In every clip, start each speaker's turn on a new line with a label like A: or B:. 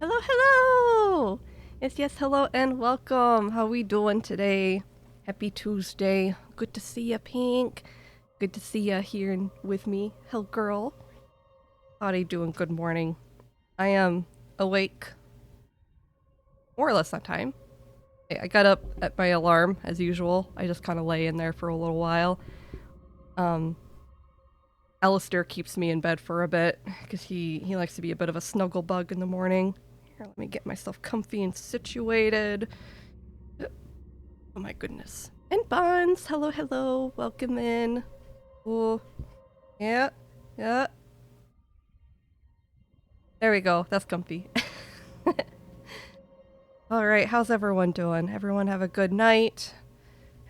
A: Hello, hello! Yes, hello and welcome. How we doing today? Happy Tuesday. Good to see ya, Pink. Good to see ya here with me, Hell Girl. How are you doing? Good morning. I am awake more or less on time. I got up at my alarm as usual. I just kind of lay in there for a little while. Alistair keeps me in bed for a bit because he likes to be a bit of a snuggle bug in the morning. Here, let me get myself comfy and situated. Oh my goodness. And Bonds, hello, hello, welcome in. Oh, yeah, yeah. There we go, that's comfy. Alright, how's everyone doing? Everyone have a good night?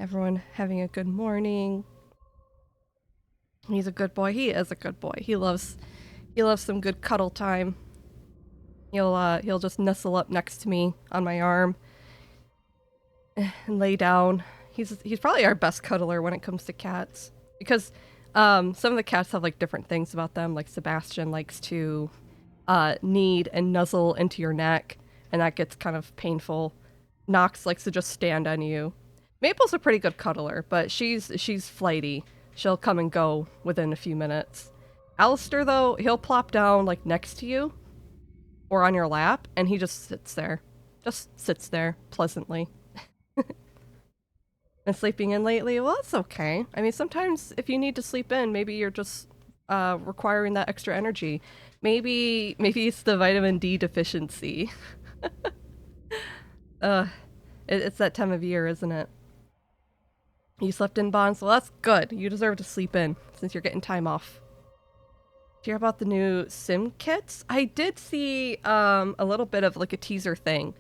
A: Everyone having a good morning? He's a good boy. He is a good boy. He loves some good cuddle time. He'll just nestle up next to me on my arm and lay down. He's probably our best cuddler when it comes to cats because some of the cats have like different things about them. Like Sebastian likes to knead and nuzzle into your neck, and that gets kind of painful. Nox likes to just stand on you. Maple's a pretty good cuddler, but she's flighty. She'll come and go within a few minutes. Alistair, though, he'll plop down like next to you or on your lap, and he just sits there. Just sits there pleasantly. And sleeping in lately? Well, that's okay. I mean, sometimes if you need to sleep in, maybe you're just requiring that extra energy. Maybe it's the vitamin D deficiency. uh, it's that time of year, isn't it? You slept in, Bonds? Well, that's good. You deserve to sleep in since you're getting time off. Do you hear about the new sim kits? I did see a little bit of like a teaser thing.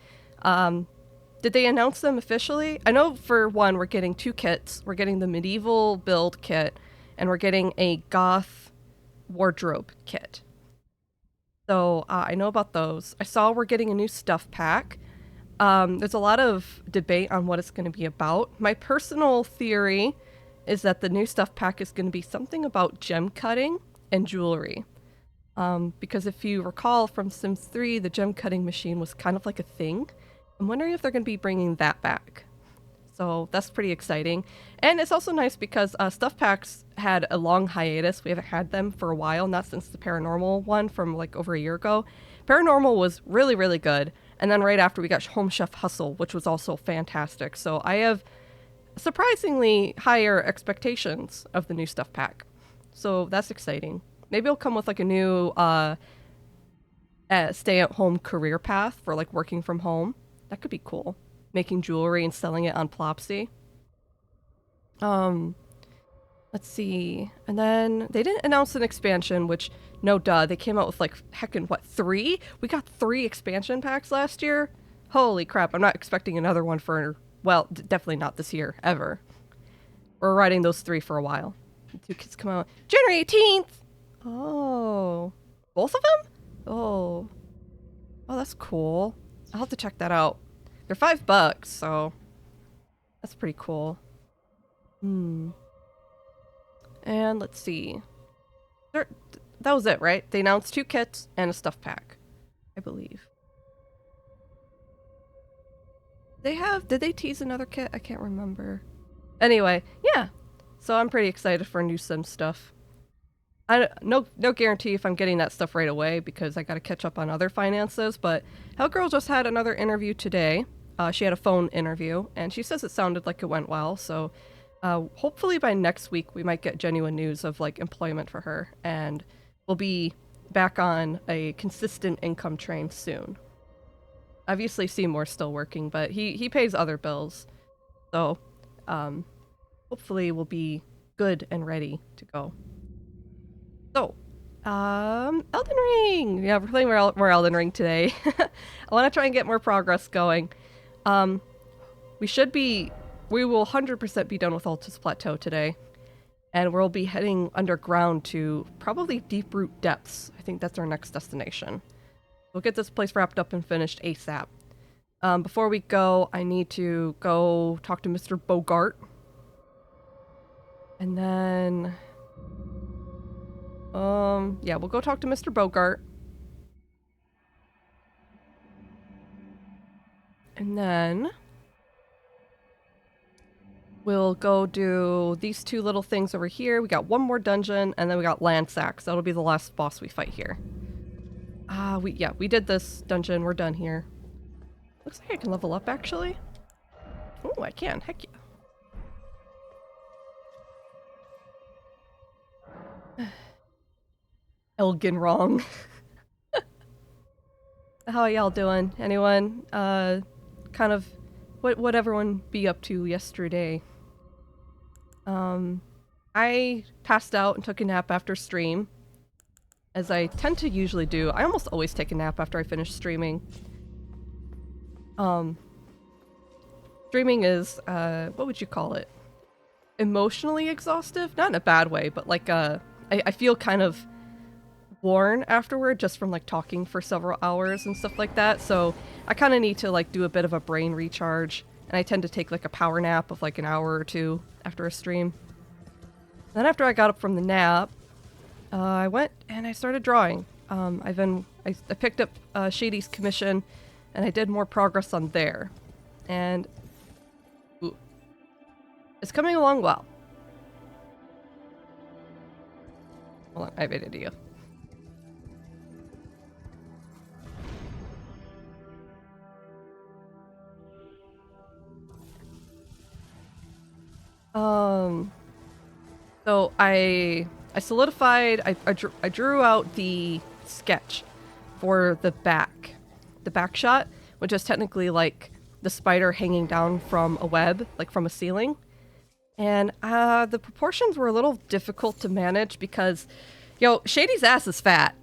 A: Did they announce them officially? I know for one, we're getting two kits. We're getting the medieval build kit, and we're getting a goth wardrobe kit. So I know about those. I saw we're getting a new stuff pack. There's a lot of debate on what it's going to be about. My personal theory is that the new stuff pack is going to be something about gem cutting and jewelry. Because if you recall from Sims 3, the gem cutting machine was kind of like a thing. I'm wondering if they're going to be bringing that back. So that's pretty exciting. And it's also nice because stuff packs had a long hiatus. We haven't had them for a while, not since the paranormal one from like over a year ago. Paranormal was really, really good. And then right after we got Home Chef Hustle, which was also fantastic. So I have surprisingly higher expectations of the new stuff pack. So that's exciting. Maybe it'll come with like a new stay-at-home career path for like working from home. That could be cool. Making jewelry and selling it on Plopsy. Let's see. And then they didn't announce an expansion, which, no duh, they came out with like, heckin' what, 3? We got 3 expansion packs last year? Holy crap, I'm not expecting another one for, well, definitely not this year, ever. We're riding those 3 for a while. The 2 kids come out January 18th! Oh. Both of them? Oh. Oh, that's cool. I'll have to check that out. They're $5, so that's pretty cool. And let's see. That was it, right? They announced 2 kits and a stuff pack, I believe. Did they tease another kit? I can't remember. Anyway, yeah. So I'm pretty excited for new Sim stuff. No guarantee if I'm getting that stuff right away because I gotta catch up on other finances, but Hellgirl just had another interview today. She had a phone interview, and she says it sounded like it went well, so hopefully by next week we might get genuine news of like employment for her, and we'll be back on a consistent income train soon. Obviously Seymour's still working, but he pays other bills, so hopefully we'll be good and ready to go. So, Elden Ring! Yeah, we're playing more Elden Ring today. I want to try and get more progress going. We will 100% be done with Altus Plateau today. And we'll be heading underground to probably Deeproot Depths. I think that's our next destination. We'll get this place wrapped up and finished ASAP. Before we go, I need to go talk to Mr. Bogart. And then... yeah, we'll go talk to Mr. Bogart. And then we'll go do these two little things over here. We got one more dungeon, and then we got Landsax. That'll be the last boss we fight here. We did this dungeon. We're done here. Looks like I can level up, actually. Oh, I can. Heck yeah. Elgin wrong. How y'all doing? Anyone? Kind of what everyone be up to yesterday? I passed out and took a nap after stream, as I tend to usually do. I almost always take a nap after I finish streaming. Streaming is, what would you call it? Emotionally exhaustive? Not in a bad way, but like, I feel kind of worn afterward just from like talking for several hours and stuff like that. So I kind of need to like do a bit of a brain recharge, and I tend to take like a power nap of like an hour or two after a stream. Then after I got up from the nap, I went and I started drawing. I picked up Shady's commission, and I did more progress on there. And it's coming along well. Hold on, I have an idea. So I solidified, I drew out the sketch for the back shot, which is technically like the spider hanging down from a web, like from a ceiling. And the proportions were a little difficult to manage because, Shady's ass is fat.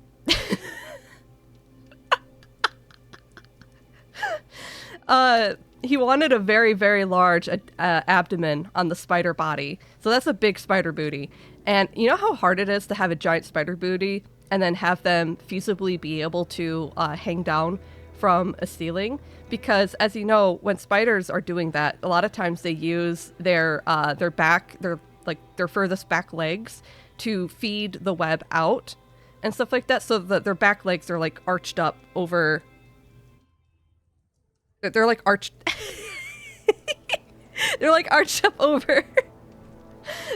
A: He wanted a very, very large abdomen on the spider body. So that's a big spider booty. And you know how hard it is to have a giant spider booty and then have them feasibly be able to hang down from a ceiling? Because as you know, when spiders are doing that, a lot of times they use their furthest back legs to feed the web out and stuff like that, so that their back legs are like arched up over. They're like arched. They're like arched up over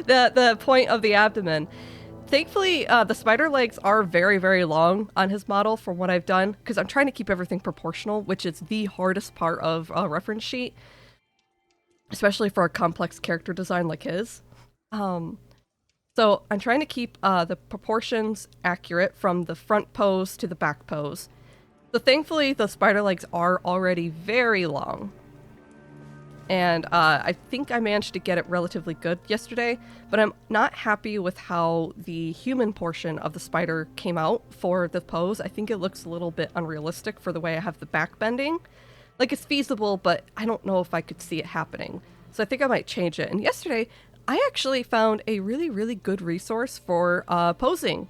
A: the point of the abdomen. Thankfully, the spider legs are very, very long on his model from what I've done, because I'm trying to keep everything proportional, which is the hardest part of a reference sheet, especially for a complex character design like his. So I'm trying to keep the proportions accurate from the front pose to the back pose. So thankfully, the spider legs are already very long. And I think I managed to get it relatively good yesterday, but I'm not happy with how the human portion of the spider came out for the pose. I think it looks a little bit unrealistic for the way I have the back bending. Like, it's feasible, but I don't know if I could see it happening. So I think I might change it. And yesterday, I actually found a really, really good resource for posing.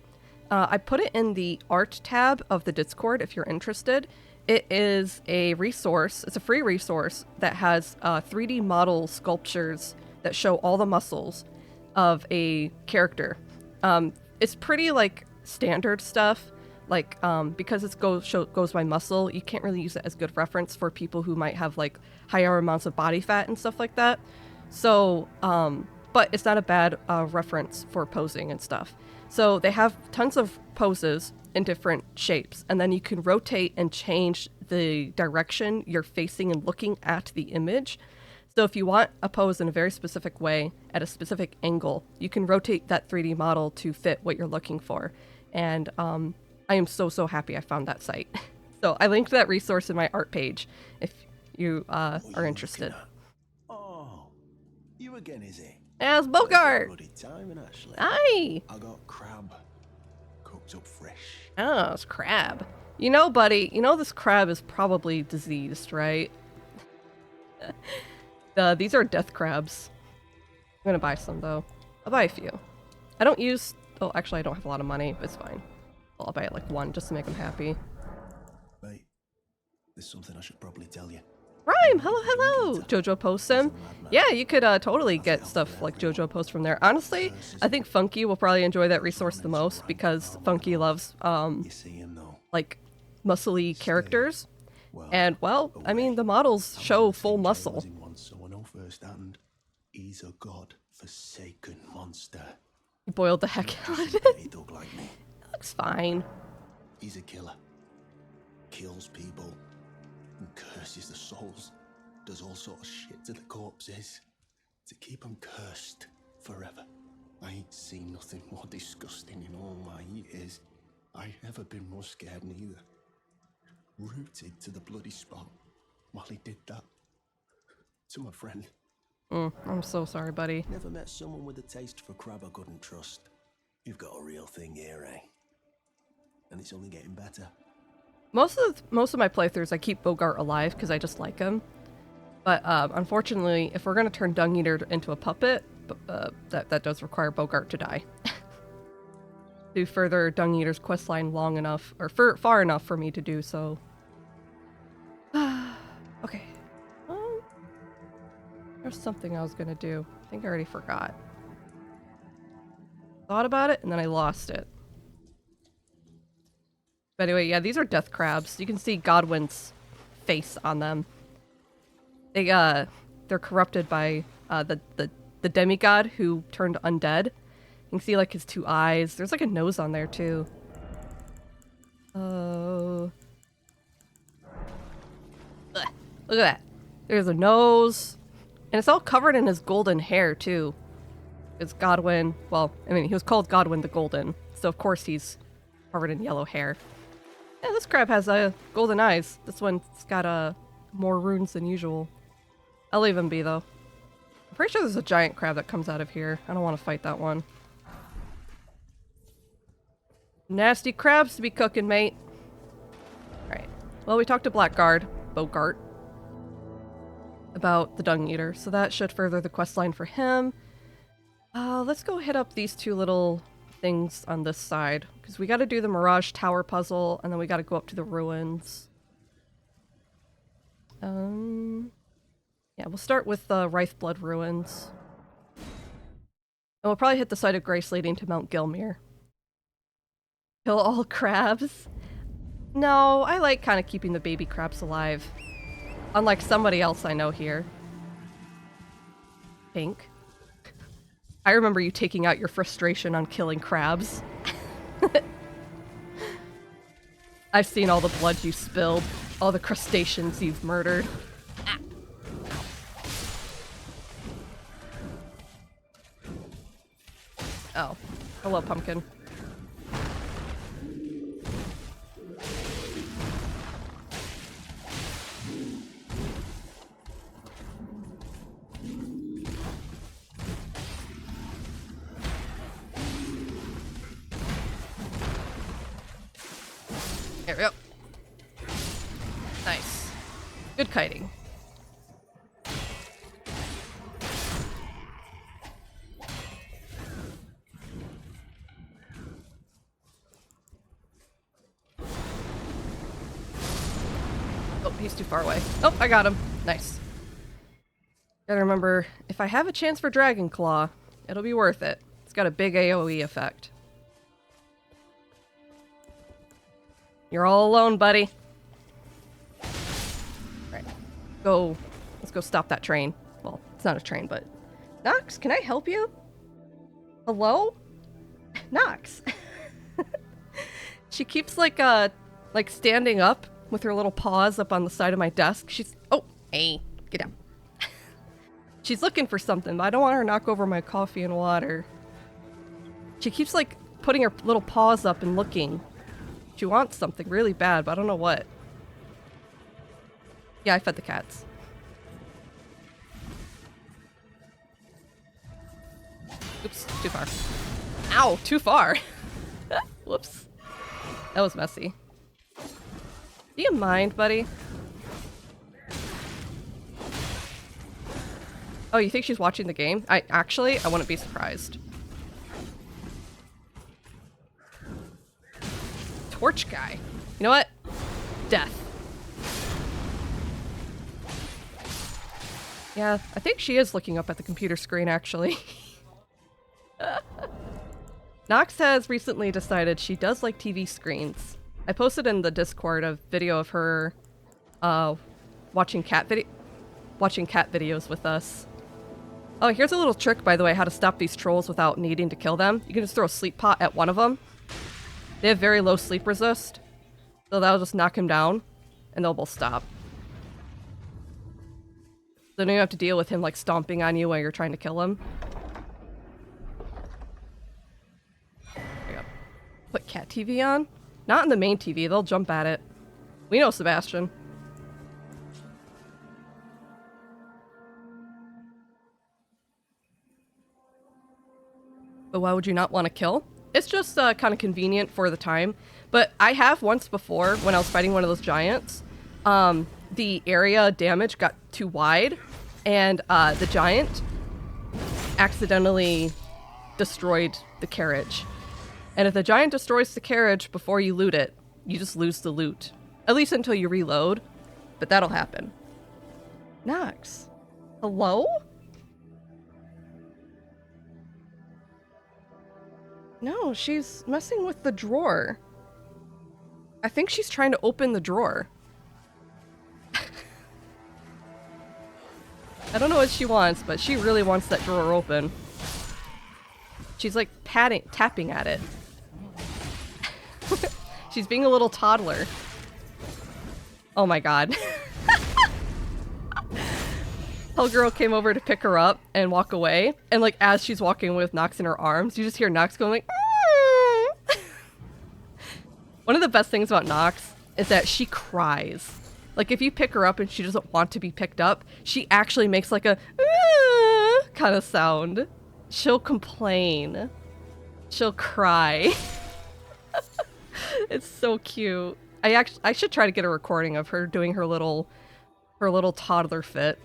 A: I put it in the art tab of the Discord if you're interested. It is a resource, it's a free resource that has 3D model sculptures that show all the muscles of a character. It's pretty like standard stuff, like because it goes by muscle, you can't really use it as good reference for people who might have like higher amounts of body fat and stuff like that. So, but it's not a bad reference for posing and stuff. So they have tons of poses in different shapes, and then you can rotate and change the direction you're facing and looking at the image. So if you want a pose in a very specific way at a specific angle, you can rotate that 3D model to fit what you're looking for. And I am so happy I found that site. So I linked that resource in my art page if you are interested.
B: Oh, you again, is it?
A: As Bogart! Hi!
B: I got crab cooked up fresh.
A: Oh, it's crab. You know, buddy, this crab is probably diseased, right? These are death crabs. I'm gonna buy some, though. I'll buy a few. I don't use... Oh, actually, I don't have a lot of money, but it's fine. Well, I'll buy like one just to make them happy.
B: Mate, there's something I should probably tell you.
A: Rhyme! Hello! Jojo posts him. Yeah, you could totally get stuff like Jojo posts from there. Honestly, I think Funky will probably enjoy that resource the most because Funky loves, like, muscly characters.
B: Well,
A: And, well, I mean, the models show full muscle.
B: So I know firsthand, he's a god-forsaken monster.
A: He boiled the heck out of it.
B: He dog like me.
A: Looks fine.
B: He's a killer. Kills people and curses the souls. Does all sorts of shit to the corpses to keep them cursed forever. I ain't seen nothing more disgusting in all my years. I ain't ever been more scared neither. Rooted to the bloody spot while he did that to my friend.
A: I'm so sorry, buddy.
B: Never met someone with a taste for crab I couldn't trust. You've got a real thing here, eh? And it's only getting better.
A: Most of my playthroughs, I keep Bogart alive because I just like him. But unfortunately, if we're gonna turn Dung Eater into a puppet, that does require Bogart to die. To further Dung Eater's questline long enough, or far enough for me to do so. Okay. There's something I was gonna do. I think I already forgot. Thought about it, and then I lost it. But anyway, yeah, these are death crabs. You can see Godwin's face on them. They're corrupted by the demigod who turned undead. You can see like his 2 eyes. There's like a nose on there too. Oh. Look at that. There's a nose. And it's all covered in his golden hair too. It's Godwin. Well, I mean, he was called Godwin the Golden. So of course he's covered in yellow hair. Yeah, this crab has golden eyes. This one's got more runes than usual. I'll leave him be though. I'm pretty sure there's a giant crab that comes out of here. I don't want to fight that one. Nasty crabs to be cooking, mate. Alright. Well, we talked to Bogart, about the Dung Eater, so that should further the questline for him. Let's go hit up these 2 little things on this side, because we gotta do the Mirage Tower puzzle, and then we gotta go up to the ruins. Yeah, we'll start with the Wraithblood ruins. And we'll probably hit the site of grace leading to Mount Gilmere. Kill all crabs? No, I like kind of keeping the baby crabs alive. Unlike somebody else I know here. Pink. I remember you taking out your frustration on killing crabs. I've seen all the blood you spilled, all the crustaceans you've murdered. Ah. Oh, hello, pumpkin. There we go. Nice. Good kiting. Oh, he's too far away. Oh, I got him. Nice. Gotta remember, if I have a chance for Dragon Claw, it'll be worth it. It's got a big AoE effect. You're all alone, buddy. Right. Go. Let's go stop that train. Well, it's not a train, but... Nox, can I help you? Hello? Nox. She keeps, like standing up with her little paws up on the side of my desk. She's... Oh, hey. Get down. She's looking for something, but I don't want her to knock over my coffee and water. She keeps, like, putting her little paws up and looking. She wants something really bad, but I don't know what. Yeah, I fed the cats. Oops, too far. Ow, too far. Whoops. That was messy. Do you mind, buddy? Oh, you think she's watching the game? I wouldn't be surprised. Torch guy. You know what? Death. Yeah, I think she is looking up at the computer screen, actually. Nox has recently decided she does like TV screens. I posted in the Discord a video of her watching cat videos with us. Oh, here's a little trick, by the way, how to stop these trolls without needing to kill them. You can just throw a sleep pot at one of them. They have very low sleep resist, so that'll just knock him down, and they'll both stop. So then you have to deal with him, like, stomping on you while you're trying to kill him. There you go. Put cat TV on? Not in the main TV, they'll jump at it. We know Sebastian. But why would you not want to kill? It's just kind of convenient for the time. But I have once before, when I was fighting one of those giants, the area damage got too wide, and the giant accidentally destroyed the carriage. And if the giant destroys the carriage before you loot it, you just lose the loot. At least until you reload, but that'll happen. Nox. Hello? No, she's messing with the drawer. I think she's trying to open the drawer. I don't know what she wants, but she really wants that drawer open. She's like tapping at it. She's being a little toddler. Oh my god. Hellgirl came over to pick her up and walk away, and like as she's walking with Nox in her arms, you just hear Nox going like, "Aah." One of the best things about Nox is that she cries. Like if you pick her up and she doesn't want to be picked up, she actually makes like a kind of sound. She'll complain. She'll cry. It's so cute. I should try to get a recording of her doing her little toddler fit.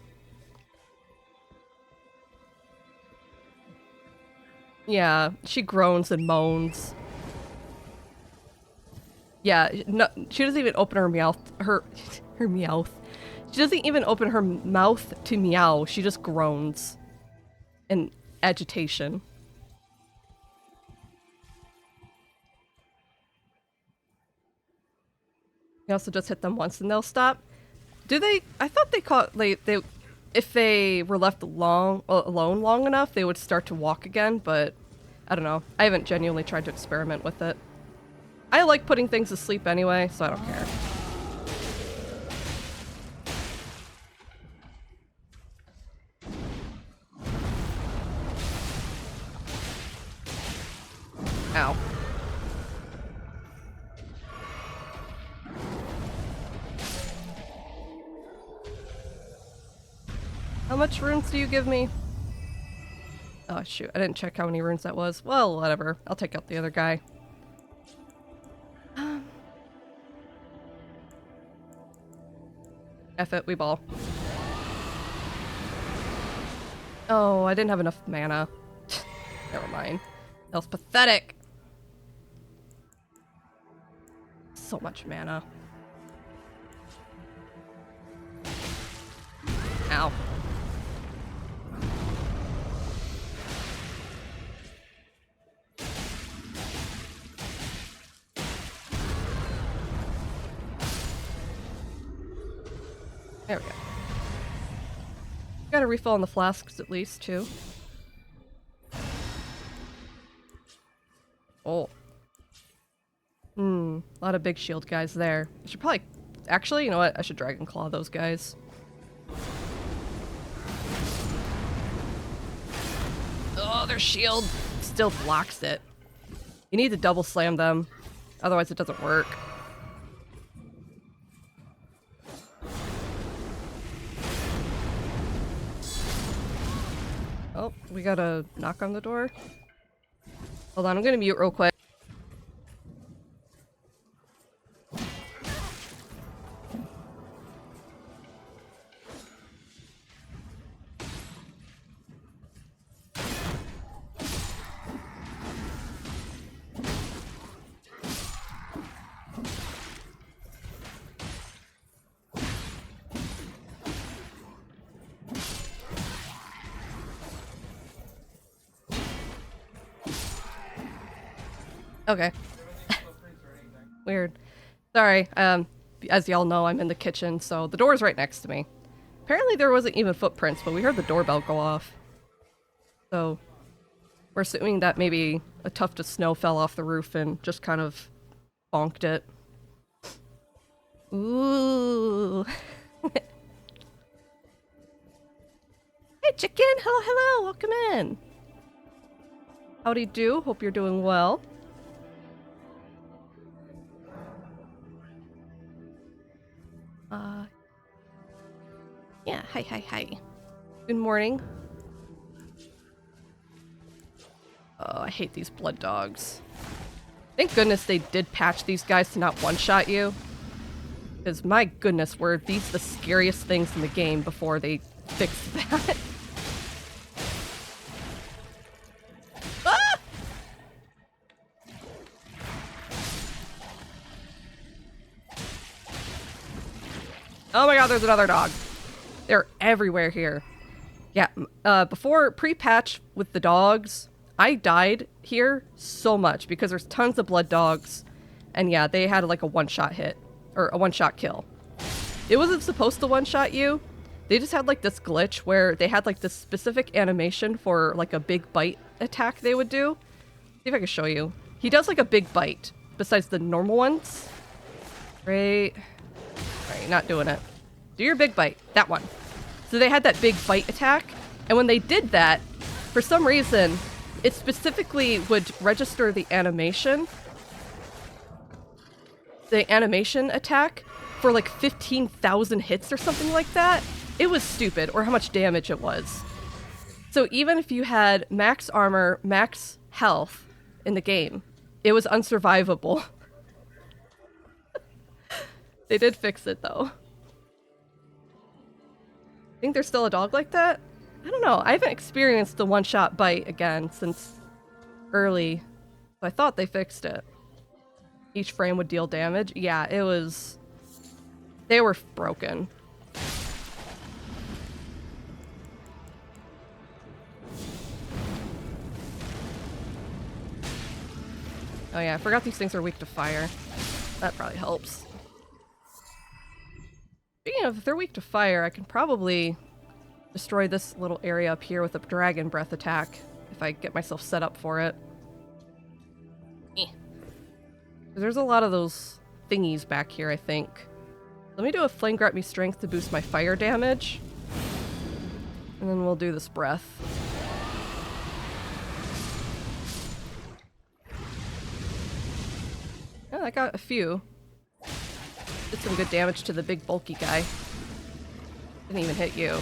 A: Yeah, she groans and moans. Yeah, no, she doesn't even open her mouth. Her meowth. She doesn't even open her mouth to meow. She just groans in agitation. You also just hit them once and they'll stop. Do they? I thought they caught they if they were left alone long enough, they would start to walk again, but I don't know. I haven't genuinely tried to experiment with it. I like putting things to sleep anyway, so I don't care. Ow. How much runes do you give me? Oh shoot, I didn't check how many runes that was. Well, whatever. I'll take out the other guy. F it, we ball. Oh, I didn't have enough mana. Never mind. That was pathetic. So much mana. Ow. There we go. Got a refill on the flasks at least, too. Oh. A lot of big shield guys there. I should probably... Actually, you know what? I should Dragon Claw those guys. Oh, their shield still blocks it. You need to double slam them. Otherwise it doesn't work. Oh, we got a knock on the door. Hold on, I'm gonna mute real quick. Okay. Weird. Sorry, as y'all know, I'm in the kitchen, so the door's right next to me. Apparently there wasn't even footprints, but we heard the doorbell go off. So we're assuming that maybe a tuft of snow fell off the roof and just kind of bonked it. Ooh. Hey, chicken! Hello, hello! Welcome in! Howdy do, hope you're doing well. Yeah, hi. Good morning. Oh, I hate these blood dogs. Thank goodness they did patch these guys to not one-shot you. Because my goodness, were these the scariest things in the game before they fixed that. Ah! Oh my god, there's another dog. They're everywhere here. Yeah, before pre-patch with the dogs, I died here so much because there's tons of blood dogs. And yeah, they had like a one-shot hit. Or a one-shot kill. It wasn't supposed to one-shot you. They just had like this glitch where they had like this specific animation for like a big bite attack they would do. See if I can show you. He does like a big bite besides the normal ones. Right. Alright, not doing it. Do your big bite. That one. So they had that big bite attack. And when they did that, for some reason, it specifically would register the animation attack for like 15,000 hits or something like that. It was stupid, or how much damage it was. So even if you had max armor, max health in the game, it was unsurvivable. They did fix it though. Think there's still a dog like that? I don't know. I haven't experienced the one-shot bite again since early. So I thought they fixed it. Each frame would deal damage. Yeah, it was... They were broken. Oh yeah, I forgot these things are weak to fire. That probably helps. Speaking of, if they're weak to fire, I can probably destroy this little area up here with a dragon breath attack if I get myself set up for it. There's a lot of those thingies back here, I think. Let me do a flame grant me strength to boost my fire damage. And then we'll do this breath. Yeah, I got a few. Did some good damage to the big bulky guy. Didn't even hit you.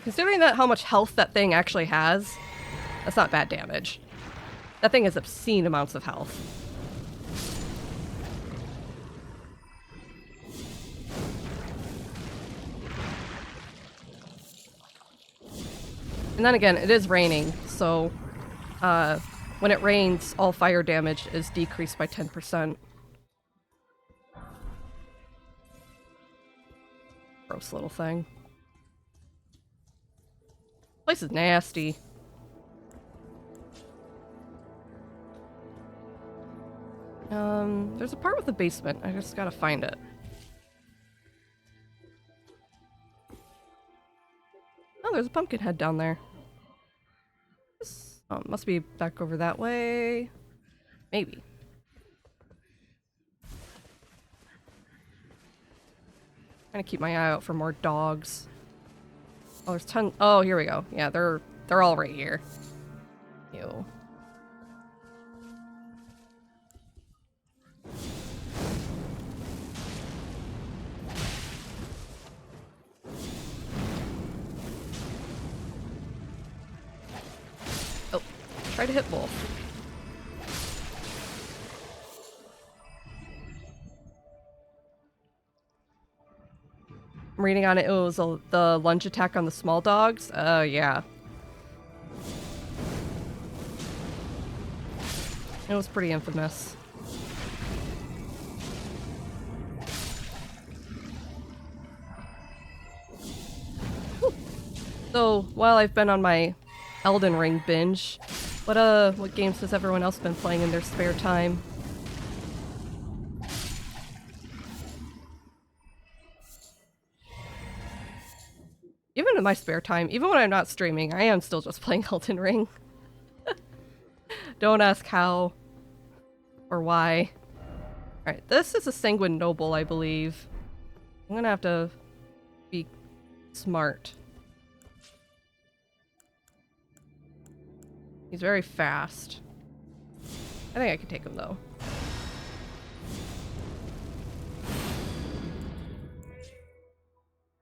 A: Considering that how much health that thing actually has, that's not bad damage. That thing has obscene amounts of health. And then again, it is raining, so when it rains, all fire damage is decreased by 10%. Gross little thing. Place is nasty. There's a part with the basement. I just gotta find it. Oh, there's a pumpkin head down there. Oh, must be back over that way. Maybe. Trying to keep my eye out for more dogs. Oh, there's ton. Oh, here we go. Yeah, they're all right here. Ew. Oh, try to hit both. I'm reading on it. It was the lunge attack on the small dogs. Oh, yeah. It was pretty infamous. Whew. So, while I've been on my Elden Ring binge, what games has everyone else been playing in their spare time? Even in my spare time, even when I'm not streaming, I am still just playing Elden Ring. Don't ask how or why. Alright, this is a Sanguine Noble, I believe. I'm gonna have to be smart. He's very fast. I think I can take him, though.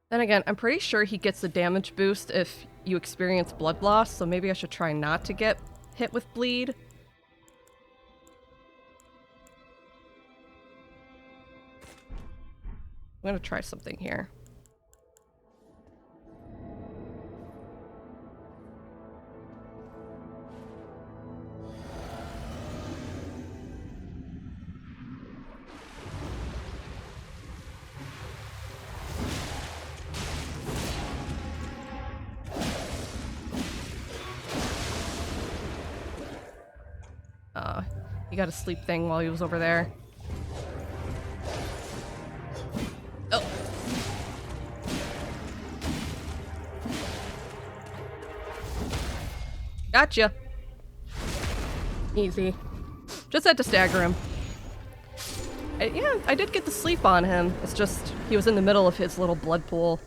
A: Then again, I'm pretty sure he gets a damage boost if you experience blood loss, so maybe I should try not to get hit with bleed. I'm gonna try something here. He got a sleep thing while he was over there. Oh. Gotcha. Easy. Just had to stagger him. Yeah, I did get the sleep on him. It's just, he was in the middle of his little blood pool.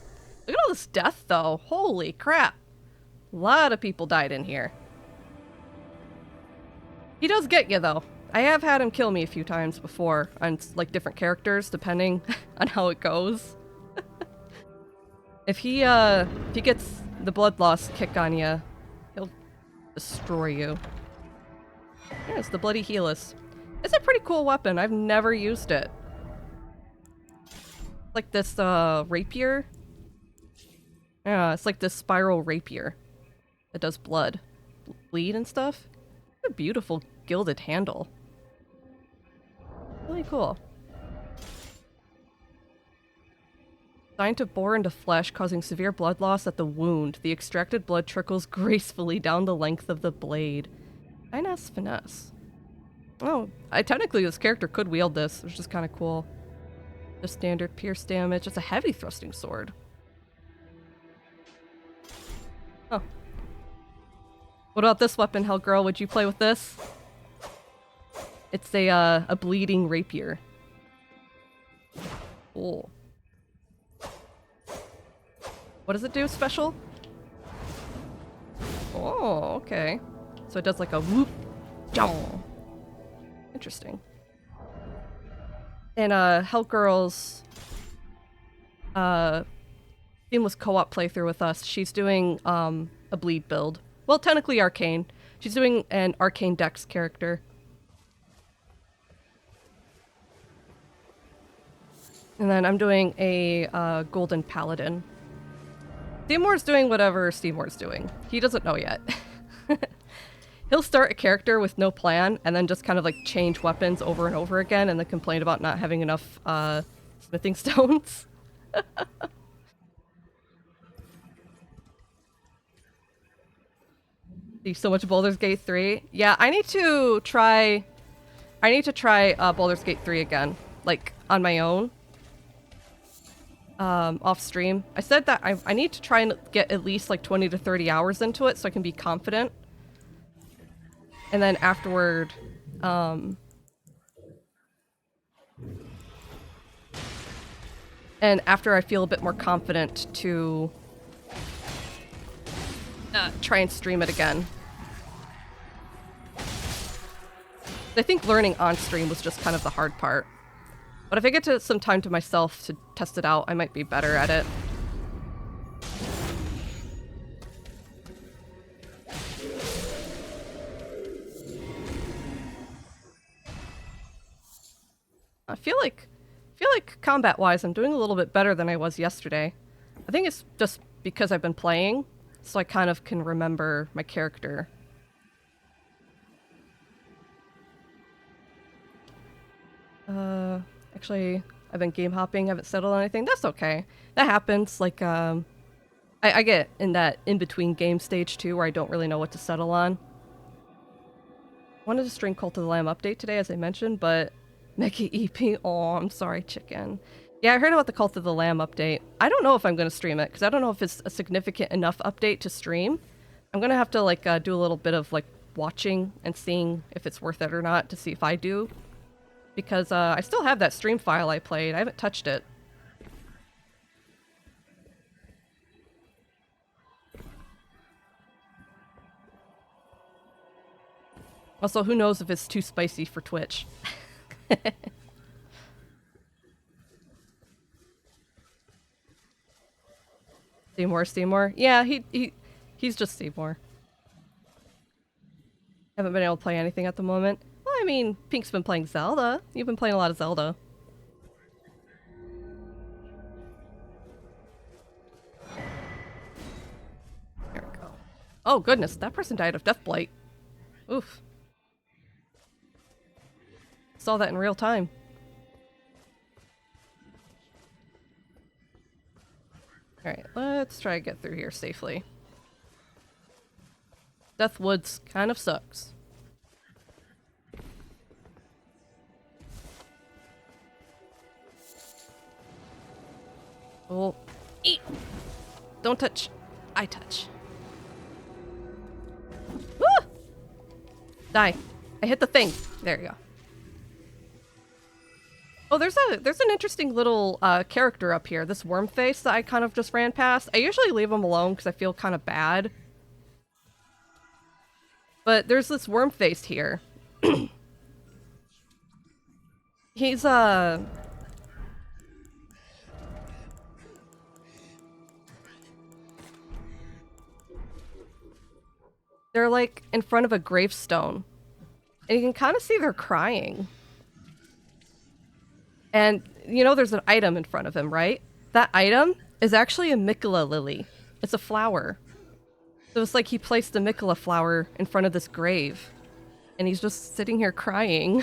A: Look at all this death, though. Holy crap. A lot of people died in here. He does get you, though. I have had him kill me a few times before on, like, different characters, depending on how it goes. If he gets the blood loss kick on you, he'll destroy you. Yes, the Bloody Healus. It's a pretty cool weapon. I've never used it. Like this, rapier. Yeah, it's like this spiral rapier that does bleed and stuff. What a beautiful gilded handle. Really cool. Designed to bore into flesh, causing severe blood loss at the wound. The extracted blood trickles gracefully down the length of the blade. Nice finesse. Oh, technically this character could wield this, which is kind of cool. The standard pierce damage. It's a heavy thrusting sword. Oh. What about this weapon, Hellgirl? Would you play with this? It's a bleeding rapier. Cool. What does it do special? Oh, okay. So it does like a whoop. Jong. Interesting. And Hellgirl's seamless co-op playthrough with us, she's doing a bleed build. Well, technically arcane. She's doing an arcane dex character. And then I'm doing a golden paladin. Seymour's doing whatever Seymour's doing. He doesn't know yet. He'll start a character with no plan and then just kind of like change weapons over and over again and then complain about not having enough smithing stones. See so much Baldur's Gate 3. Yeah, I need to try Baldur's Gate 3 again, like on my own. Off stream. I said that I need to try and get at least like 20 to 30 hours into it so I can be confident. And then afterward, and after I feel a bit more confident to try and stream it again. I think learning on stream was just kind of the hard part. But if I get to some time to myself to test it out, I might be better at it. I feel like combat-wise, I'm doing a little bit better than I was yesterday. I think it's just because I've been playing, so I kind of can remember my character. Actually, I've been game hopping, haven't settled on anything. That's okay. That happens. Like, I get in that in-between game stage too, where I don't really know what to settle on. Wanted to stream Cult of the Lamb update today, as I mentioned, but Mega EP, oh, I'm sorry, chicken. Yeah, I heard about the Cult of the Lamb update. I don't know if I'm going to stream it, because I don't know if it's a significant enough update to stream. I'm going to have to, like, do a little bit of, like, watching and seeing if it's worth it or not to see if I do. Because I still have that stream file I played. I haven't touched it. Also, who knows if it's too spicy for Twitch. Seymour. Yeah, he's just Seymour. Haven't been able to play anything at the moment. Well, I mean, Pink's been playing Zelda. You've been playing a lot of Zelda. There we go. Oh, goodness, that person died of death blight. Oof. Saw that in real time. Alright, let's try to get through here safely. Death Woods kind of sucks. Oh, eat! Don't touch. I touch. Woo! Die. I hit the thing. There you go. Oh, there's an interesting little character up here, this worm face that I kind of just ran past. I usually leave him alone because I feel kind of bad. But there's this worm face here. He's they're like in front of a gravestone. And you can kind of see they're crying. And, you know, there's an item in front of him, right? That item is actually a Mikola lily. It's a flower. So it's like he placed the Mikola flower in front of this grave. And he's just sitting here crying.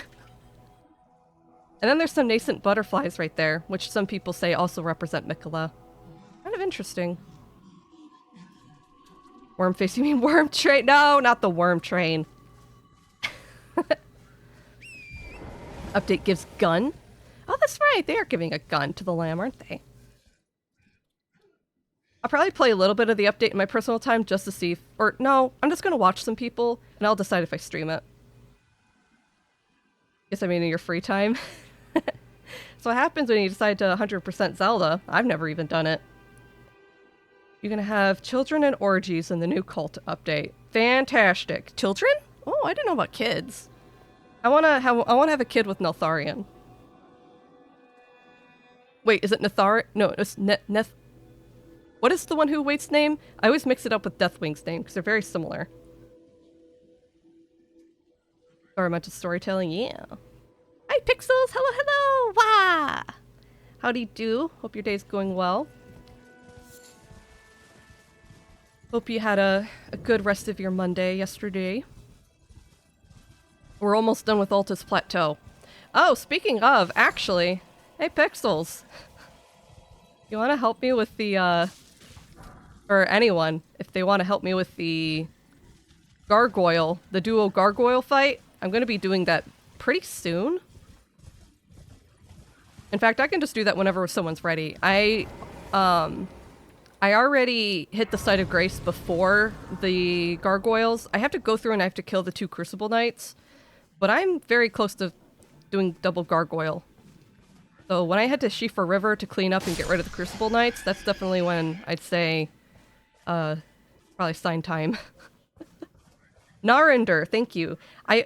A: And then there's some nascent butterflies right there, which some people say also represent Mikola. Kind of interesting. Worm face, you mean worm train? No, not the worm train. Update gives gun. Oh, that's right. They are giving a gun to the lamb, aren't they? I'll probably play a little bit of the update in my personal time just to see if... Or, no, I'm just going to watch some people, and I'll decide if I stream it. Guess I mean in your free time. So what happens when you decide to 100% Zelda? I've never even done it. You're going to have children and orgies in the new Cult update. Fantastic. Children? Oh, I didn't know about kids. I want to have a kid with Neltharion. Wait, is it Nethar? No, it's Neth. What is the one who waits name? I always mix it up with Deathwing's name because they're very similar. Or much of storytelling, yeah. Hi, Pixels! Hello, hello! Wah! Howdy do. Hope your day's going well. Hope you had a good rest of your Monday yesterday. We're almost done with Altus Plateau. Oh, speaking of, actually... Hey, Pixels! You want to help me with the, or anyone, if they want to help me with the gargoyle, the duo gargoyle fight, I'm going to be doing that pretty soon. In fact, I can just do that whenever someone's ready. I already hit the Site of Grace before the gargoyles. I have to go through and I have to kill the 2 Crucible Knights, but I'm very close to doing double gargoyle. So when I head to Shifa River to clean up and get rid of the Crucible Knights, that's definitely when I'd say, probably sign time. Narender, thank you. I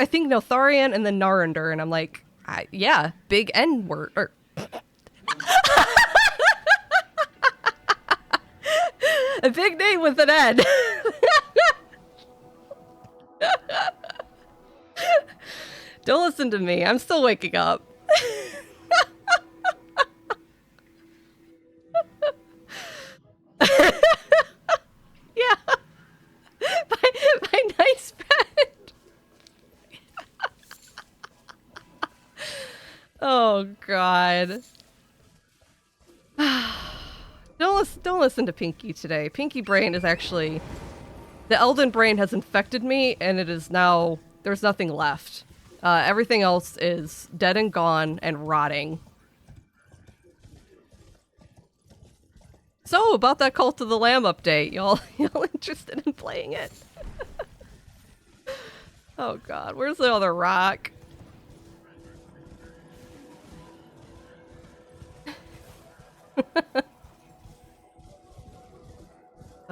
A: think Neltharion and then Narender, and I'm like, yeah, big N word. Or a big name with an N. Don't listen to me. I'm still waking up. Yeah. My nice friend. Oh, God. Don't listen to Pinky today. Pinky brain is actually... The Elden brain has infected me, and it is now... There's nothing left. Everything else is dead and gone and rotting. So, about that Cult of the Lamb update. Y'all interested in playing it? Oh god, where's the other rock?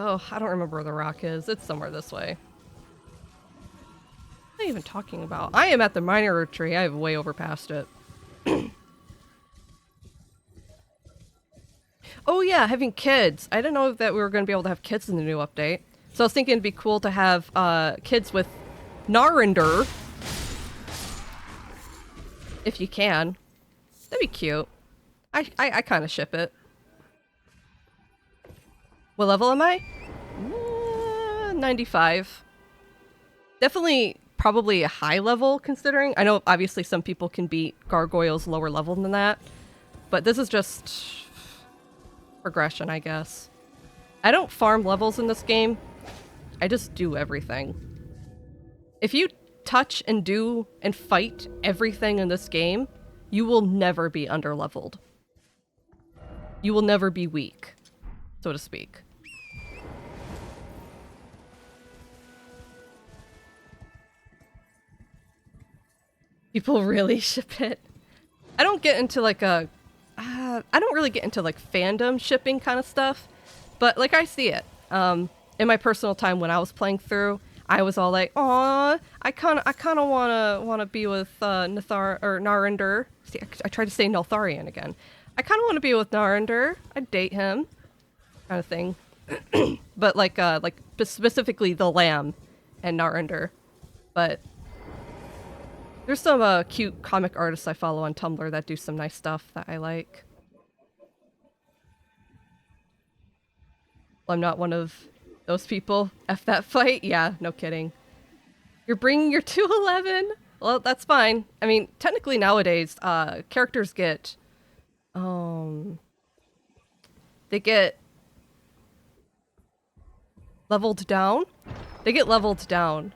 A: Oh, I don't remember where the rock is. It's somewhere this way. What am I even talking about? I am at the miner tree. I have way overpassed it. Oh yeah, having kids. I didn't know that we were going to be able to have kids in the new update. So I was thinking it'd be cool to have kids with Narender. If you can. That'd be cute. I kind of ship it. What level am I? 95. Definitely probably a high level considering. I know obviously some people can beat gargoyles lower level than that. But this is just progression, I guess. I don't farm levels in this game. I just do everything. If you touch and do and fight everything in this game, you will never be underleveled. You will never be weak, so to speak. People really ship it. I don't get into like a... I don't really get into like fandom shipping kind of stuff, but like I see it. In my personal time when I was playing through, I was all like, "Aw, I kind of wanna be with Nathar or Narender." See, I tried to say Neltharion again. I kind of want to be with Narender. I'd date him, kind of thing. But like specifically the Lamb and Narender. But there's some cute comic artists I follow on Tumblr that do some nice stuff that I like. Well, I'm not one of those people. F that fight? Yeah, no kidding. You're bringing your 211? Well, that's fine. I mean, technically nowadays, characters get... They get... leveled down? They get leveled down.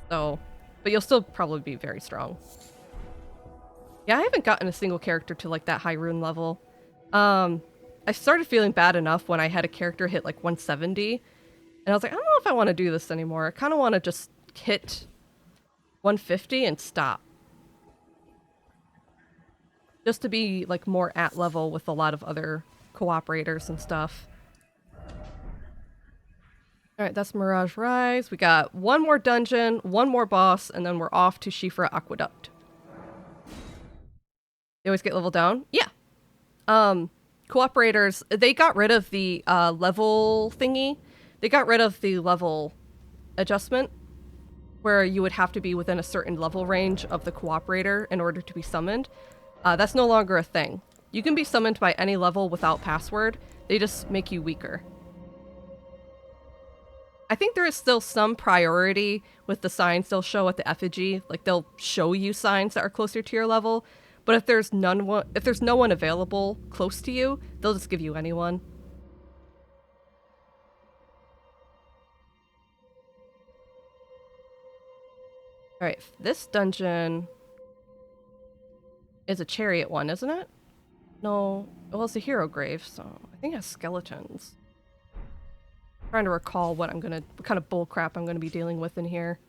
A: So... But you'll still probably be very strong. Yeah, I haven't gotten a single character to like that high rune level. I started feeling bad enough when I had a character hit like 170. And I was like, I don't know if I want to do this anymore. I kind of want to just hit 150 and stop. Just to be like more at level with a lot of other cooperators and stuff. Alright, that's Mirage Rise. We got one more dungeon, one more boss, and then we're off to Shifra Aqueduct. They always get leveled down? Yeah. Cooperators, they got rid of the level thingy. They got rid of the level adjustment, where you would have to be within a certain level range of the cooperator in order to be summoned. That's no longer a thing. You can be summoned by any level without password. They just make you weaker. I think there is still some priority with the signs they'll show at the effigy. Like, they'll show you signs that are closer to your level. But if there's no one available close to you, they'll just give you anyone. Alright, this dungeon is a chariot one, isn't it? No, well, it's a hero grave, so I think it has skeletons. Trying to recall what kind of bullcrap I'm gonna be dealing with in here.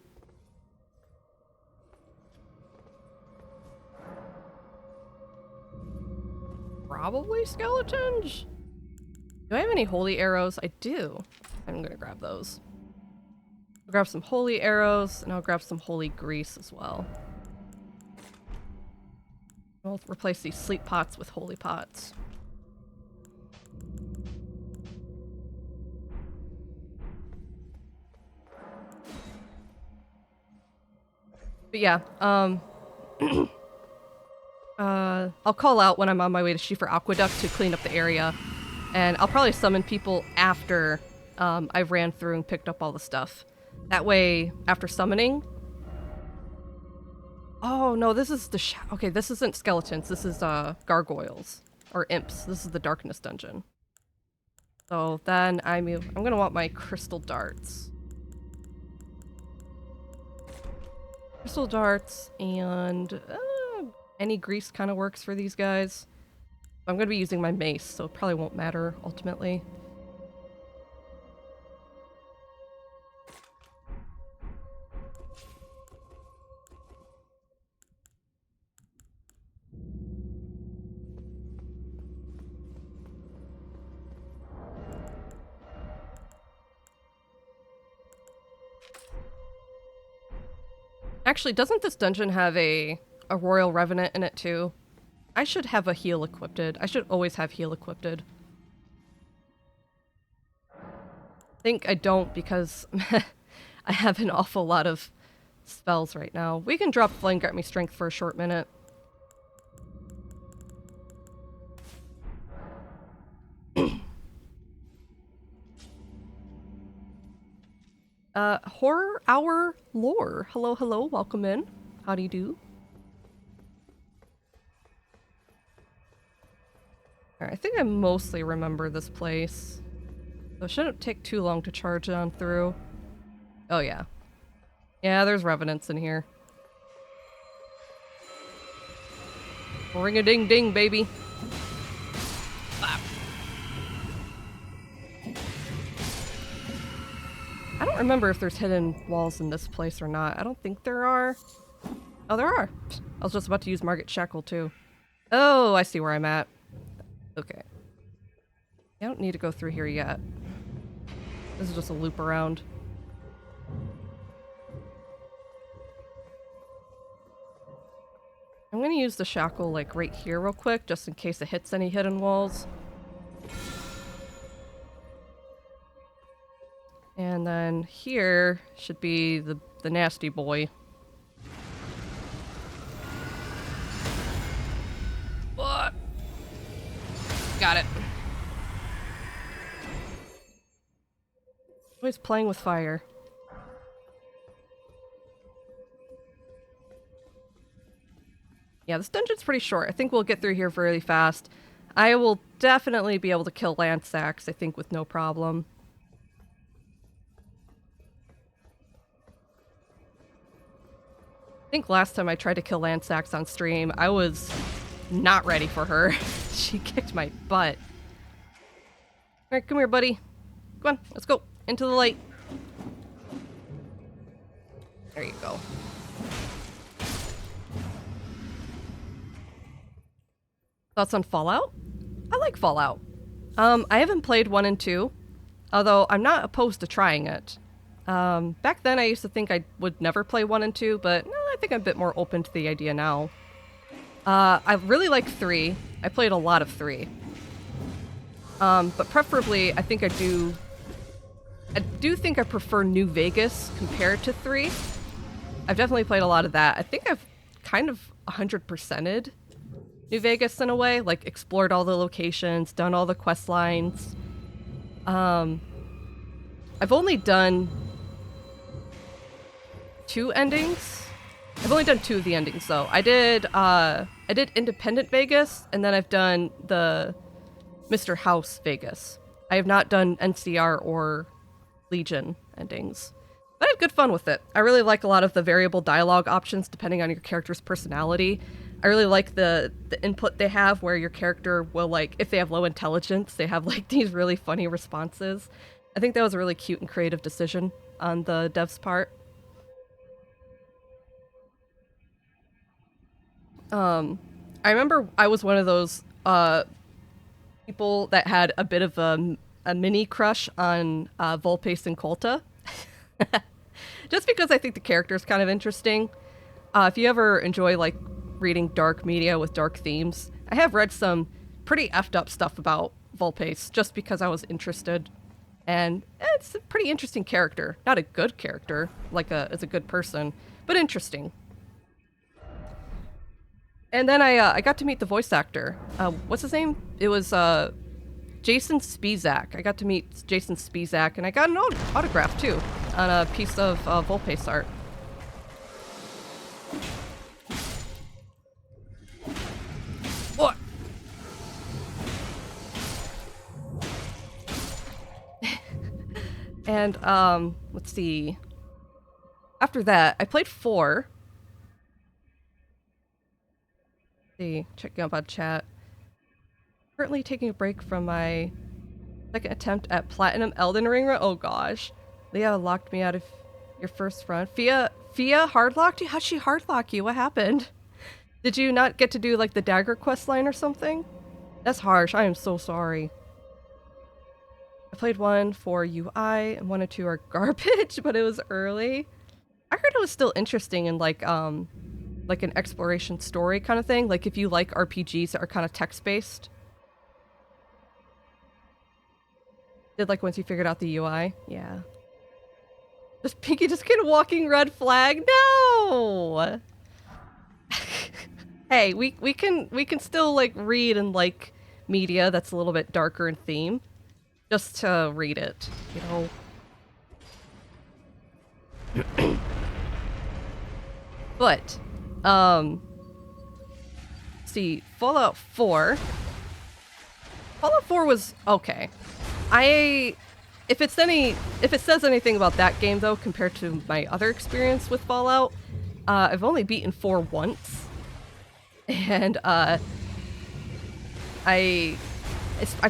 A: Probably skeletons? Do I have any holy arrows? I do. I'm gonna grab those. I'll grab some holy arrows, and I'll grab some holy grease as well. I'll replace these sleep pots with holy pots. But yeah, I'll call out when I'm on my way to Shifra Aqueduct to clean up the area. And I'll probably summon people after I've ran through and picked up all the stuff. That way, after summoning... Oh, no, this is the... Okay, this isn't skeletons. This is gargoyles. Or imps. This is the darkness dungeon. So then I'm gonna want my crystal darts. Crystal darts and any grease kind of works for these guys. I'm gonna be using my mace, so it probably won't matter ultimately. Actually, doesn't this dungeon have a Royal Revenant in it too? I should have a heal equipped. I should always have heal equipped. I think I don't because I have an awful lot of spells right now. We can drop Flame Grant Me Strength for a short minute. Horror Hour Lore. Hello, hello, welcome in. How do you do? Alright, I think I mostly remember this place. So it shouldn't take too long to charge on through. Oh yeah. Yeah, there's revenants in here. Ring-a-ding-ding, baby. Ah. I don't remember if there's hidden walls in this place or not. I don't think there are. Oh, there are. I was just about to use Margit Shackle, too. Oh, I see where I'm at. Okay. I don't need to go through here yet. This is just a loop around. I'm gonna use the shackle, like, right here real quick, just in case it hits any hidden walls. And then here should be the nasty boy. What? Got it. Always playing with fire. Yeah, this dungeon's pretty short. I think we'll get through here really fast. I will definitely be able to kill Lansax, I think, with no problem. I think last time I tried to kill Lansax on stream, I was not ready for her. She kicked my butt. Alright, come here, buddy. Come on, let's go. Into the light. There you go. Thoughts on Fallout? I like Fallout. I haven't played 1 and 2, although I'm not opposed to trying it. Back then I used to think I would never play 1 and 2, but I think I'm a bit more open to the idea now. I really like 3. I played a lot of 3. But preferably, I do think I prefer New Vegas compared to 3. I've definitely played a lot of that. I think I've kind of 100%ed New Vegas in a way, like explored all the locations, done all the quest lines. I've only done 2 endings. I've only done 2 of the endings though. I did Independent Vegas, and then I've done the Mr. House Vegas. I have not done NCR or Legion endings. But I had good fun with it. I really like a lot of the variable dialogue options depending on your character's personality. I really like the input they have where your character will, like, if they have low intelligence, they have, like, these really funny responses. I think that was a really cute and creative decision on the devs' part. I remember I was one of those people that had a bit of a mini crush on Volpace and Colta. Just because I think the character is kind of interesting. If you ever enjoy, like, reading dark media with dark themes, I have read some pretty effed up stuff about Volpace just because I was interested. And it's a pretty interesting character. Not a good character, like as a good person, but interesting. And then I got to meet the voice actor. What's his name? It was Jason Spizak. I got to meet Jason Spizak, and I got an autograph too on a piece of Volpace art. What? And, let's see. After that, I played 4. Let's see, checking up on chat. Currently taking a break from my second attempt at Platinum Elden Ring. Oh gosh. Leah locked me out of your first run. Fia hardlocked you? How'd she hardlock you? What happened? Did you not get to do like the dagger quest line or something? That's harsh. I am so sorry. I played 1 for UI and 1 and 2 are garbage, but it was early. I heard it was still interesting in like an exploration story kind of thing. Like if you like RPGs that are kind of text-based. Did like once you figured out the UI? Yeah. Just Pinky just get a walking red flag? No! Hey, we can still like read and like media that's a little bit darker in theme. Just to read it, you know? But, see, Fallout 4. Fallout 4 was okay. If it says anything about that game though, compared to my other experience with Fallout, I've only beaten 4 once. And, I've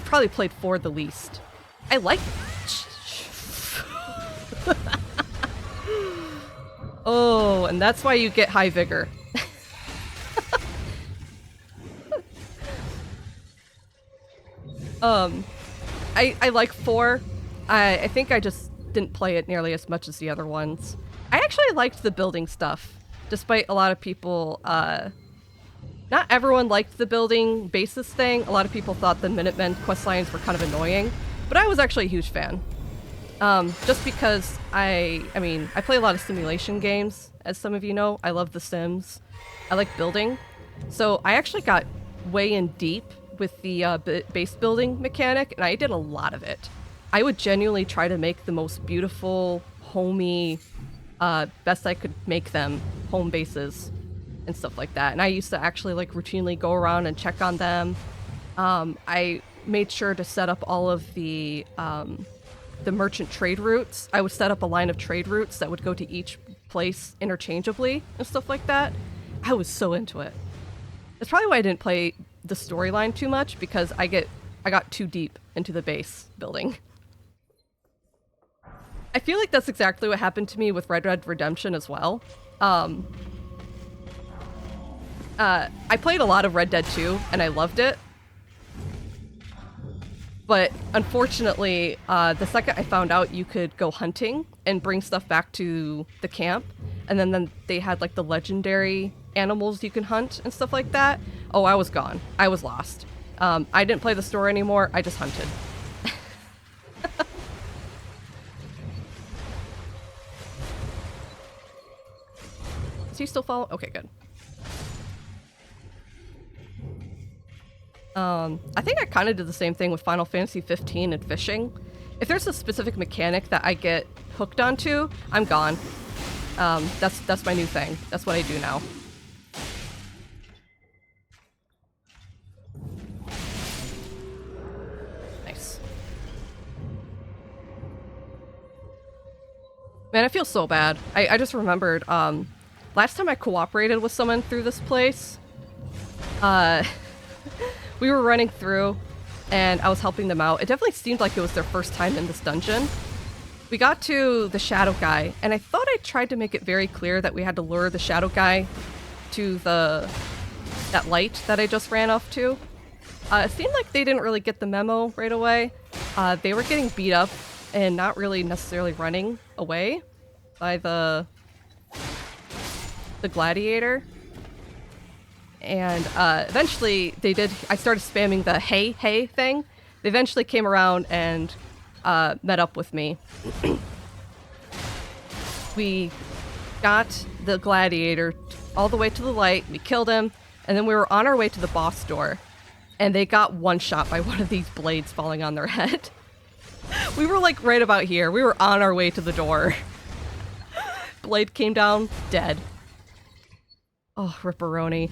A: probably played 4 the least. I like Oh, and that's why you get high vigor. I like 4. I think I just didn't play it nearly as much as the other ones. I actually liked the building stuff, despite a lot of people, not everyone liked the building basis thing. A lot of people thought the Minutemen questlines were kind of annoying, but I was actually a huge fan. Just because I play a lot of simulation games, as some of you know. I love The Sims. I like building. So I actually got way in deep with the base building mechanic, and I did a lot of it. I would genuinely try to make the most beautiful, homey, best I could make them, home bases and stuff like that. And I used to actually like routinely go around and check on them. I made sure to set up all of the merchant trade routes. I would set up a line of trade routes that would go to each place interchangeably and stuff like that. I was so into it. That's probably why I didn't play the storyline too much, because I got too deep into the base building. I feel like that's exactly what happened to me with Red Dead Redemption as well. I played a lot of Red Dead 2 and I loved it. But unfortunately, the second I found out you could go hunting and bring stuff back to the camp, and then they had like the legendary animals you can hunt and stuff like that, oh, I was gone. I was lost. I didn't play the story anymore, I just hunted. Is he still following? Okay, good. I think I kind of did the same thing with Final Fantasy 15 and fishing. If there's a specific mechanic that I get hooked onto, I'm gone. That's my new thing. That's what I do now. Nice. Man, I feel so bad. I just remembered, last time I cooperated with someone through this place, we were running through, and I was helping them out. It definitely seemed like it was their first time in this dungeon. We got to the shadow guy, and I thought I tried to make it very clear that we had to lure the shadow guy to that light that I just ran off to. It seemed like they didn't really get the memo right away. They were getting beat up and not really necessarily running away by the gladiator. And eventually they did. I started spamming the hey thing. They eventually came around and met up with me. We got the gladiator all the way to the light. We killed him, and then we were on our way to the boss door, and they got one shot by one of these blades falling on their head. We were like right about here. We were on our way to the door. Blade came down, dead. Oh, ripperoni.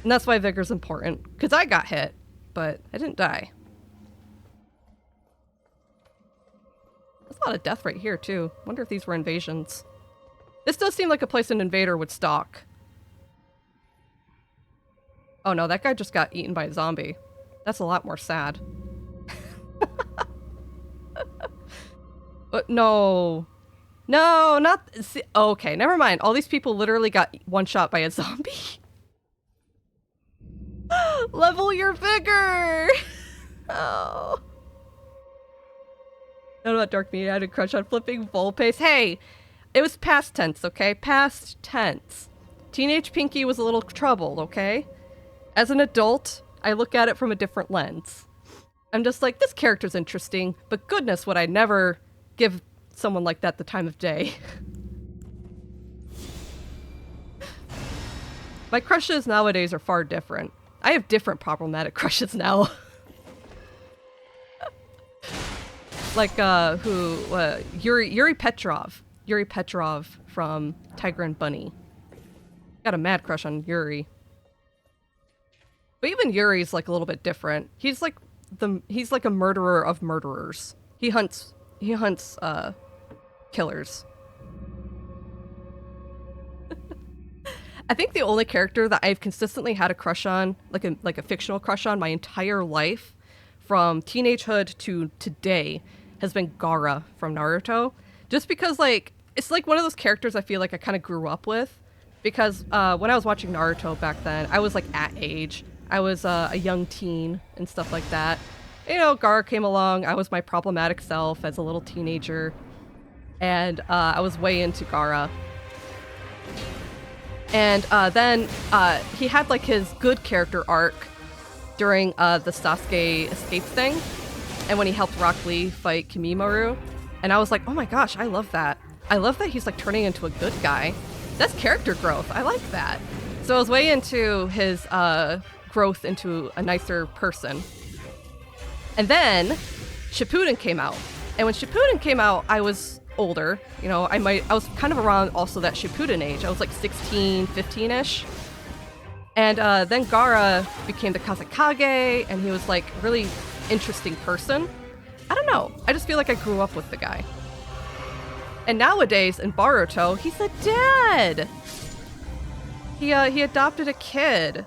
A: And that's why vigor's important, because I got hit, but I didn't die. a lot of death right here, too. Wonder if these were invasions. This does seem like a place an invader would stalk. Oh no, that guy just got eaten by a zombie. That's a lot more sad. But no. No, not... See, okay, never mind. All these people literally got one shot by a zombie. Level your vigor! Oh. Not about dark media. I had a crush on flipping Volpace. Hey, it was past tense, okay? Past tense. Teenage Pinky was a little troubled, okay? As an adult, I look at it from a different lens. I'm just like, this character's interesting, but goodness, would I never give someone like that the time of day. My crushes nowadays are far different. I have different problematic crushes now. Like, Yuri Petrov. Yuri Petrov from Tiger and Bunny. Got a mad crush on Yuri. But even Yuri's like a little bit different. He's like a murderer of murderers. He hunts killers. I think the only character that I've consistently had a crush on, like a fictional crush on my entire life, from teenagehood to today, has been Gaara from Naruto. Just because, like, it's like one of those characters I feel like I kind of grew up with. Because when I was watching Naruto back then, I was like at age. I was a young teen and stuff like that. You know, Gaara came along. I was my problematic self as a little teenager. And I was way into Gaara. And then he had like his good character arc during the Sasuke escape thing. And when he helped Rock Lee fight Kimimaro. And I was like, oh my gosh, I love that. I love that he's like turning into a good guy. That's character growth. I like that. So I was way into his growth into a nicer person. And then Shippuden came out. And when Shippuden came out, I was older. You know, I was kind of around also that Shippuden age. I was like 16, 15-ish. And then Gaara became the Kazekage, and he was like really interesting person. I don't know. I just feel like I grew up with the guy. And nowadays in Boruto, he's a dad. He adopted a kid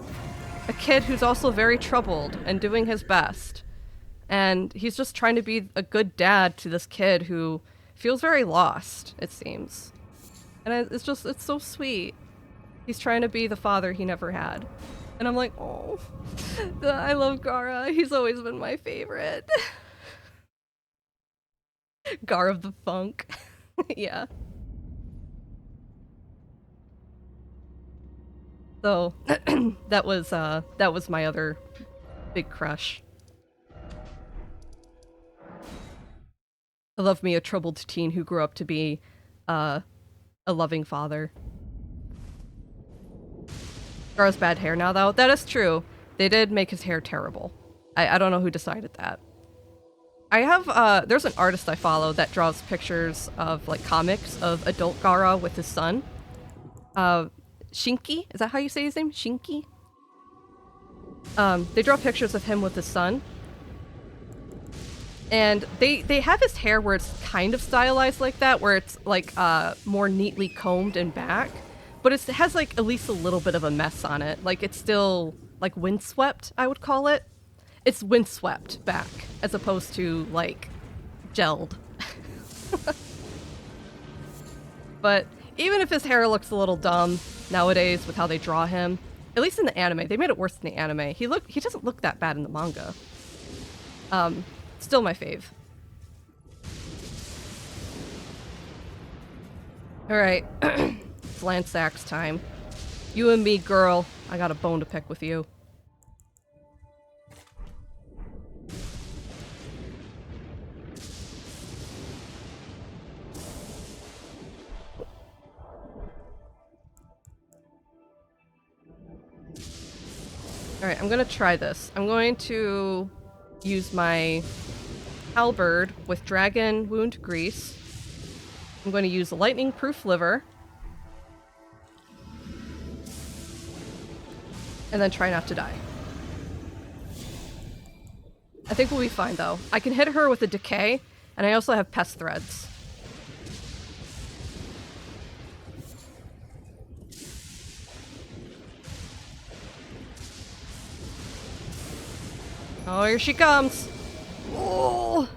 A: who's also very troubled and doing his best. And he's just trying to be a good dad to this kid who feels very lost, it seems. And it's so sweet. He's trying to be the father he never had. And I'm like, oh, I love Gaara. He's always been my favorite. Gaara of the Funk. Yeah. So that was my other big crush. I love me a troubled teen who grew up to be a loving father. Gaara's bad hair now, though. That is true. They did make his hair terrible. I don't know who decided that. I have, there's an artist I follow that draws pictures of, like, comics of adult Gaara with his son. Shinki? Is that how you say his name? Shinki? They draw pictures of him with his son. And they have his hair where it's kind of stylized like that, where it's, like, more neatly combed and back. But it has, like, at least a little bit of a mess on it. Like, it's still, like, windswept, I would call it. It's windswept back, as opposed to, like, gelled. But even if his hair looks a little dumb nowadays with how they draw him, at least in the anime, they made it worse in the anime. He doesn't look that bad in the manga. Still my fave. Alright. It's Lansack's time. You and me, girl. I got a bone to pick with you. Alright, I'm gonna try this. I'm going to use my halberd with dragon wound grease. I'm going to use a lightning-proof liver. And then try not to die. I think we'll be fine, though. I can hit her with a decay, And I also have pest threads. Oh, here she comes. Oh.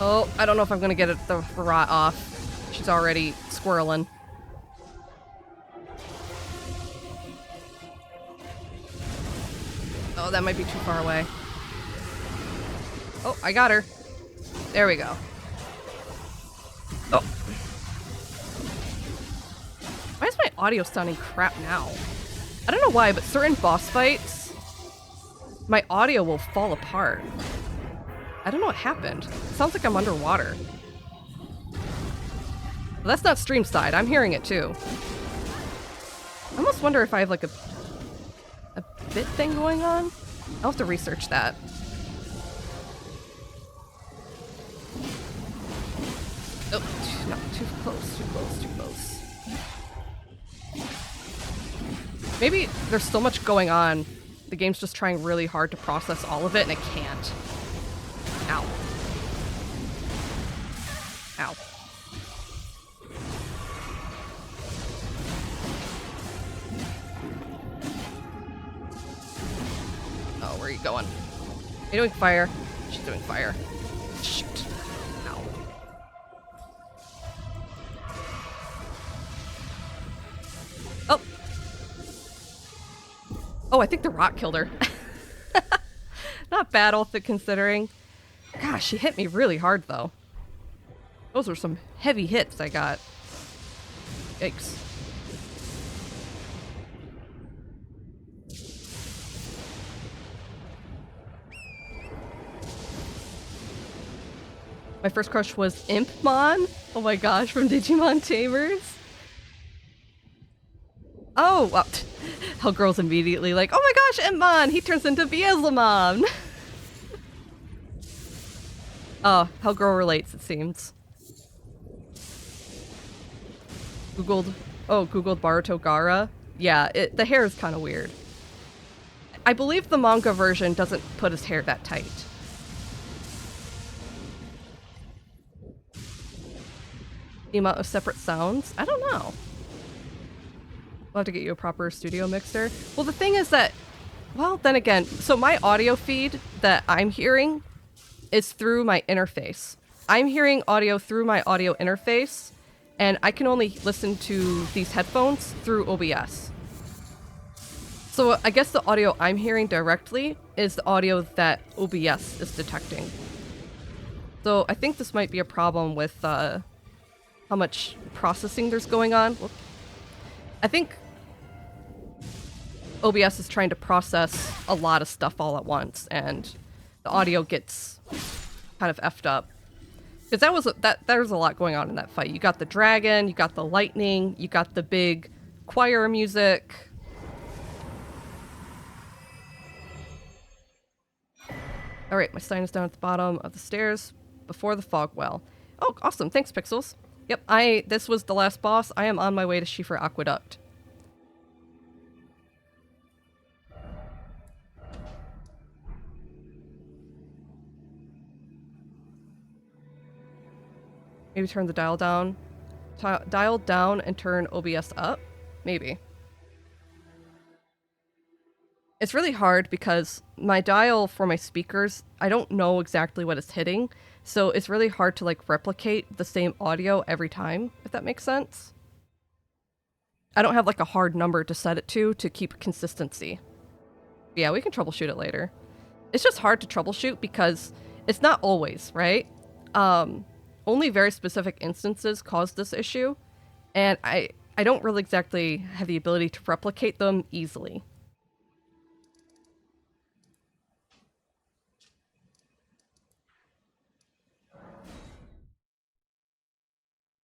A: Oh, I don't know if I'm gonna get the rot off. She's already squirreling. Oh, that might be too far away. Oh, I got her. There we go. Oh. Why is my audio sounding crap now? I don't know why, but certain boss fights, my audio will fall apart. I don't know what happened. It sounds like I'm underwater. Well, that's not stream side. I'm hearing it too. I almost wonder if I have like a bit thing going on. I'll have to research that. Oh, not too close, too close, too close. Maybe there's so much going on. The game's just trying really hard to process all of it and it can't. Ow. Ow. Oh, where are you going? Are you doing fire? She's doing fire. Shoot. Ow. Oh. Oh, I think the rock killed her. Not bad, all considering. Gosh, she hit me really hard, though. Those were some heavy hits I got. Yikes. My first crush was Impmon. Oh my gosh, from Digimon Tamers. Oh, well, how girls immediately like, oh my gosh, Impmon! He turns into Beelzemon! Oh, how girl relates, it seems. Googled Baruto Gara. Yeah, the hair is kind of weird. I believe the manga version doesn't put his hair that tight. The amount of separate sounds? I don't know. We'll have to get you a proper studio mixer. Well, the thing is that, well, then again, so my audio feed that I'm hearing is through my interface. I'm hearing audio through my audio interface, and I can only listen to these headphones through OBS. So I guess the audio I'm hearing directly is the audio that OBS is detecting. So I think this might be a problem with how much processing there's going on. Whoop. I think OBS is trying to process a lot of stuff all at once, and the audio gets kind of effed up. Because there was a lot going on in that fight. You got the dragon, you got the lightning, you got the big choir music. Alright, my sign is down at the bottom of the stairs before the fog well. Oh, awesome. Thanks, Pixels. Yep, this was the last boss. I am on my way to Schiefer Aqueduct. Maybe turn the dial down. Dial down and turn OBS up? Maybe. It's really hard because my dial for my speakers, I don't know exactly what it's hitting. So it's really hard to like replicate the same audio every time, if that makes sense. I don't have like a hard number to set it to keep consistency. Yeah, we can troubleshoot it later. It's just hard to troubleshoot because it's not always, right? Only very specific instances cause this issue, and I don't really exactly have the ability to replicate them easily.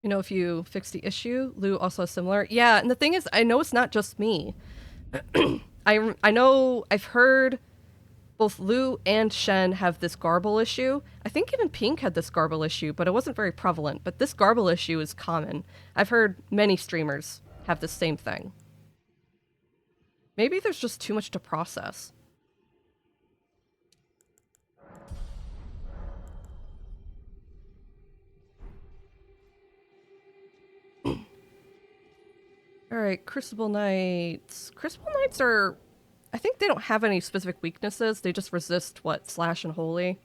A: You know, if you fix the issue, Lou also has similar. Yeah, and the thing is, I know it's not just me. I know I've heard both Lou and Shen have this garble issue. I think even Pink had this garble issue, but it wasn't very prevalent. But this garble issue is common. I've heard many streamers have the same thing. Maybe there's just too much to process. Alright, Crucible Knights. Crucible Knights are... I think they don't have any specific weaknesses. They just resist, what, Slash and Holy?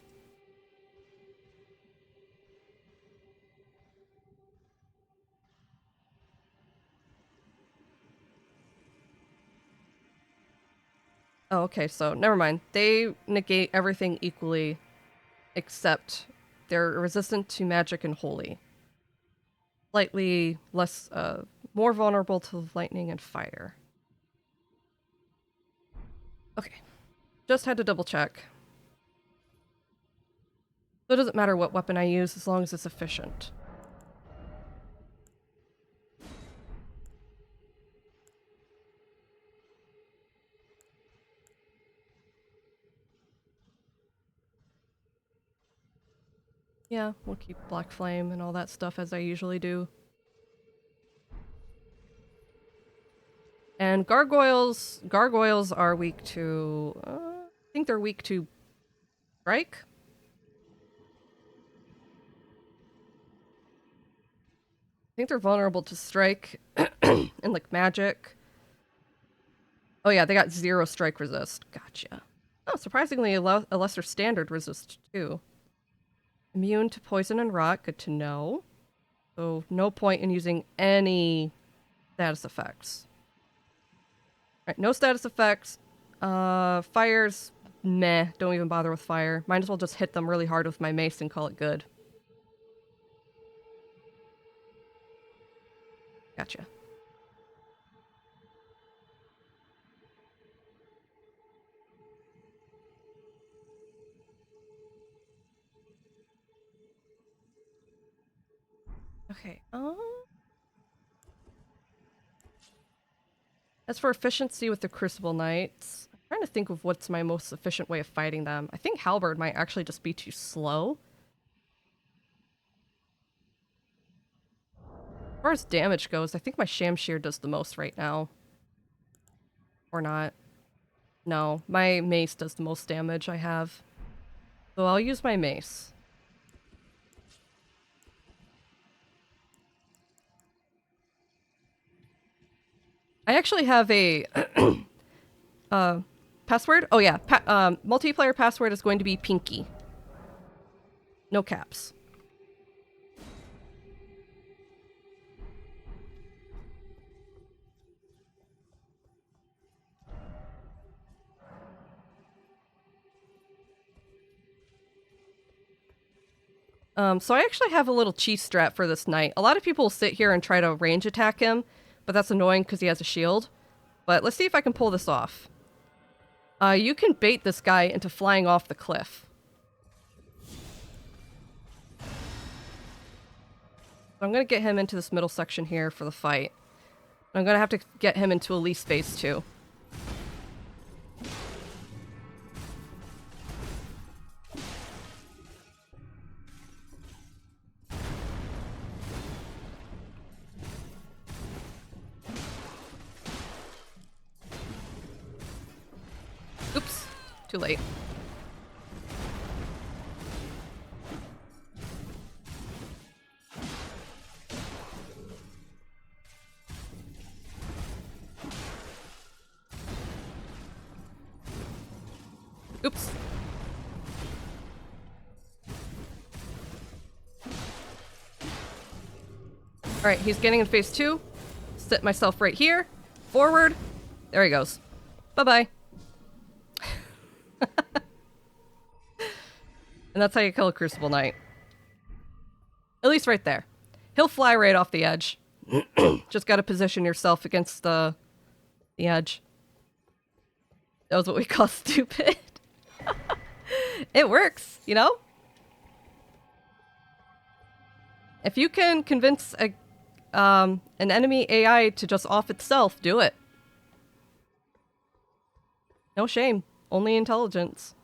A: Oh, okay, so never mind. They negate everything equally, except they're resistant to magic and holy. Slightly less, more vulnerable to lightning and fire. Okay, just had to double check. So it doesn't matter what weapon I use as long as it's efficient. Yeah, we'll keep Black Flame and all that stuff as I usually do. And gargoyles are weak to, I think they're weak to strike? I think they're vulnerable to strike and like magic. Oh yeah, they got 0 strike resist. Gotcha. Oh, surprisingly a lesser standard resist too. Immune to poison and rot, good to know. So no point in using any status effects. Alright, no status effects. Fire's meh, don't even bother with fire. Might as well just hit them really hard with my mace and call it good. Gotcha. Okay, as for efficiency with the Crucible Knights, I'm trying to think of what's my most efficient way of fighting them. I think Halberd might actually just be too slow. As far as damage goes, I think my Shamshir does the most right now. Or not. No, my mace does the most damage I have. So I'll use my mace. I actually have a password. Oh yeah, multiplayer password is going to be Pinky. No caps. So I actually have a little cheese strat for this knight. A lot of people sit here and try to range attack him, but that's annoying because he has a shield. But let's see if I can pull this off. You can bait this guy into flying off the cliff. So I'm going to get him into this middle section here for the fight. I'm going to have to get him into Elise space too. Oops, too late. Oops. Alright, he's getting in phase 2. Set myself right here. Forward. There he goes. Bye-bye. And that's how you kill a Crucible Knight. At least right there. He'll fly right off the edge. Just gotta position yourself against the edge. That was what we call stupid. It works, you know? If you can convince an enemy AI to just off itself, do it. No shame. Only intelligence.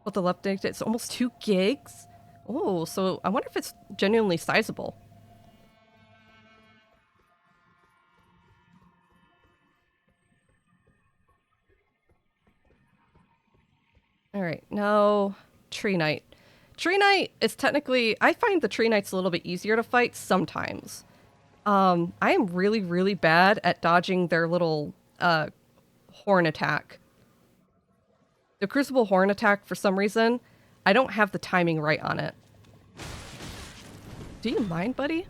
A: What the left data, it's almost 2 gigs? Oh, so I wonder if it's genuinely sizable. Alright, now Tree Knight. Tree Knight is technically... I find the Tree Knights a little bit easier to fight sometimes. I am really, really bad at dodging their little horn attack. The Crucible horn attack, for some reason, I don't have the timing right on it. Do you mind, buddy?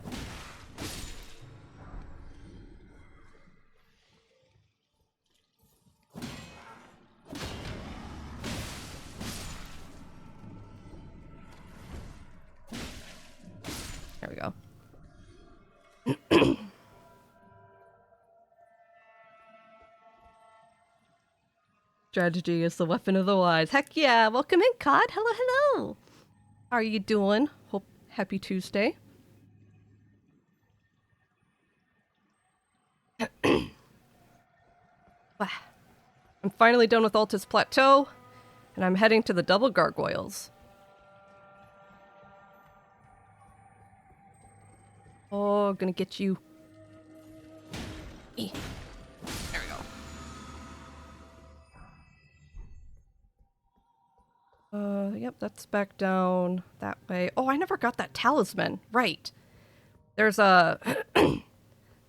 A: There we go. Strategy is the weapon of the wise. Heck yeah! Welcome in, Cod. Hello, hello. How are you doing? Hope happy Tuesday. I'm finally done with Altus Plateau, and I'm heading to the double gargoyles. Oh, gonna get you. There we go. Yep, that's back down that way. Oh, I never got that talisman. Right. There's a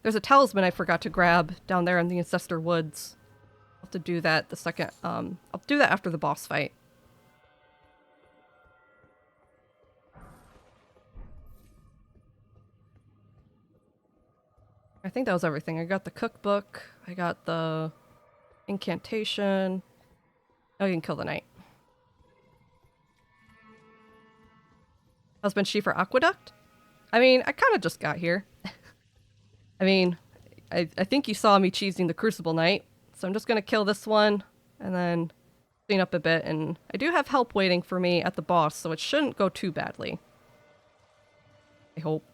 A: there's a talisman I forgot to grab down there in the Ancestor Woods. I'll have to do that the second. I'll do that after the boss fight. I think that was everything. I got the cookbook. I got the incantation. Oh, you can kill the knight. Husband Schiefer Aqueduct? I mean, I kind of just got here. I mean, I think you saw me cheesing the Crucible Knight, so I'm just going to kill this one and then clean up a bit. And I do have help waiting for me at the boss, so it shouldn't go too badly. I hope.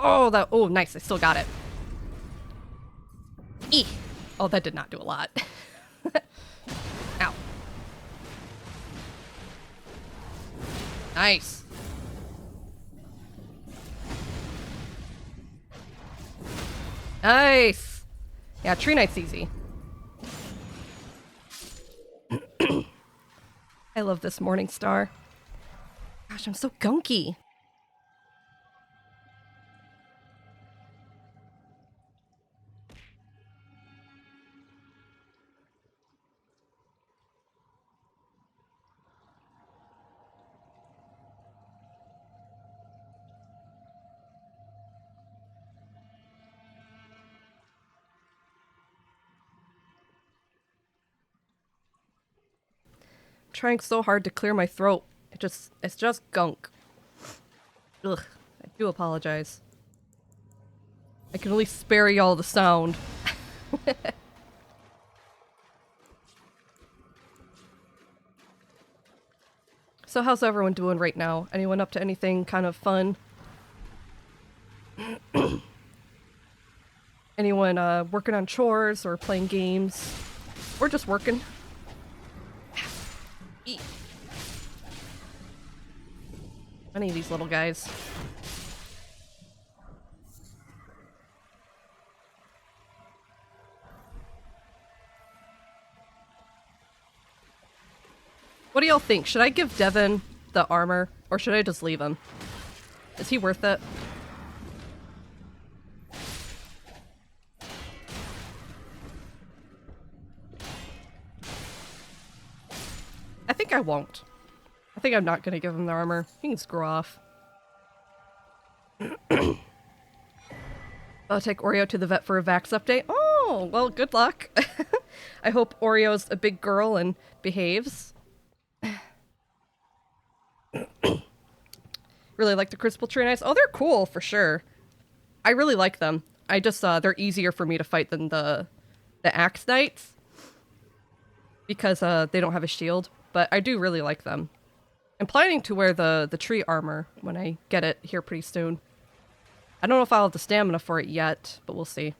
A: Oh, oh, nice. I still got it. Eeh. Oh, that did not do a lot. Ow. Nice. Nice. Yeah, Tree Knight's easy. I love this Morning Star. Gosh, I'm so gunky. Trying so hard to clear my throat. It's just gunk. Ugh, I do apologize. I can at least spare y'all the sound. So how's everyone doing right now? Anyone up to anything kind of fun? Anyone working on chores or playing games? Or just working? Any of these little guys. What do y'all think? Should I give Devin the armor, or should I just leave him? Is he worth it? I think I won't. I think I'm not gonna give him the armor. He can screw off. I'll take Oreo to the vet for a Vax update. Oh, well, good luck. I hope Oreo's a big girl and behaves. Really like the Crucible Tree Knights. Oh, they're cool for sure. I really like them. I just they're easier for me to fight than the Axe Knights because they don't have a shield. But I do really like them. I'm planning to wear the tree armor when I get it here pretty soon. I don't know if I'll have the stamina for it yet, but we'll see.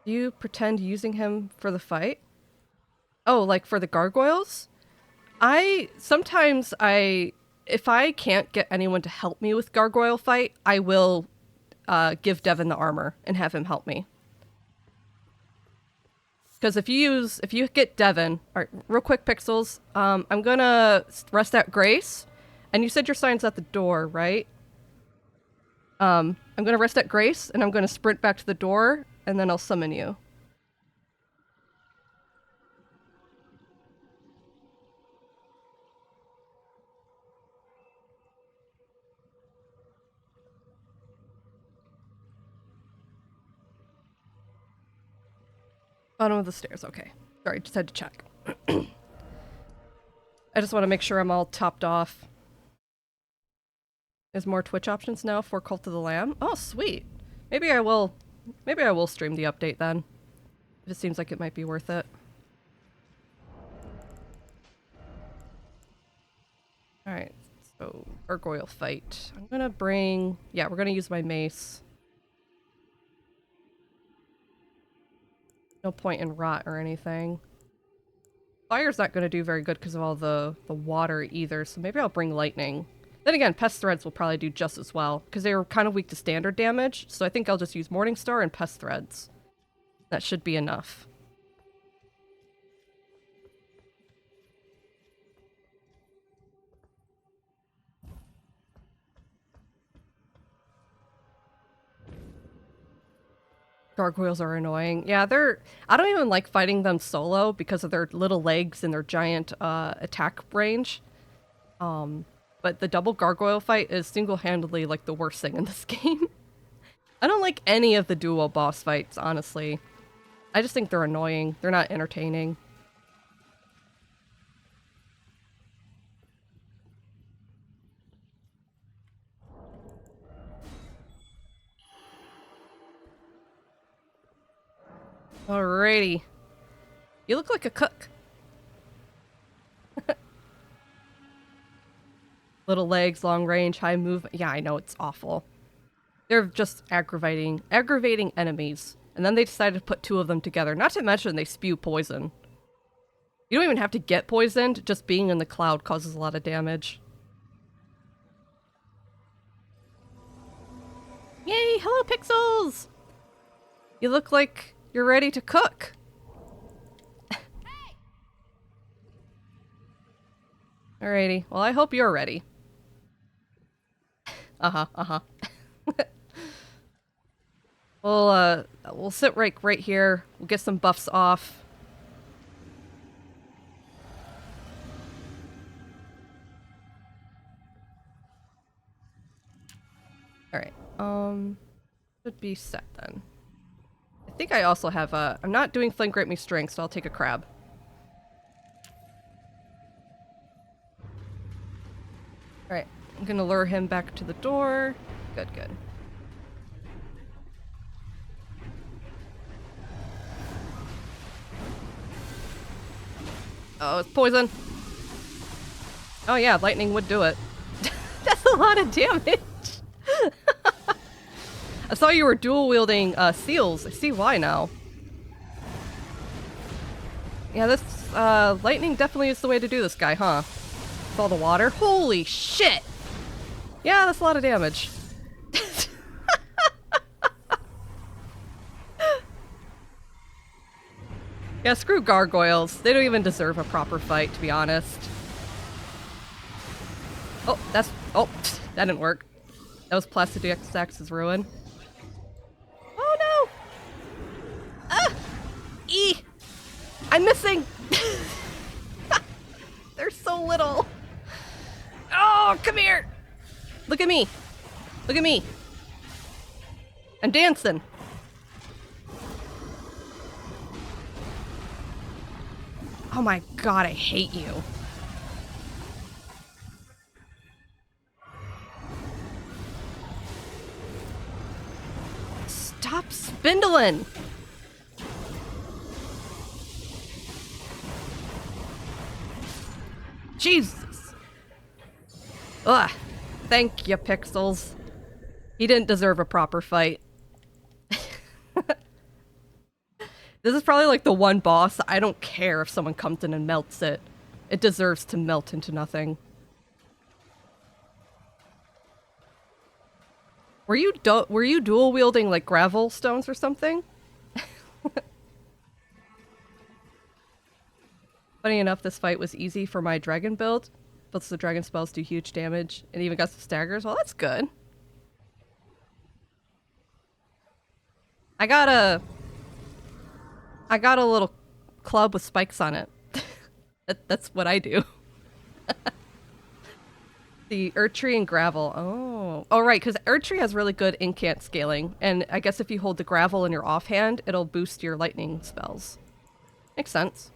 A: You pretend using him for the fight? Oh, like for the gargoyles? Sometimes if I can't get anyone to help me with gargoyle fight, I will give Devin the armor and have him help me. Because if you get Devin, alright, real quick, Pixels, I'm gonna rest at Grace, and you said your sign's at the door, right? I'm gonna rest at Grace, and I'm gonna sprint back to the door, and then I'll summon you. Bottom of the stairs, okay. Sorry, just had to check. I just want to make sure I'm all topped off. There's more Twitch options now for Cult of the Lamb. Oh, sweet. Maybe I will stream the update then. If it seems like it might be worth it. Alright, so gargoyle fight. I'm gonna bring... Yeah, we're gonna use my mace. No point in rot or anything. Fire's not gonna do very good because of all the water either, so maybe I'll bring lightning. Then again, Pest Threads will probably do just as well, because they were kind of weak to standard damage, so I think I'll just use Morningstar and Pest Threads. That should be enough. Gargoyles are annoying. Yeah, I don't even like fighting them solo because of their little legs and their giant attack range. But the double gargoyle fight is single-handedly like the worst thing in this game. I don't like any of the duo boss fights, honestly. I just think they're annoying. They're not entertaining. Alrighty. You look like a cook. Little legs, long range, high movement. Yeah, I know, it's awful. They're just aggravating enemies. And then they decided to put two of them together. Not to mention they spew poison. You don't even have to get poisoned, just being in the cloud causes a lot of damage. Yay, hello Pixels! You look like you're ready to cook. Alrighty, well I hope you're ready. We'll sit right here. We'll get some buffs off. Alright, should be set then. I think I also have I'm not doing Flame Grant Me Strength, so I'll take a crab. Alright, I'm gonna lure him back to the door. Good, good. Oh, it's poison. Oh yeah, lightning would do it. That's a lot of damage. I saw you were dual wielding seals. I see why now. Yeah, this lightning definitely is the way to do this guy, huh? With all the water. Holy shit! Yeah, that's a lot of damage. Yeah, screw gargoyles. They don't even deserve a proper fight, to be honest. Oh, oh, that didn't work. That was Placidusax's ruin. Oh no! Ah! I'm missing! They're so little. Oh, come here! Look at me. Look at me. I'm dancing. Oh my god, I hate you. Stop spindling! Jesus! Ugh. Thank you, Pixels. He didn't deserve a proper fight. This is probably like the one boss I don't care if someone comes in and melts it. It deserves to melt into nothing. Were you dual wielding like gravel stones or something? Funny enough, this fight was easy for my dragon build. Plus the dragon spells do huge damage and even got some staggers. Well, that's good. I got a little club with spikes on it. That's what I do. The Erdtree and gravel. Oh, right, because Erdtree has really good incant scaling, and I guess if you hold the gravel in your offhand, it'll boost your lightning spells. Makes sense.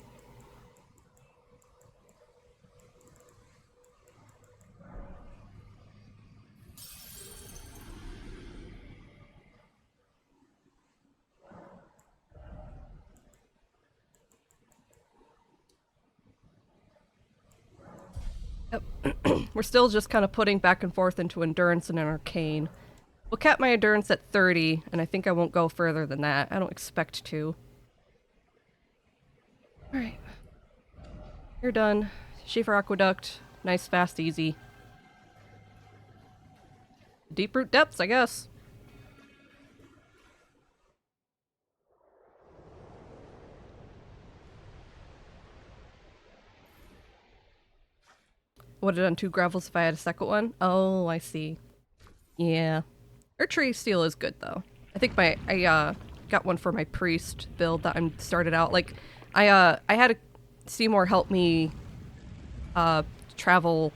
A: Yep. We're still just kind of putting back and forth into endurance and an arcane. We'll cap my endurance at 30, and I think I won't go further than that. I don't expect to. Alright. You're done. Schiefer Aqueduct. Nice, fast, easy. Deep root depths, I guess. Would have done 2 gravels if I had a second one? Oh, I see. Yeah. Erdtree steel is good though. I think I got one for my priest build that I'm started out. Like I had Seymour help me travel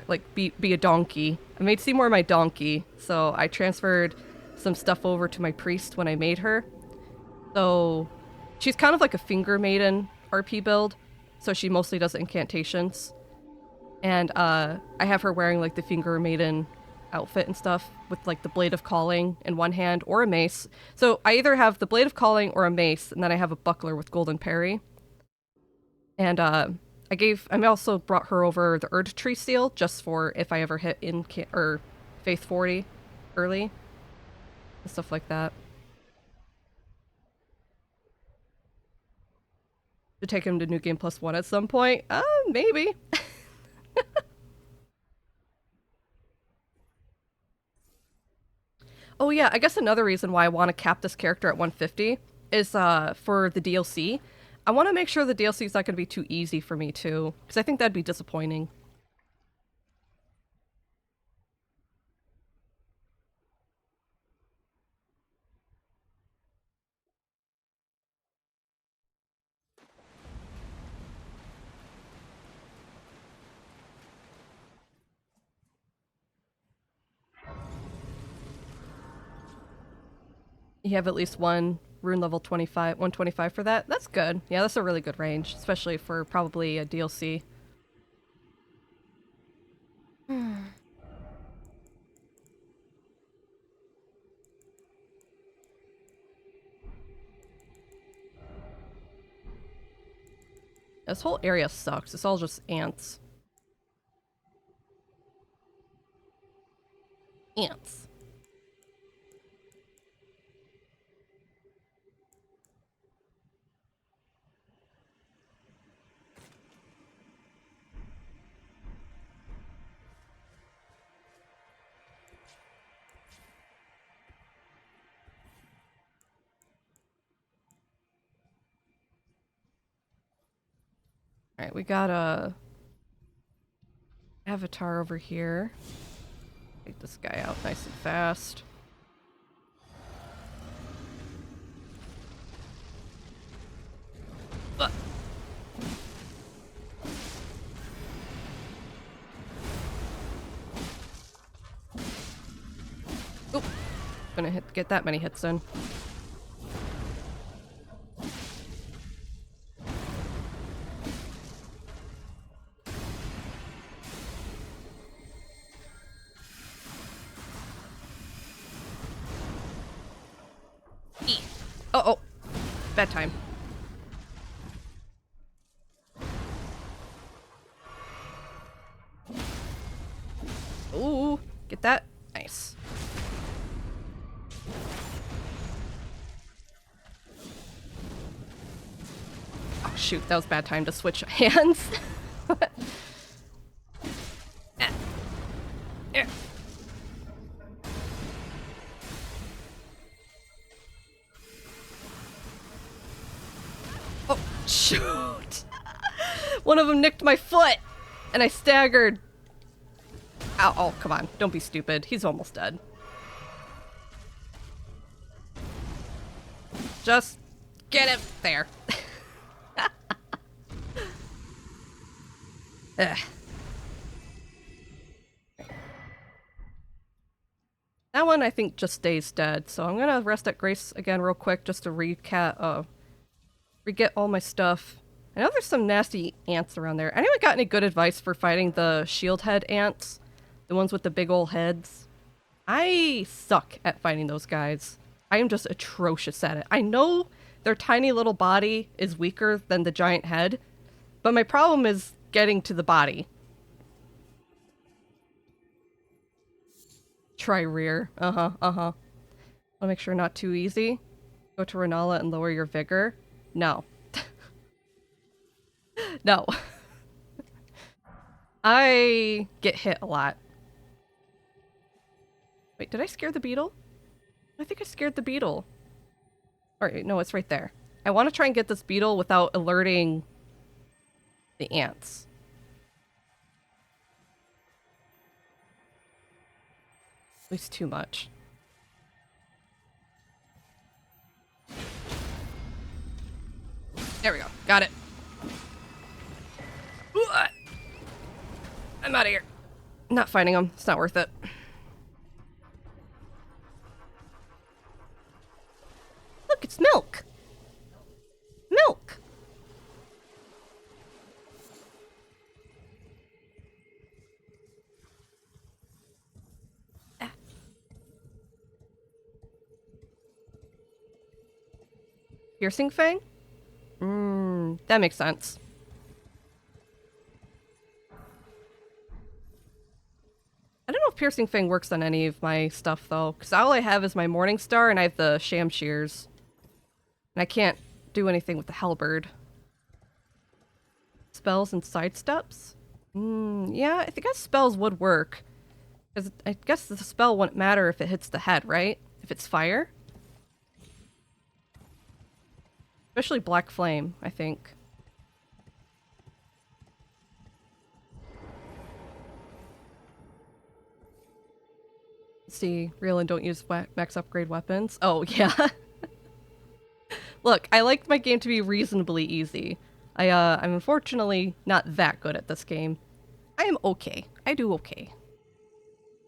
A: like be a donkey. I made Seymour my donkey, so I transferred some stuff over to my priest when I made her. So she's kind of like a finger maiden RP build, so she mostly does incantations. And I have her wearing like the finger maiden outfit and stuff with like the blade of calling in one hand or a mace. So I either have the blade of calling or a mace, and then I have a buckler with golden parry. And I also brought her over the Erdtree steel just for if I ever hit or Faith 40 early and stuff like that. To take him to New Game Plus 1 at some point? Maybe. Oh yeah, I guess another reason why I want to cap this character at 150 is for the DLC. I want to make sure the DLC is not going to be too easy for me too, because I think that'd be disappointing. You have at least one rune level 125 for that. That's good. Yeah, that's a really good range, especially for probably a DLC. This whole area sucks. It's all just ants. Ants. Alright, we got a avatar over here. Take this guy out nice and fast. Oop. Gonna get that many hits in. Oh, bad time. Ooh, get that? Nice. shoot, that was a bad time to switch hands. Oh, shoot! One of them nicked my foot, and I staggered. Ow, oh, come on. Don't be stupid. He's almost dead. Just get him there. Ugh. That one I think just stays dead, so I'm gonna rest at Grace again real quick just to re-get all my stuff. I know there's some nasty ants around there. Anyone got any good advice for fighting the shield head ants? The ones with the big ol' heads? I suck at fighting those guys. I am just atrocious at it. I know their tiny little body is weaker than the giant head, but my problem is getting to the body. Try rear. Wanna make sure not too easy. Go to Renala and lower your vigor. No. No. I get hit a lot. Wait, did I scare the beetle? I think I scared the beetle. Alright, no, it's right there. I want to try and get this beetle without alerting the ants. At least too much. There we go. Got it. I'm out of here. Not fighting them. It's not worth it. Look, it's milk. Milk. Ah. Piercing fang? That makes sense. I don't know if piercing fang works on any of my stuff though, because all I have is my morning star and I have the sham shears. And I can't do anything with the halberd. Spells and sidesteps? Yeah, I think spells would work. Because I guess the spell wouldn't matter if it hits the head, right? If it's fire? Especially Black Flame, I think. Let's see, real and don't use max upgrade weapons. Oh, yeah. Look, I like my game to be reasonably easy. I'm unfortunately not that good at this game. I am okay. I do okay.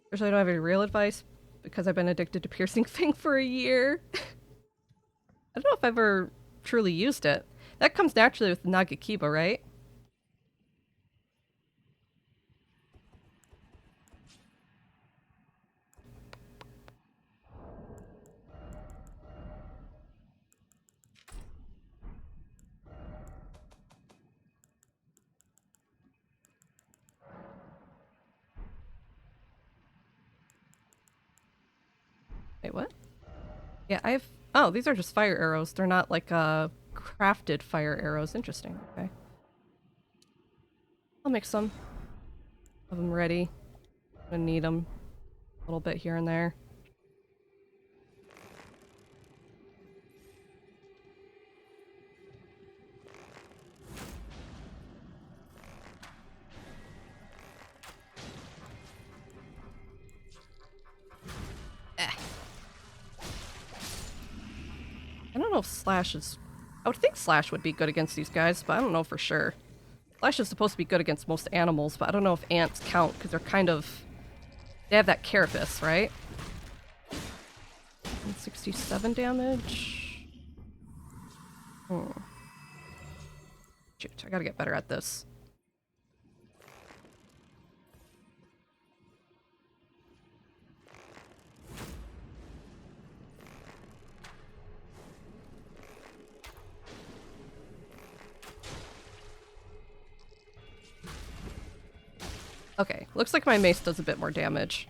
A: Especially I don't have any real advice because I've been addicted to piercing fang for a year. I don't know if I've ever truly used it. That comes naturally with Nagakiba, right? Wait, what? Yeah, I have... Oh, these are just fire arrows. They're not like crafted fire arrows. Interesting. Okay. I'll make some. Have them ready. I'm gonna need them a little bit here and there. I don't know if Slash is... I would think Slash would be good against these guys, but I don't know for sure. Slash is supposed to be good against most animals, but I don't know if ants count, because they're kind of... They have that carapace, right? 67 damage? Shoot, I gotta get better at this. Okay, looks like my mace does a bit more damage.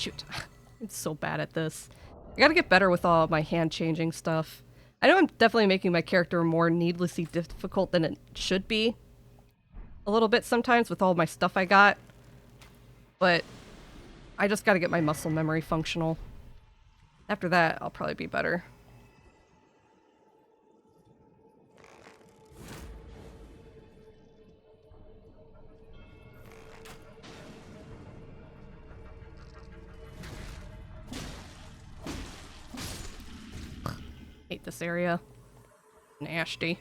A: Shoot. I'm so bad at this. I gotta get better with all my hand changing stuff. I know I'm definitely making my character more needlessly difficult than it should be. A little bit sometimes with all my stuff I got. But I just gotta get my muscle memory functional. After that, I'll probably be better. Hate this area. Nasty.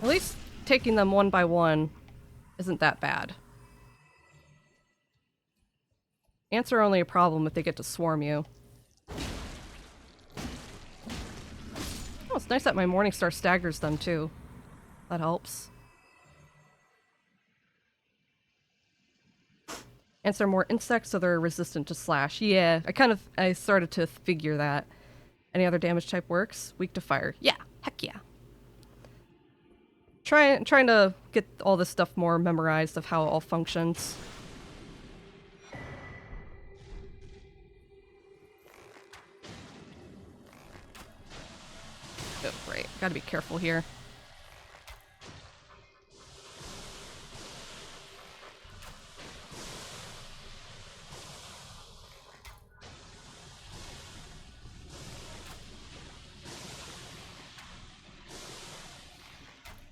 A: At least taking them one by one isn't that bad. Ants are only a problem if they get to swarm you. Oh, it's nice that my Morningstar staggers them too. That helps. Ants are more insects, so they're resistant to slash. Yeah, I started to figure that. Any other damage type works? Weak to fire. Yeah, heck yeah. Trying to get all this stuff more memorized of how it all functions. Oh, right. Gotta be careful here.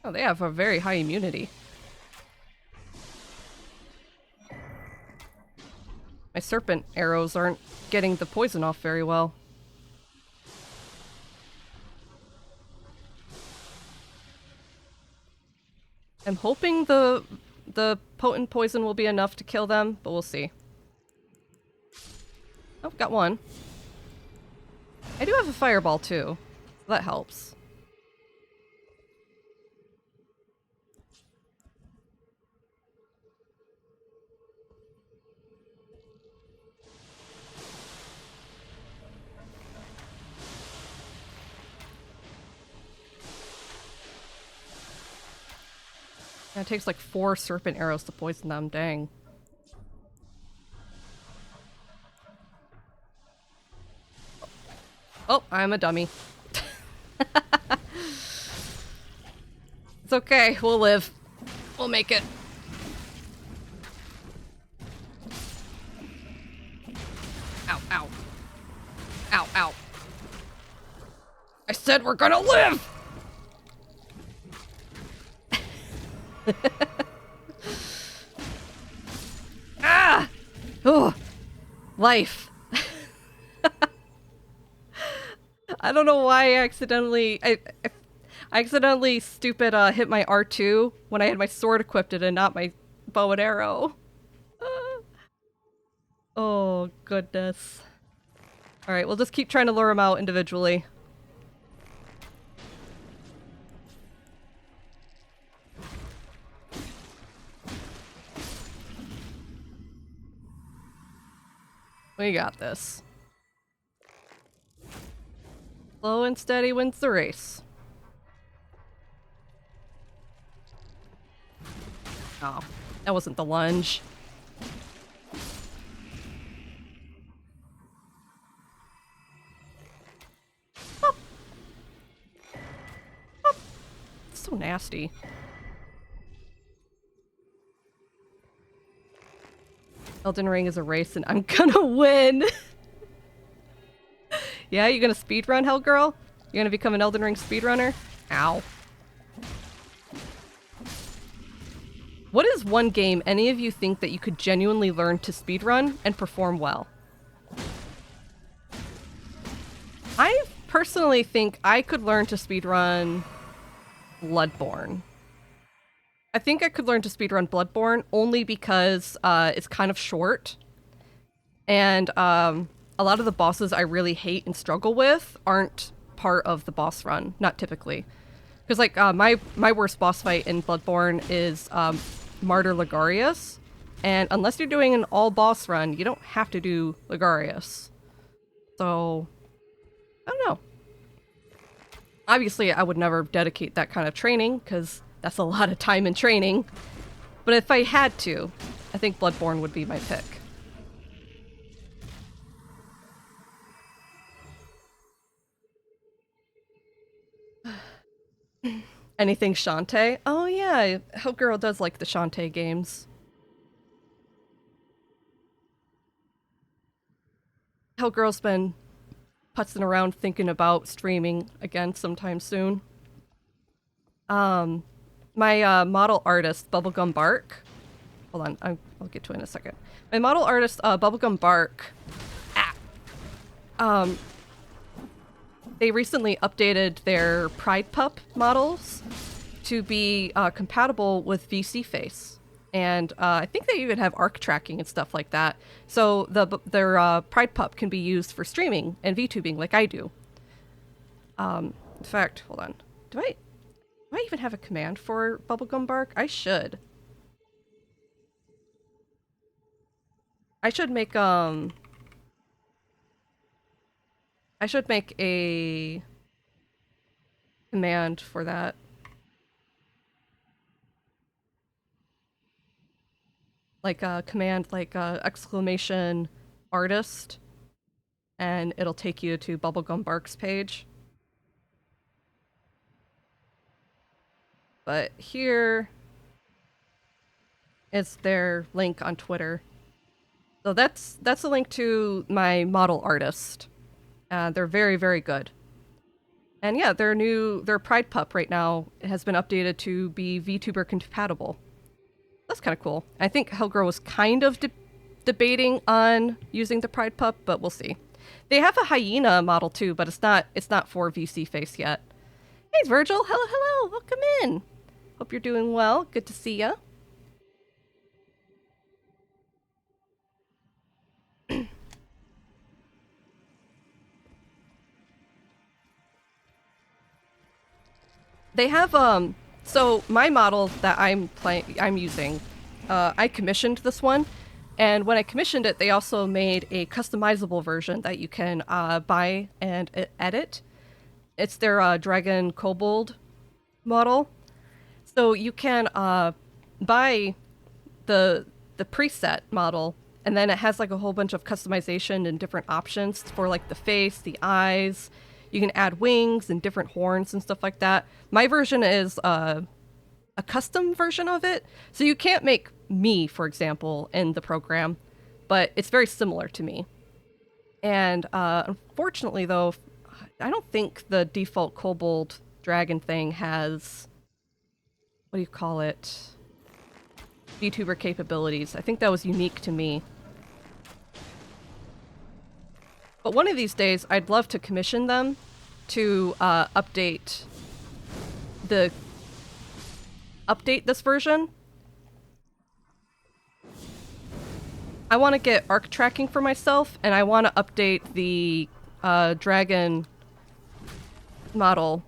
A: Oh, they have a very high immunity. My serpent arrows aren't getting the poison off very well. I'm hoping the potent poison will be enough to kill them, but we'll see. Oh, got one. I do have a fireball too, so that helps. And it takes like 4 serpent arrows to poison them, dang. Oh, I'm a dummy. It's okay, we'll live. We'll make it. Ow, ow. Ow, ow. I said we're gonna live! Ah! Oh, life. I don't know why I accidentally stupid hit my R2 when I had my sword equipped and not my bow and arrow. Oh goodness. All right, we'll just keep trying to lure them out individually. We got this. Slow and steady wins the race. Oh, that wasn't the lunge. Oh. Oh. It's so nasty. Elden Ring is a race and I'm gonna win! Yeah, you gonna speedrun, Hell Girl? You gonna become an Elden Ring speedrunner? Ow. What is one game any of you think that you could genuinely learn to speedrun and perform well? I personally think I could learn to speedrun Bloodborne. I think I could learn to speedrun Bloodborne only because it's kind of short. And a lot of the bosses I really hate and struggle with aren't part of the boss run. Not typically. Because like my worst boss fight in Bloodborne is Martyr Ligarius. And unless you're doing an all boss run, you don't have to do Ligarius. So I don't know. Obviously, I would never dedicate that kind of training, because that's a lot of time and training. But if I had to, I think Bloodborne would be my pick. Anything Shantae? Oh yeah, Hellgirl does like the Shantae games. Hellgirl's been putzing around thinking about streaming again sometime soon. My model artist, Bubblegum Bark. Hold on, I'll get to it in a second. My model artist, Bubblegum Bark. They recently updated their Pride Pup models to be compatible with VC Face. And I think they even have arc tracking and stuff like that. So their Pride Pup can be used for streaming and VTubing like I do. In fact, hold on. Do I even have a command for Bubblegum Bark? I should. I should make a command for that. Like a command like exclamation artist, and it'll take you to Bubblegum Bark's page. But here is their link on Twitter. So that's a link to my model artist. They're very, very good. And yeah, their Pride Pup right now has been updated to be VTuber compatible. That's kind of cool. I think Hellgirl was kind of debating on using the Pride Pup, but we'll see. They have a hyena model too, but it's not for VC Face yet. Hey, Virgil. Hello. Welcome in. Hope you're doing well. Good to see ya. They have so my model that I'm using, I commissioned this one, and when I commissioned it, they also made a customizable version that you can buy and edit. It's their Dragon Kobold model, so you can buy the preset model, and then it has like a whole bunch of customization and different options for like the face, the eyes. You can add wings and different horns and stuff like that. My version is a custom version of it. So you can't make me, for example, in the program, but it's very similar to me. And unfortunately, though, I don't think the default Kobold Dragon thing has, what do you call it? VTuber capabilities. I think that was unique to me. But one of these days, I'd love to commission them to update this version. I want to get arc tracking for myself, and I want to update the dragon model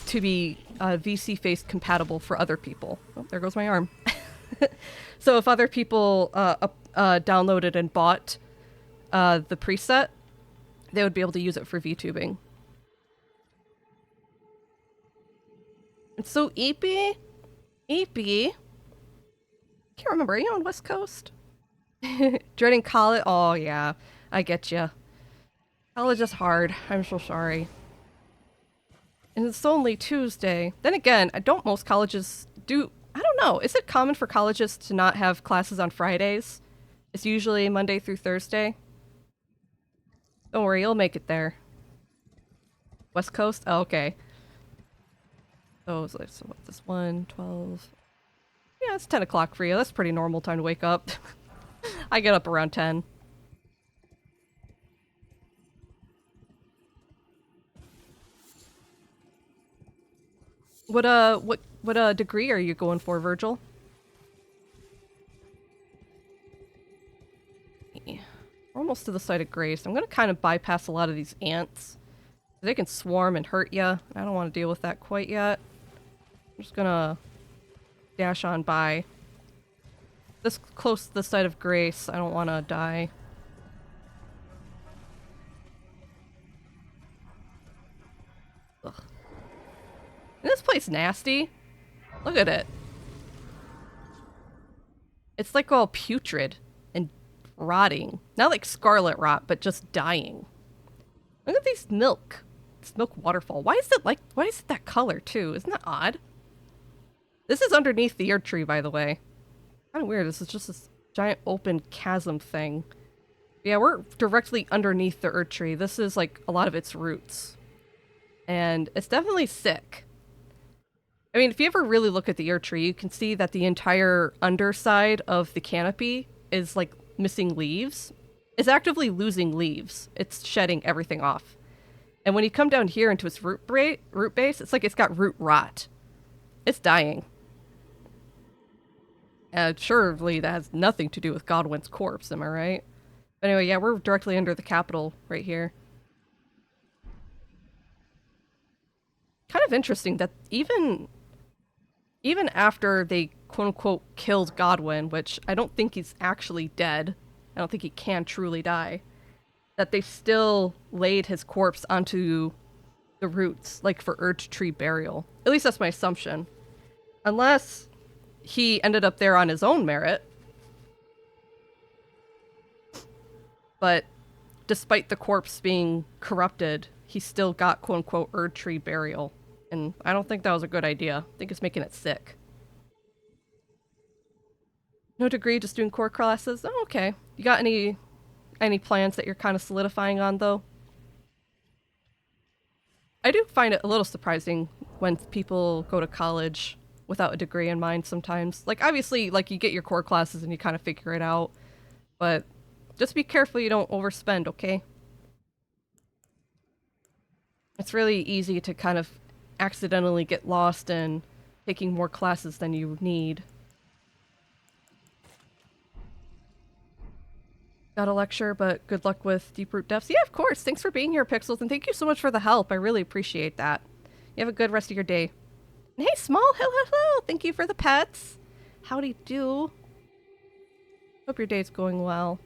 A: to be VC Face compatible for other people. Oh, there goes my arm. So if other people downloaded and bought the preset, they would be able to use it for VTubing. It's so eepy. Can't remember. Are you on West Coast? Dreading college? Oh, yeah. I get you. College is hard. I'm so sorry. And it's only Tuesday. Then again, don't most colleges do... I don't know. Is it common for colleges to not have classes on Fridays? It's usually Monday through Thursday. Don't worry, you'll make it there. West Coast? Oh, okay. So what's this one? 12. Yeah, it's 10 o'clock for you. That's pretty normal time to wake up. I get up around 10. What degree are you going for, Virgil? We're almost to the site of Grace. I'm gonna kind of bypass a lot of these ants. They can swarm and hurt you. I don't want to deal with that quite yet. I'm just gonna dash on by. This close to the site of Grace, I don't want to die. place nasty? Look at it. It's like all putrid and rotting. Not like scarlet rot, but just dying. Look at these milk. This milk waterfall. Why is it that color too? Isn't that odd? This is underneath the Erd tree, by the way. Kind of weird. This is just this giant open chasm thing. Yeah, we're directly underneath the Erd tree. This is like a lot of its roots. And it's definitely sick. I mean, if you ever really look at the Erd tree, you can see that the entire underside of the canopy is like missing leaves. It's actively losing leaves. It's shedding everything off. And when you come down here into its root base, it's like it's got root rot. It's dying. Surely that has nothing to do with Godwin's corpse, am I right? But anyway, yeah, we're directly under the Capitol right here. Kind of interesting that even after they quote-unquote killed Godwin, which I don't think he's actually dead, I don't think he can truly die, that they still laid his corpse onto the roots, like for Erd tree burial. At least that's my assumption. Unless he ended up there on his own merit. But despite the corpse being corrupted, he still got quote-unquote Erd tree burial. And I don't think that was a good idea. I think it's making it sick. No degree, just doing core classes? Oh, okay. You got any plans that you're kind of solidifying on, though? I do find it a little surprising when people go to college without a degree in mind sometimes. Like, obviously, like, you get your core classes and you kind of figure it out. But just be careful you don't overspend, okay? It's really easy to kind of accidentally get lost in taking more classes than you need. Got a lecture, but good luck with Deep Root Depths. Yeah, of course. Thanks for being here, Pixels, and thank you so much for the help. I really appreciate that. You have a good rest of your day. And hey, Small, hello. Thank you for the pets. Howdy do. Hope your day's going well.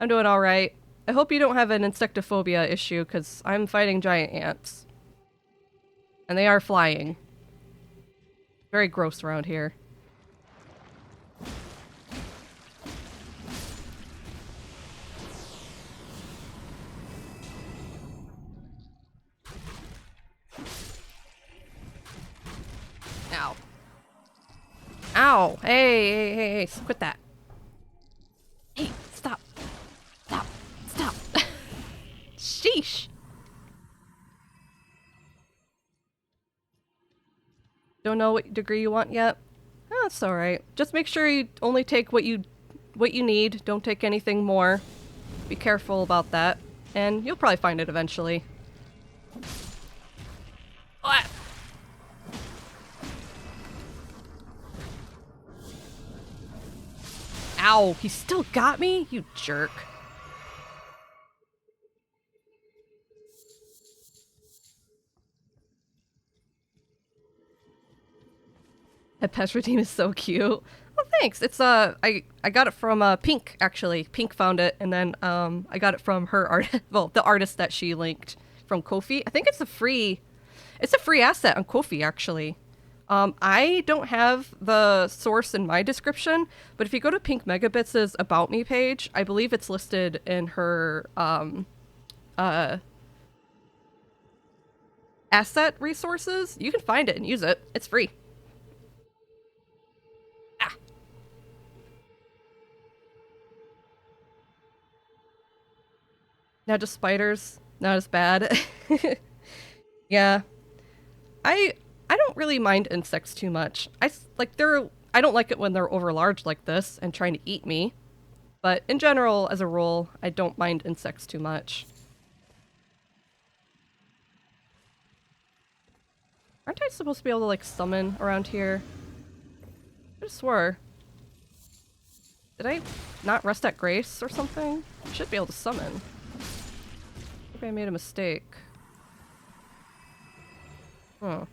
A: I'm doing all right. I hope you don't have an insectophobia issue, because I'm fighting giant ants. And they are flying. Very gross around here. Ow. Ow! Hey, quit that. Hey, stop. Stop. Sheesh. Don't know what degree you want yet? Oh, that's alright. Just make sure you only take what you need. Don't take anything more. Be careful about that. And you'll probably find it eventually. What? Ow, he still got me? You jerk. That pet redeem is so cute. Well, thanks. It's I got it from Pink, actually. Pink found it, and then I got it from her art well, the artist that she linked from Ko-fi. I think it's a free asset on Ko-fi, actually. I don't have the source in my description, but if you go to Pink Megabits' About Me page, I believe it's listed in her asset resources. You can find it and use it. It's free. Ah. Now just spiders. Not as bad. Yeah. I don't really mind insects too much. I don't like it when they're overlarge like this and trying to eat me. But in general, as a rule, I don't mind insects too much. Aren't I supposed to be able to, like, summon around here? I just swore. Did I not rest at grace or something? I should be able to summon. Maybe I made a mistake. Huh.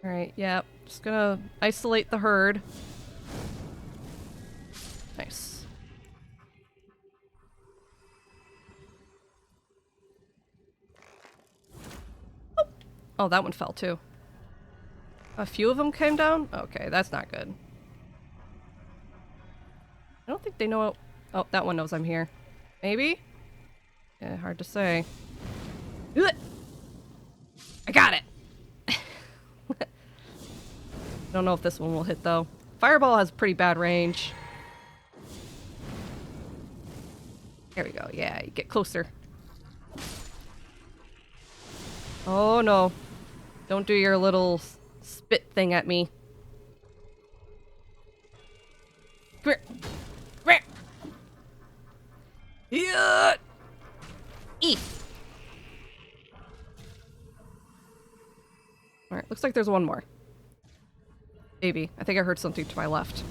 A: Alright, yeah. Just gonna isolate the herd. Nice. Oh, that one fell too. A few of them came down? Okay, that's not good. I don't think they know... Oh, that one knows I'm here. Maybe? Yeah, hard to say. Ugh! I got it! I don't know if this one will hit, though. Fireball has pretty bad range. There we go. Yeah, you get closer. Oh, no. Don't do your little spit thing at me. Come here. Come here. Yeah. Eat. Alright, looks like there's one more. Maybe. I think I heard something to my left.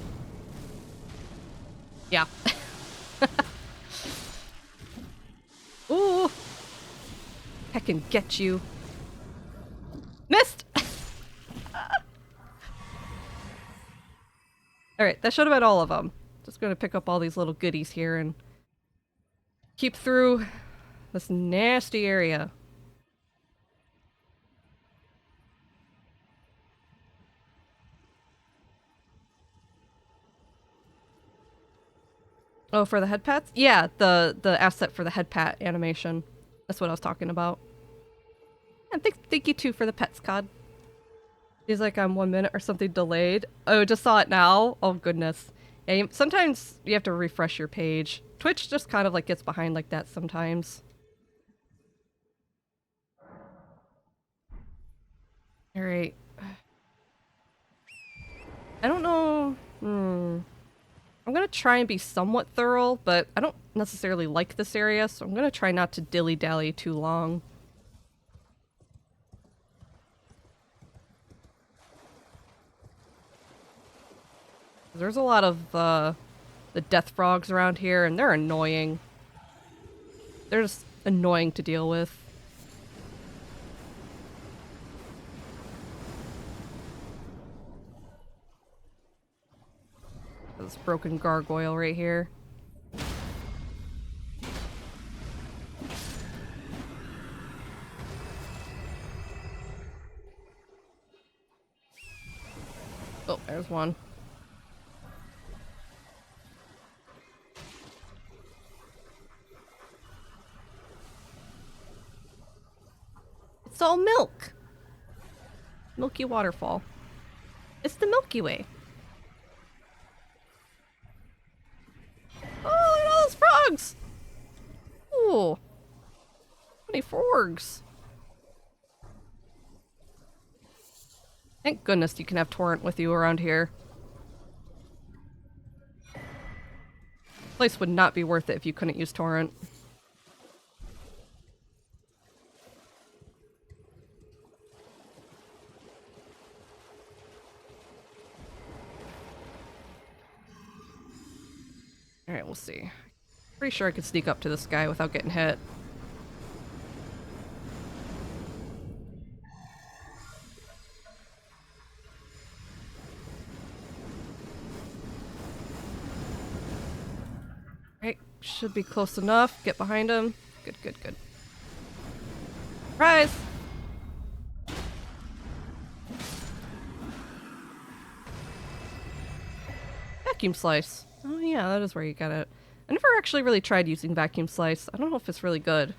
A: Yeah. Ooh. I can get you. Missed! Alright, that should have been all of them. Just gonna pick up all these little goodies here and keep through this nasty area. Oh, for the head pats? Yeah, the asset for the head pat animation. That's what I was talking about. And thank you too for the pets, COD. Feels like I'm 1 minute or something delayed. Oh, just saw it now? Oh, goodness. Yeah, sometimes you have to refresh your page. Twitch just kind of like gets behind like that sometimes. Alright. I don't know... I'm gonna try and be somewhat thorough, but I don't necessarily like this area, so I'm gonna try not to dilly-dally too long. There's a lot of the death frogs around here, and they're annoying. They're just annoying to deal with. This broken gargoyle right here. Oh, there's one. It's all milk. Milky waterfall. It's the Milky Way. Oh, look at all those frogs! Ooh. How many frogs? Thank goodness you can have torrent with you around here. This place would not be worth it if you couldn't use torrent. Alright, we'll see. Pretty sure I could sneak up to this guy without getting hit. Right, should be close enough. Get behind him. Good, good, good. Surprise! Vacuum slice. Oh yeah, that is where you get it. I never actually really tried using vacuum slice. I don't know if it's really good.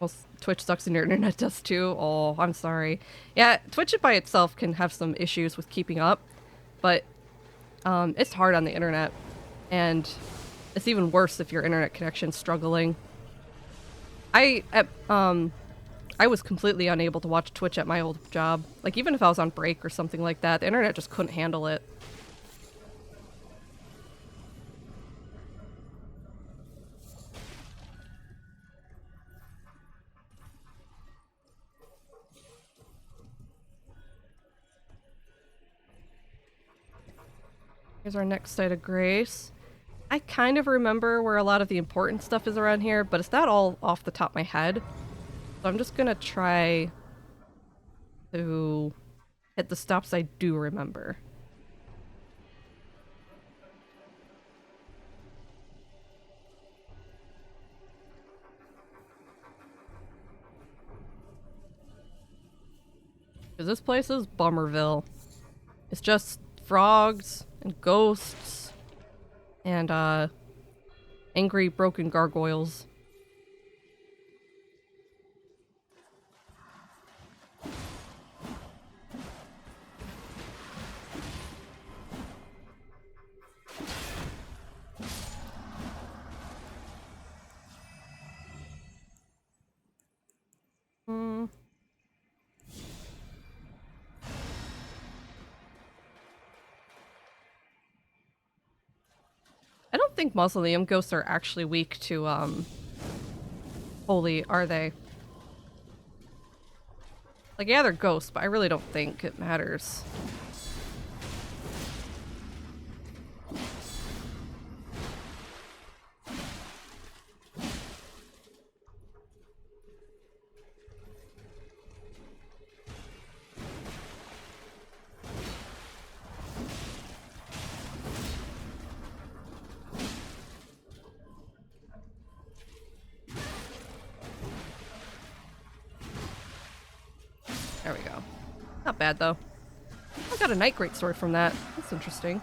A: Well, Twitch sucks and your internet does too. Oh, I'm sorry. Yeah, Twitch by itself can have some issues with keeping up, but it's hard on the internet, and it's even worse if your internet connection's struggling. I was completely unable to watch Twitch at my old job. Like, even if I was on break or something like that, the internet just couldn't handle it. Here's our next site of grace. I kind of remember where a lot of the important stuff is around here, but it's not all off the top of my head. So I'm just gonna try to hit the stops I do remember. Because this place is Bummerville. It's just frogs and ghosts and angry broken gargoyles. I don't think mausoleum ghosts are actually weak to holy, are they? Like, yeah, they're ghosts, but I really don't think it matters. There we go. Not bad, though. I got a night greatsword from that. That's interesting.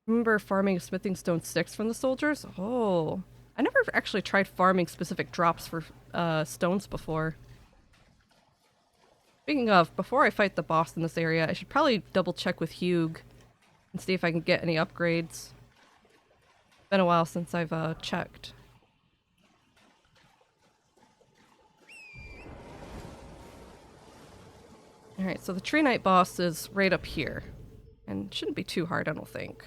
A: Remember farming smithing stone sticks from the soldiers? Oh. I never actually tried farming specific drops for stones before. Speaking of, before I fight the boss in this area, I should probably double check with Hugh and see if I can get any upgrades. Been a while since I've checked. Alright, so the Tree Knight boss is right up here. And shouldn't be too hard, I don't think.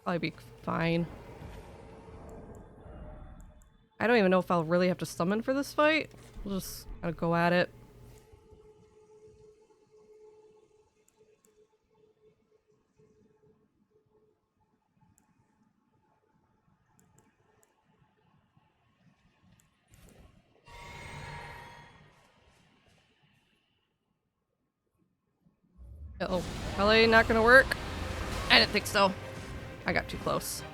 A: Probably be fine. I don't even know if I'll really have to summon for this fight. We'll just kind of go at it. Uh-oh. Probably not gonna work. I didn't think so. I got too close.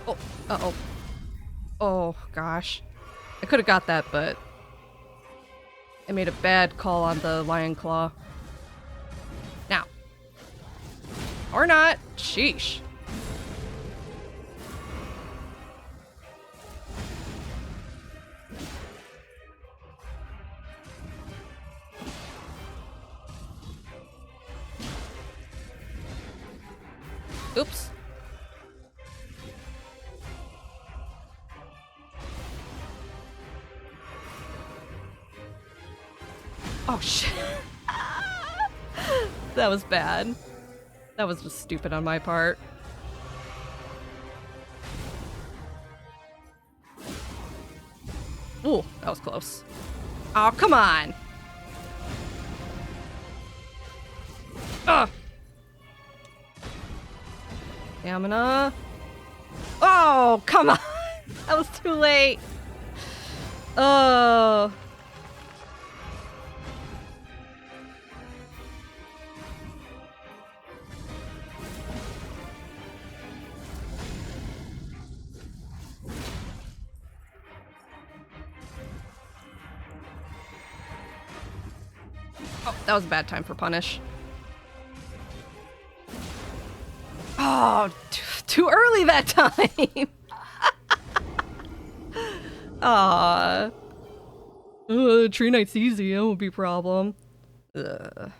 A: Oh, uh-oh. Oh, gosh. I could have got that, but I made a bad call on the lion claw. Now. Or not. Sheesh. Oops. Oh, shit. That was bad. That was just stupid on my part. Ooh, that was close. Oh, come on. Ugh. Stamina. Oh, come on. That was too late. Oh. Oh, that was a bad time for punish. Oh, too early that time. Aww. Tree Knight's easy. That won't be a problem. Ugh.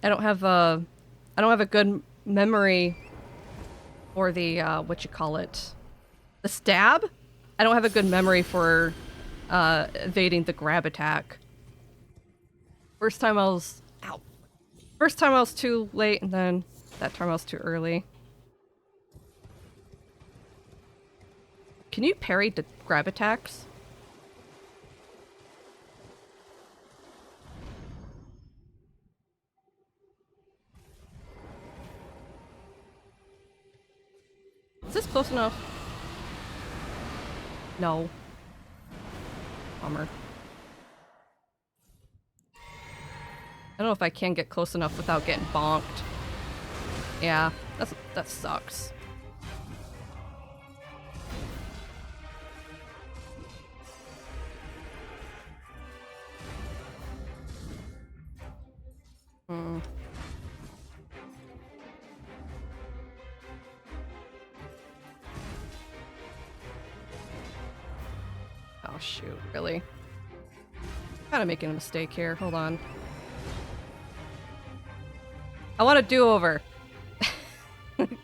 A: I don't have a good memory for the, what you call it? The stab? I don't have a good memory for evading the grab attack. First time I was... Ow. First time I was too late, and then that time I was too early. Can you parry the grab attacks? Is this close enough? No. Bummer. I don't know if I can get close enough without getting bonked. Yeah, that sucks. Hmm. Oh shoot, really? Kinda making a mistake here, hold on. I want a do-over.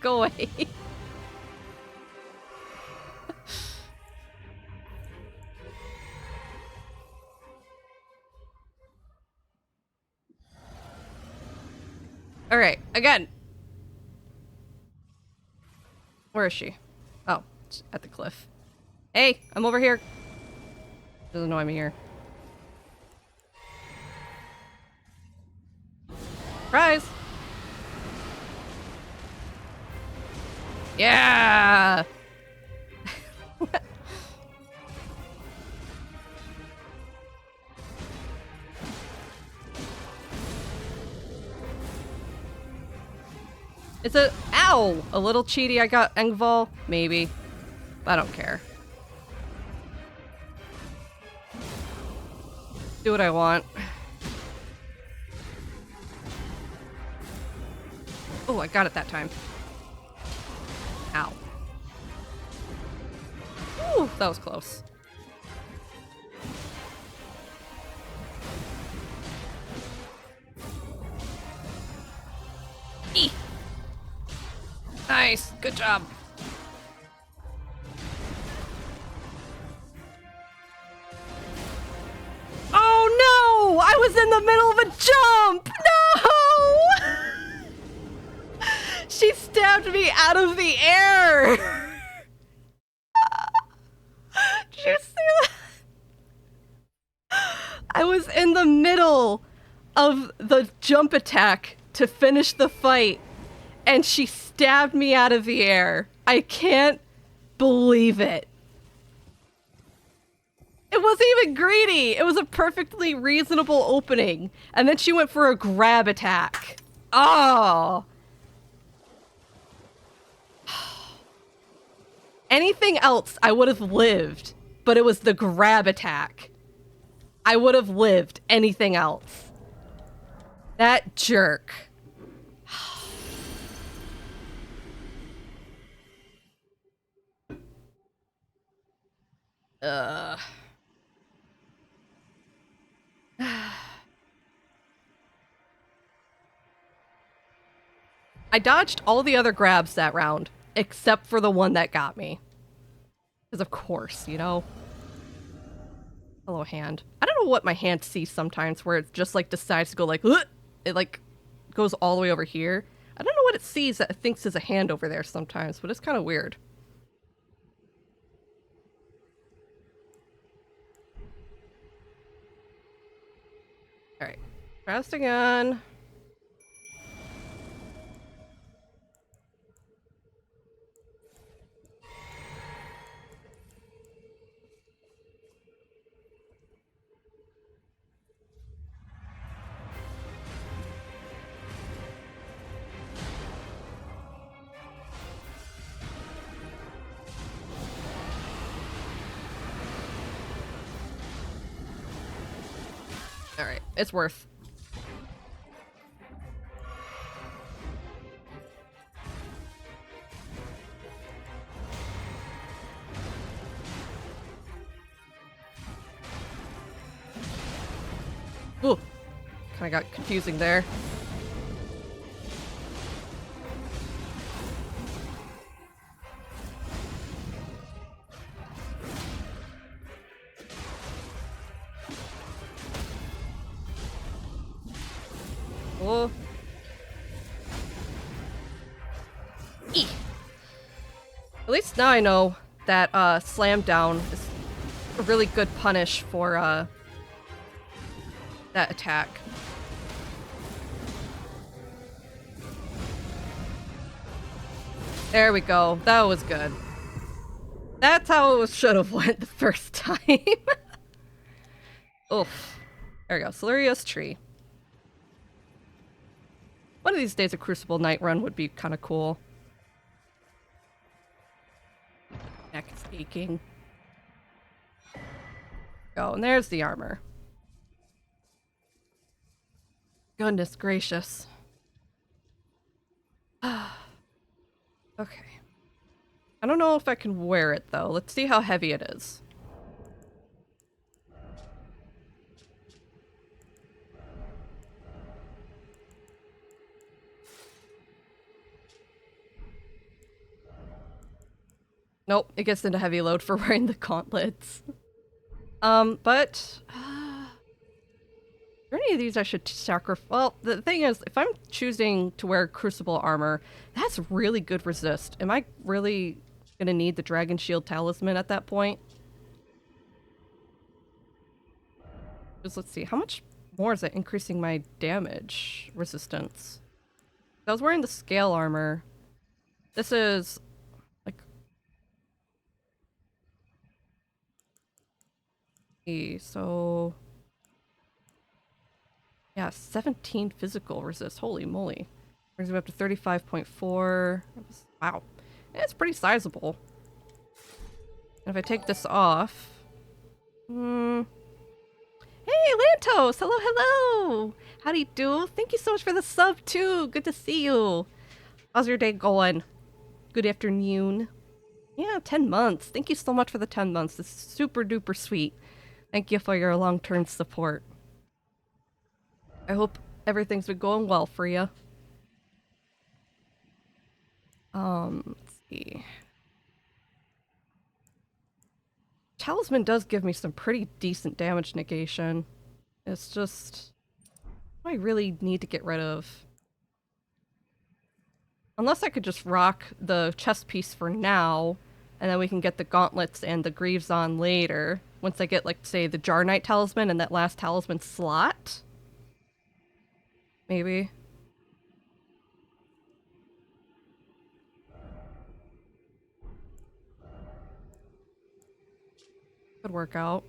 A: Go away. Alright, again. Where is she? Oh, she's at the cliff. Hey, I'm over here. Doesn't know I'm here. Surprise! Yeah! It's a... Ow! A little cheaty I got Engvall? Maybe. I don't care. Do what I want. Oh, I got it that time. Ow. Ooh, that was close. Eek. Nice, good job. Oh no! I was in the middle of a jump! No! She stabbed me out of the air! Did you see that? I was in the middle of the jump attack to finish the fight, and she stabbed me out of the air. I can't believe it. It wasn't even greedy. It was a perfectly reasonable opening. And then she went for a grab attack. Oh. Anything else, I would have lived. But it was the grab attack. I would have lived anything else. That jerk. I dodged all the other grabs that round, except for the one that got me. Because of course, you know? Hello, hand. I don't know what my hand sees sometimes, where it just, like, decides to go, like, ugh! It, like, goes all the way over here. I don't know what it sees that it thinks is a hand over there sometimes, but it's kind of weird. Alright. Fast again. Alright, it's worth. Ooh, kinda got confusing there. Oh. Eeh. At least now I know that slam down is a really good punish for that attack. There we go. That was good. That's how it should have went the first time. Oof. There we go. Celeria's tree. One of these days a Crucible Night run would be kind of cool. Neck is aching. Oh, and there's the armor. Goodness gracious. Okay. I don't know if I can wear it, though. Let's see how heavy it is. Nope, it gets into heavy load for wearing the gauntlets. But... are any of these I should sacrifice? Well, the thing is, if I'm choosing to wear Crucible armor, that's really good resist. Am I really gonna need the Dragon Shield Talisman at that point? Just let's see, how much more is it increasing my damage resistance? I was wearing the scale armor. This is like... so... yeah, 17 physical resist. Holy moly. Brings me up to 35.4. Wow. Yeah, it's pretty sizable. And if I take this off... Hey, Lantos! Hello, hello! How do you do? Thank you so much for the sub, too! Good to see you! How's your day going? Good afternoon. Yeah, 10 months. Thank you so much for the 10 months. It's super duper sweet. Thank you for your long-term support. I hope everything's been going well for you. Let's see. Talisman does give me some pretty decent damage negation. It's just... what I really need to get rid of. Unless I could just rock the chest piece for now, and then we can get the gauntlets and the greaves on later. Once I get, like, say, the Jar Knight Talisman and that last talisman slot. Maybe. Could work out.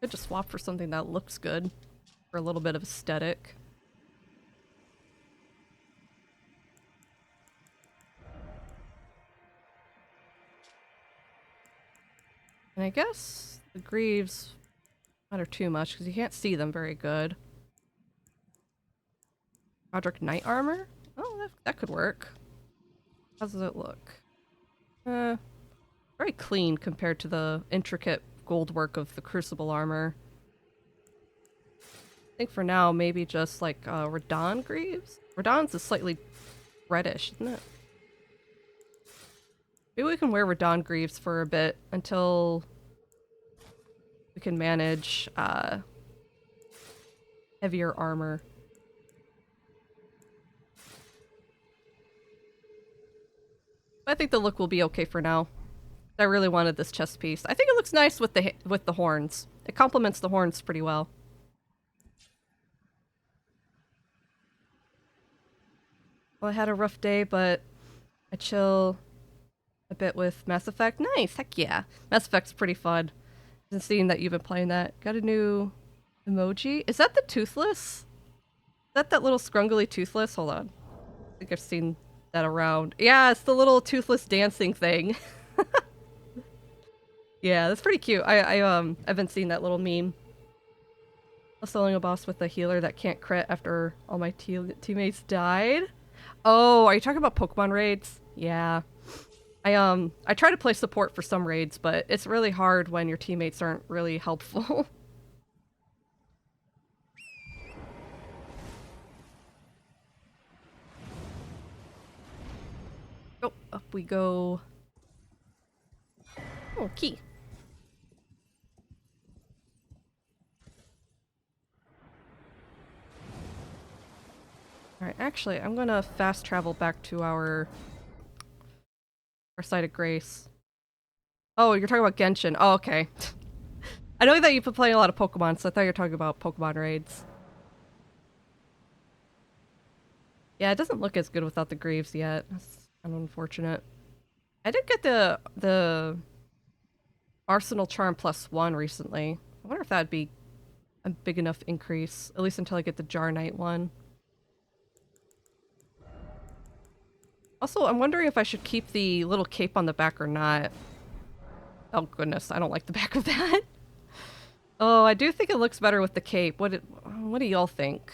A: Could just swap for something that looks good. For a little bit of aesthetic. And I guess the greaves matter too much because you can't see them very good. Roderick Knight armor? Oh, that could work. How does it look? Very clean compared to the intricate gold work of the Crucible armor. I think for now, maybe just like Radon greaves? Radon's is slightly reddish, isn't it? Maybe we can wear Radon greaves for a bit until we can manage heavier armor. I think the look will be okay for now. I really wanted this chest piece. I think it looks nice with the horns. It complements the horns pretty well. Well, I had a rough day, but I chill a bit with Mass Effect. Nice, heck yeah. Mass Effect's pretty fun. And seeing that you've been playing that. Got a new emoji. Is that the Toothless? Is that little scrungly Toothless? Hold on. I think I've seen that around. Yeah, it's the little Toothless dancing thing. Yeah, that's pretty cute. I've been seeing that little meme. Selling a boss with a healer that can't crit after all my teammates died. Oh, are you talking about Pokemon raids? Yeah. I try to play support for some raids, but it's really hard when your teammates aren't really helpful. Oh, up we go. Oh, key. Alright, actually, I'm gonna fast travel back to our site of grace. Oh, you're talking about Genshin. Oh, okay. I know that you've been playing a lot of Pokemon, so I thought you were talking about Pokemon raids. Yeah, it doesn't look as good without the Greaves yet. That's kind of unfortunate. I did get the Arsenal Charm +1 recently. I wonder if that'd be a big enough increase, at least until I get the Jar Knight one. Also, I'm wondering if I should keep the little cape on the back or not. Oh goodness, I don't like the back of that. Oh, I do think it looks better with the cape. What do y'all think?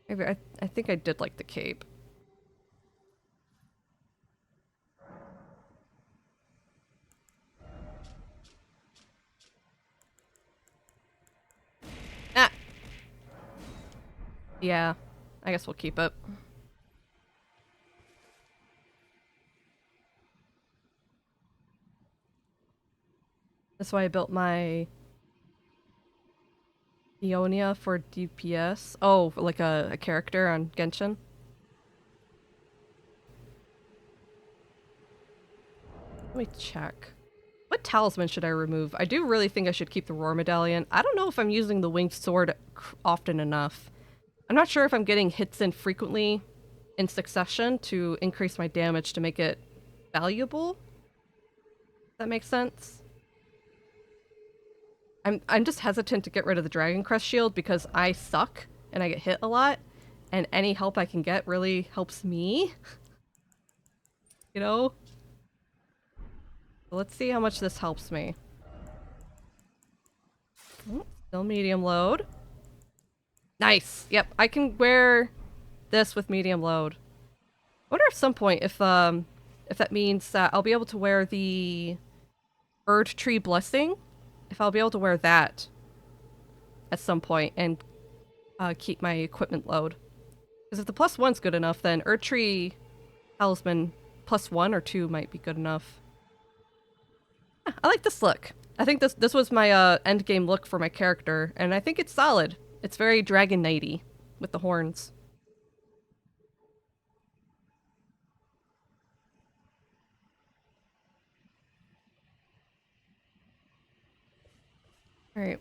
A: Maybe I think I did like the cape. Ah! Yeah, I guess we'll keep it. That's why I built my Ionia for DPS. Oh, like a character on Genshin. Let me check. What talisman should I remove? I do really think I should keep the Roar Medallion. I don't know if I'm using the Winged Sword often enough. I'm not sure if I'm getting hits in frequently in succession to increase my damage to make it valuable. Does that make sense? I'm just hesitant to get rid of the Dragon Crest shield because I suck and I get hit a lot, and any help I can get really helps me. You know? So let's see how much this helps me. Oh, still medium load. Nice. Yep, I can wear this with medium load. I wonder at some point if that means that I'll be able to wear the Erd Tree Blessing. If I'll be able to wear that at some point and keep my equipment load. Because if the +1's good enough, then Erd Tree Talisman +1 or 2 might be good enough. Yeah, I like this look. I think this was my end game look for my character, and I think it's solid. It's very Dragon Knight-y with the horns. Alright.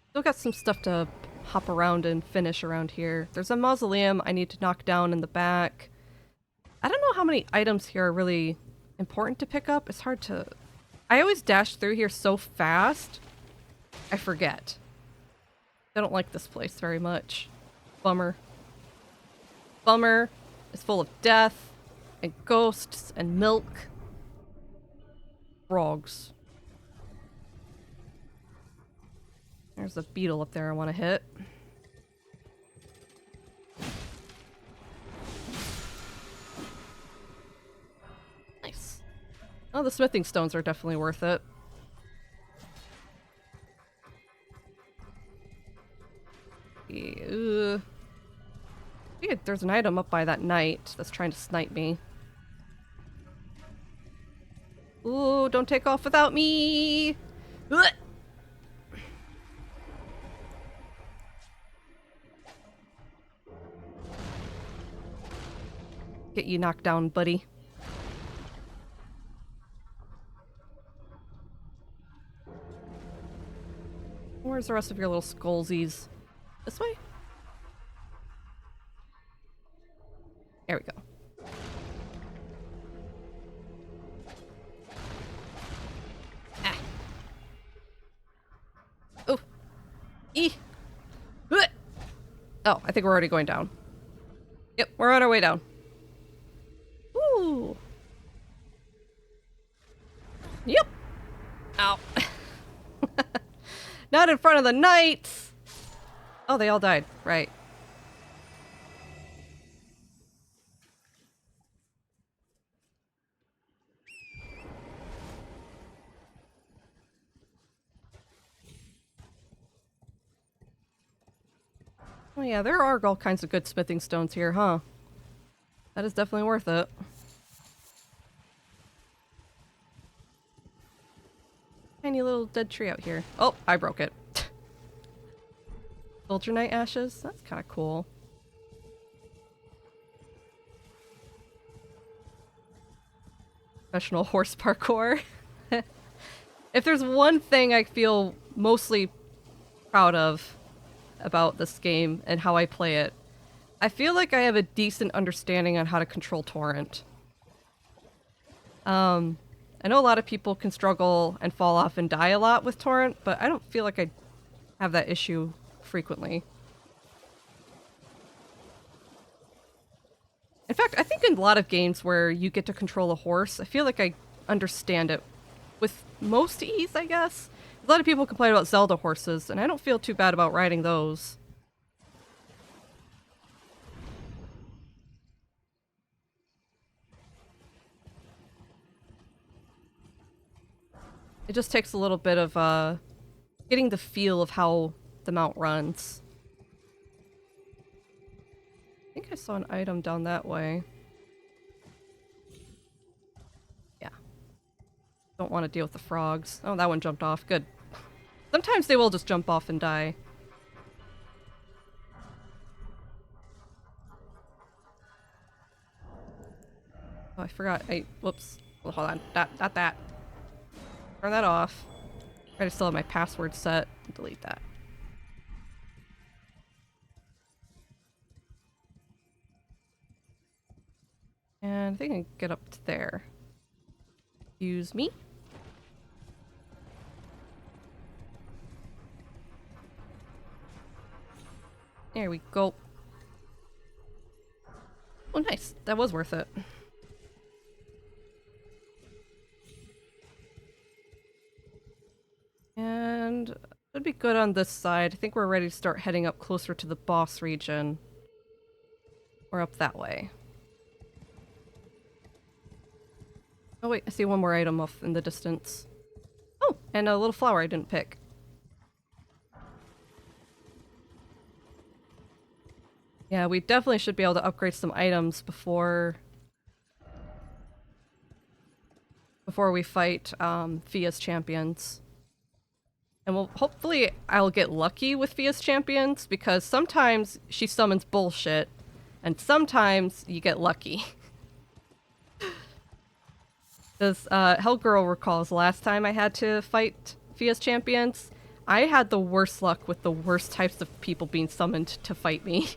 A: Still got some stuff to hop around and finish around here. There's a mausoleum I need to knock down in the back. I don't know how many items here are really important to pick up. It's hard to... I always dash through here so fast, I forget. I don't like this place very much. Bummer. Bummer is full of death, and ghosts, and milk. Frogs. There's a beetle up there I want to hit. Nice. Oh, the smithing stones are definitely worth it. Yeah, there's an item up by that knight that's trying to snipe me. Ooh, don't take off without me! Ugh! Get you knocked down, buddy. Where's the rest of your little skullsies? This way? There we go. Ah. Oh. E. Oh, I think we're already going down. Yep, we're on our way down. Ooh. Yep. Ow. Not in front of the knights! Oh, they all died. Right. Oh yeah, there are all kinds of good smithing stones here, huh? That is definitely worth it. Tiny little dead tree out here. Oh, I broke it. Soldier Knight ashes? That's kind of cool. Professional horse parkour. If there's one thing I feel mostly proud of about this game and how I play it, I feel like I have a decent understanding on how to control torrent. I know a lot of people can struggle and fall off and die a lot with torrent, but I don't feel like I have that issue frequently. In fact, I think in a lot of games where you get to control a horse, I feel like I understand it with most ease, I guess. A lot of people complain about Zelda horses, and I don't feel too bad about riding those. It just takes a little bit of getting the feel of how the mount runs. I think I saw an item down that way. Yeah. Don't want to deal with the frogs. Oh, that one jumped off. Good. Sometimes they will just jump off and die. Oh, I forgot. Whoops. Well, hold on. Not that. Turn that off. I still have my password set. Delete that. And I think I can get up to there. Excuse me. There we go. Oh, nice. That was worth it. And should be good on this side. I think we're ready to start heading up closer to the boss region. Or up that way. Oh wait, I see one more item off in the distance. Oh, and a little flower I didn't pick. Yeah, we definitely should be able to upgrade some items before we fight Fia's champions. And well, hopefully I'll get lucky with Fia's champions, because sometimes she summons bullshit, and sometimes you get lucky. Because Hellgirl recalls last time I had to fight Fia's champions, I had the worst luck with the worst types of people being summoned to fight me.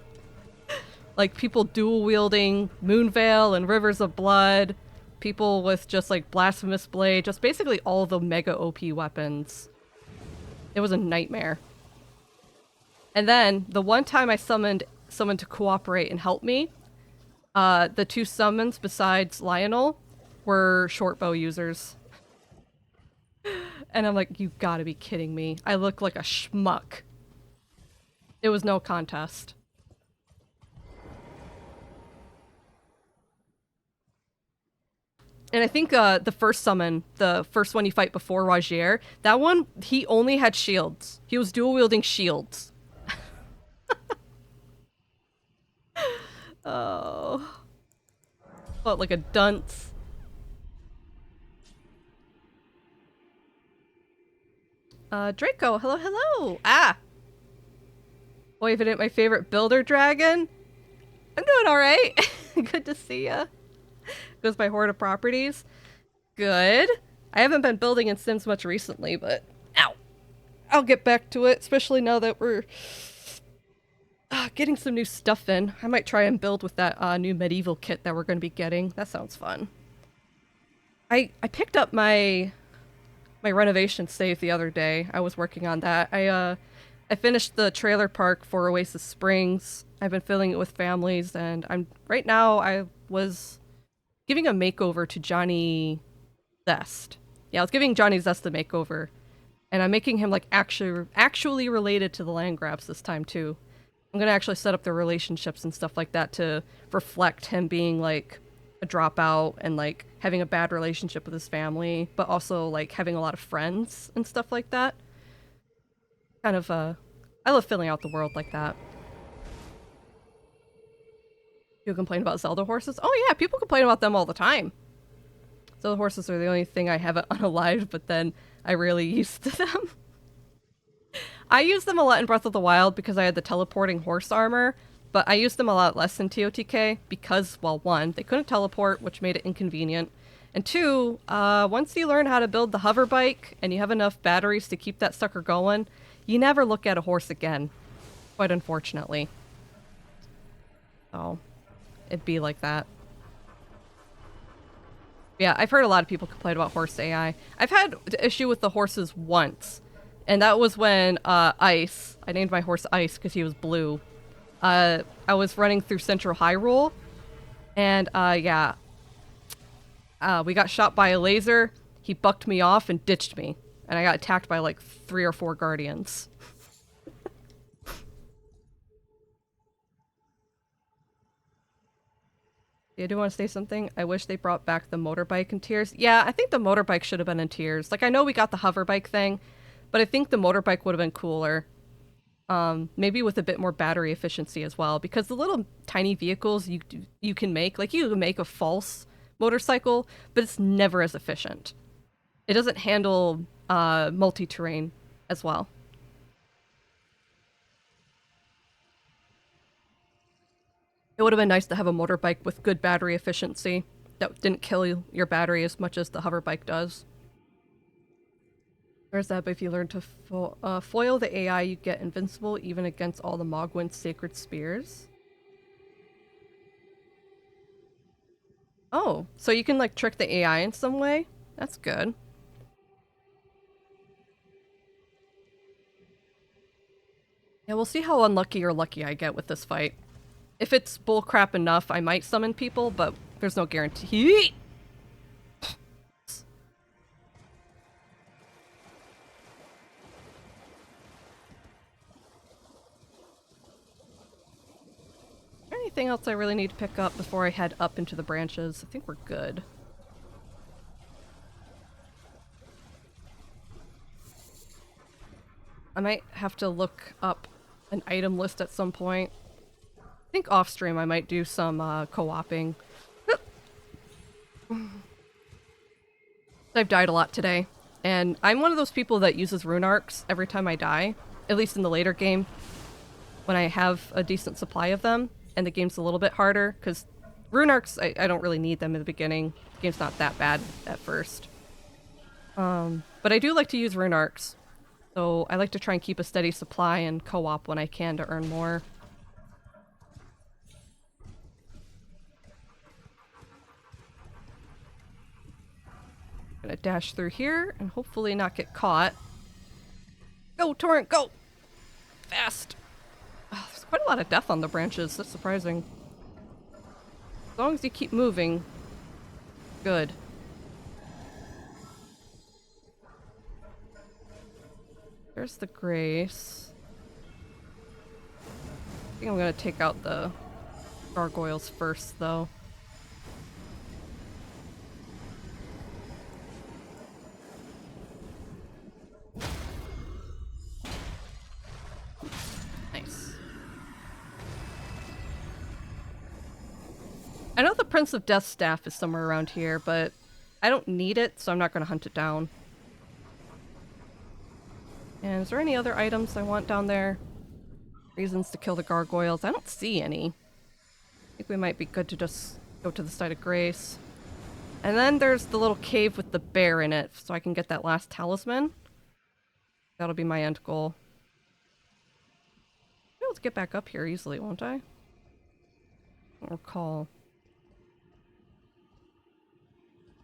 A: Like people dual wielding Moonveil and Rivers of Blood, people with just like Blasphemous Blade, just basically all the mega OP weapons. It was a nightmare. And then the one time I summoned someone to cooperate and help me, the two summons besides Lionel were short bow users. And I'm like, you gotta be kidding me. I look like a schmuck. It was no contest. And I think the first summon, the first one you fight before Rogier, that one, he only had shields. He was dual wielding shields. Oh. Felt like a dunce. Draco, hello, hello! Ah! Boy, if it ain't my favorite builder dragon. I'm doing alright. Good to see ya. Goes by Horde of Properties. Good. I haven't been building in Sims much recently, but ow. I'll get back to it, especially now that we're getting some new stuff in. I might try and build with that new medieval kit that we're going to be getting. That sounds fun. I picked up my renovation save the other day. I was working on that. I finished the trailer park for Oasis Springs. I've been filling it with families, and right now I was giving a makeover to Johnny Zest. Yeah, I was giving Johnny Zest a makeover. And I'm making him, like, actually related to the land grabs this time, too. I'm gonna actually set up their relationships and stuff like that to reflect him being, like, a dropout and, like, having a bad relationship with his family, but also, like, having a lot of friends and stuff like that. Kind of, I love filling out the world like that. You complain about Zelda horses? Oh yeah, people complain about them all the time. Zelda horses are the only thing I haven't unalived, but then I really used to them. I used them a lot in Breath of the Wild because I had the teleporting horse armor, but I used them a lot less in TOTK because, well, one, they couldn't teleport, which made it inconvenient. And two, once you learn how to build the hover bike and you have enough batteries to keep that sucker going, you never look at a horse again. Quite unfortunately. So, it'd be like that. Yeah, I've heard a lot of people complain about horse AI. I've had the issue with the horses once, and that was when Ice, I named my horse Ice because he was blue. I was running through Central Hyrule, and yeah, we got shot by a laser. He bucked me off and ditched me, and I got attacked by like 3 or 4 guardians. Yeah, I do want to say something. I wish they brought back the motorbike in Tears. Yeah, I think the motorbike should have been in Tears. Like, I know we got the hover bike thing, but I think the motorbike would have been cooler. Maybe with a bit more battery efficiency as well, because the little tiny vehicles you can make, like you can make a false motorcycle, but it's never as efficient. It doesn't handle multi-terrain as well. It would have been nice to have a motorbike with good battery efficiency that didn't kill your battery as much as the hover bike does. There's that, but if you learn to foil the AI, you get invincible even against all the Mogwin's sacred spears. Oh, so you can like trick the AI in some way? That's good. Yeah, we'll see how unlucky or lucky I get with this fight. If it's bullcrap enough, I might summon people, but there's no guarantee. Anything else I really need to pick up before I head up into the branches? I think we're good. I might have to look up an item list at some point. I think off stream I might do some co-oping. I've died a lot today, and I'm one of those people that uses rune arcs every time I die, at least in the later game, when I have a decent supply of them, and the game's a little bit harder, because rune arcs, I don't really need them in the beginning. The game's not that bad at first. But I do like to use rune arcs, so I like to try and keep a steady supply and co-op when I can to earn more. Gonna dash through here and hopefully not get caught. Go, Torrent, go! Fast! Oh, there's quite a lot of death on the branches. That's surprising. As long as you keep moving, good. There's the Grace. I think I'm gonna take out the gargoyles first, though. Nice. I know the Prince of Death's staff is somewhere around here, but I don't need it, so I'm not gonna hunt it down. And is there any other items I want down there? Reasons to kill the gargoyles? I don't see any. I think we might be good to just go to the site of Grace. And then there's the little cave with the bear in it, so I can get that last talisman. That'll be my end goal. I'll be able to get back up here easily, won't I? I don't recall.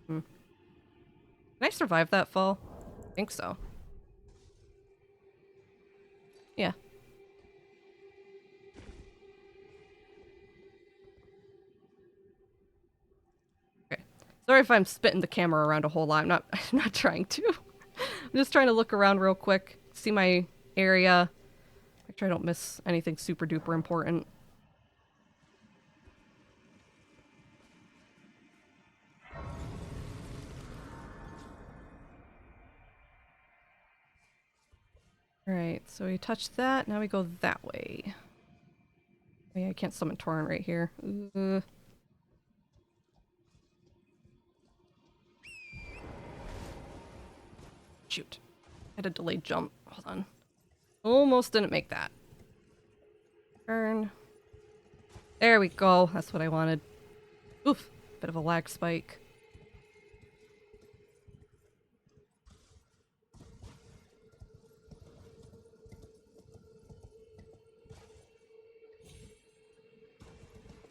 A: Can I survive that fall? I think so. Yeah. Okay. Sorry if I'm spitting the camera around a whole lot. I'm not trying to. I'm just trying to look around real quick, see my area. Make sure I don't miss anything super duper important. Alright, so we touched that, now we go that way. Oh, yeah, I can't summon Torrent right here. Shoot. I had a delayed jump. Hold on. Almost didn't make that. Turn. There we go. That's what I wanted. Oof. Bit of a lag spike.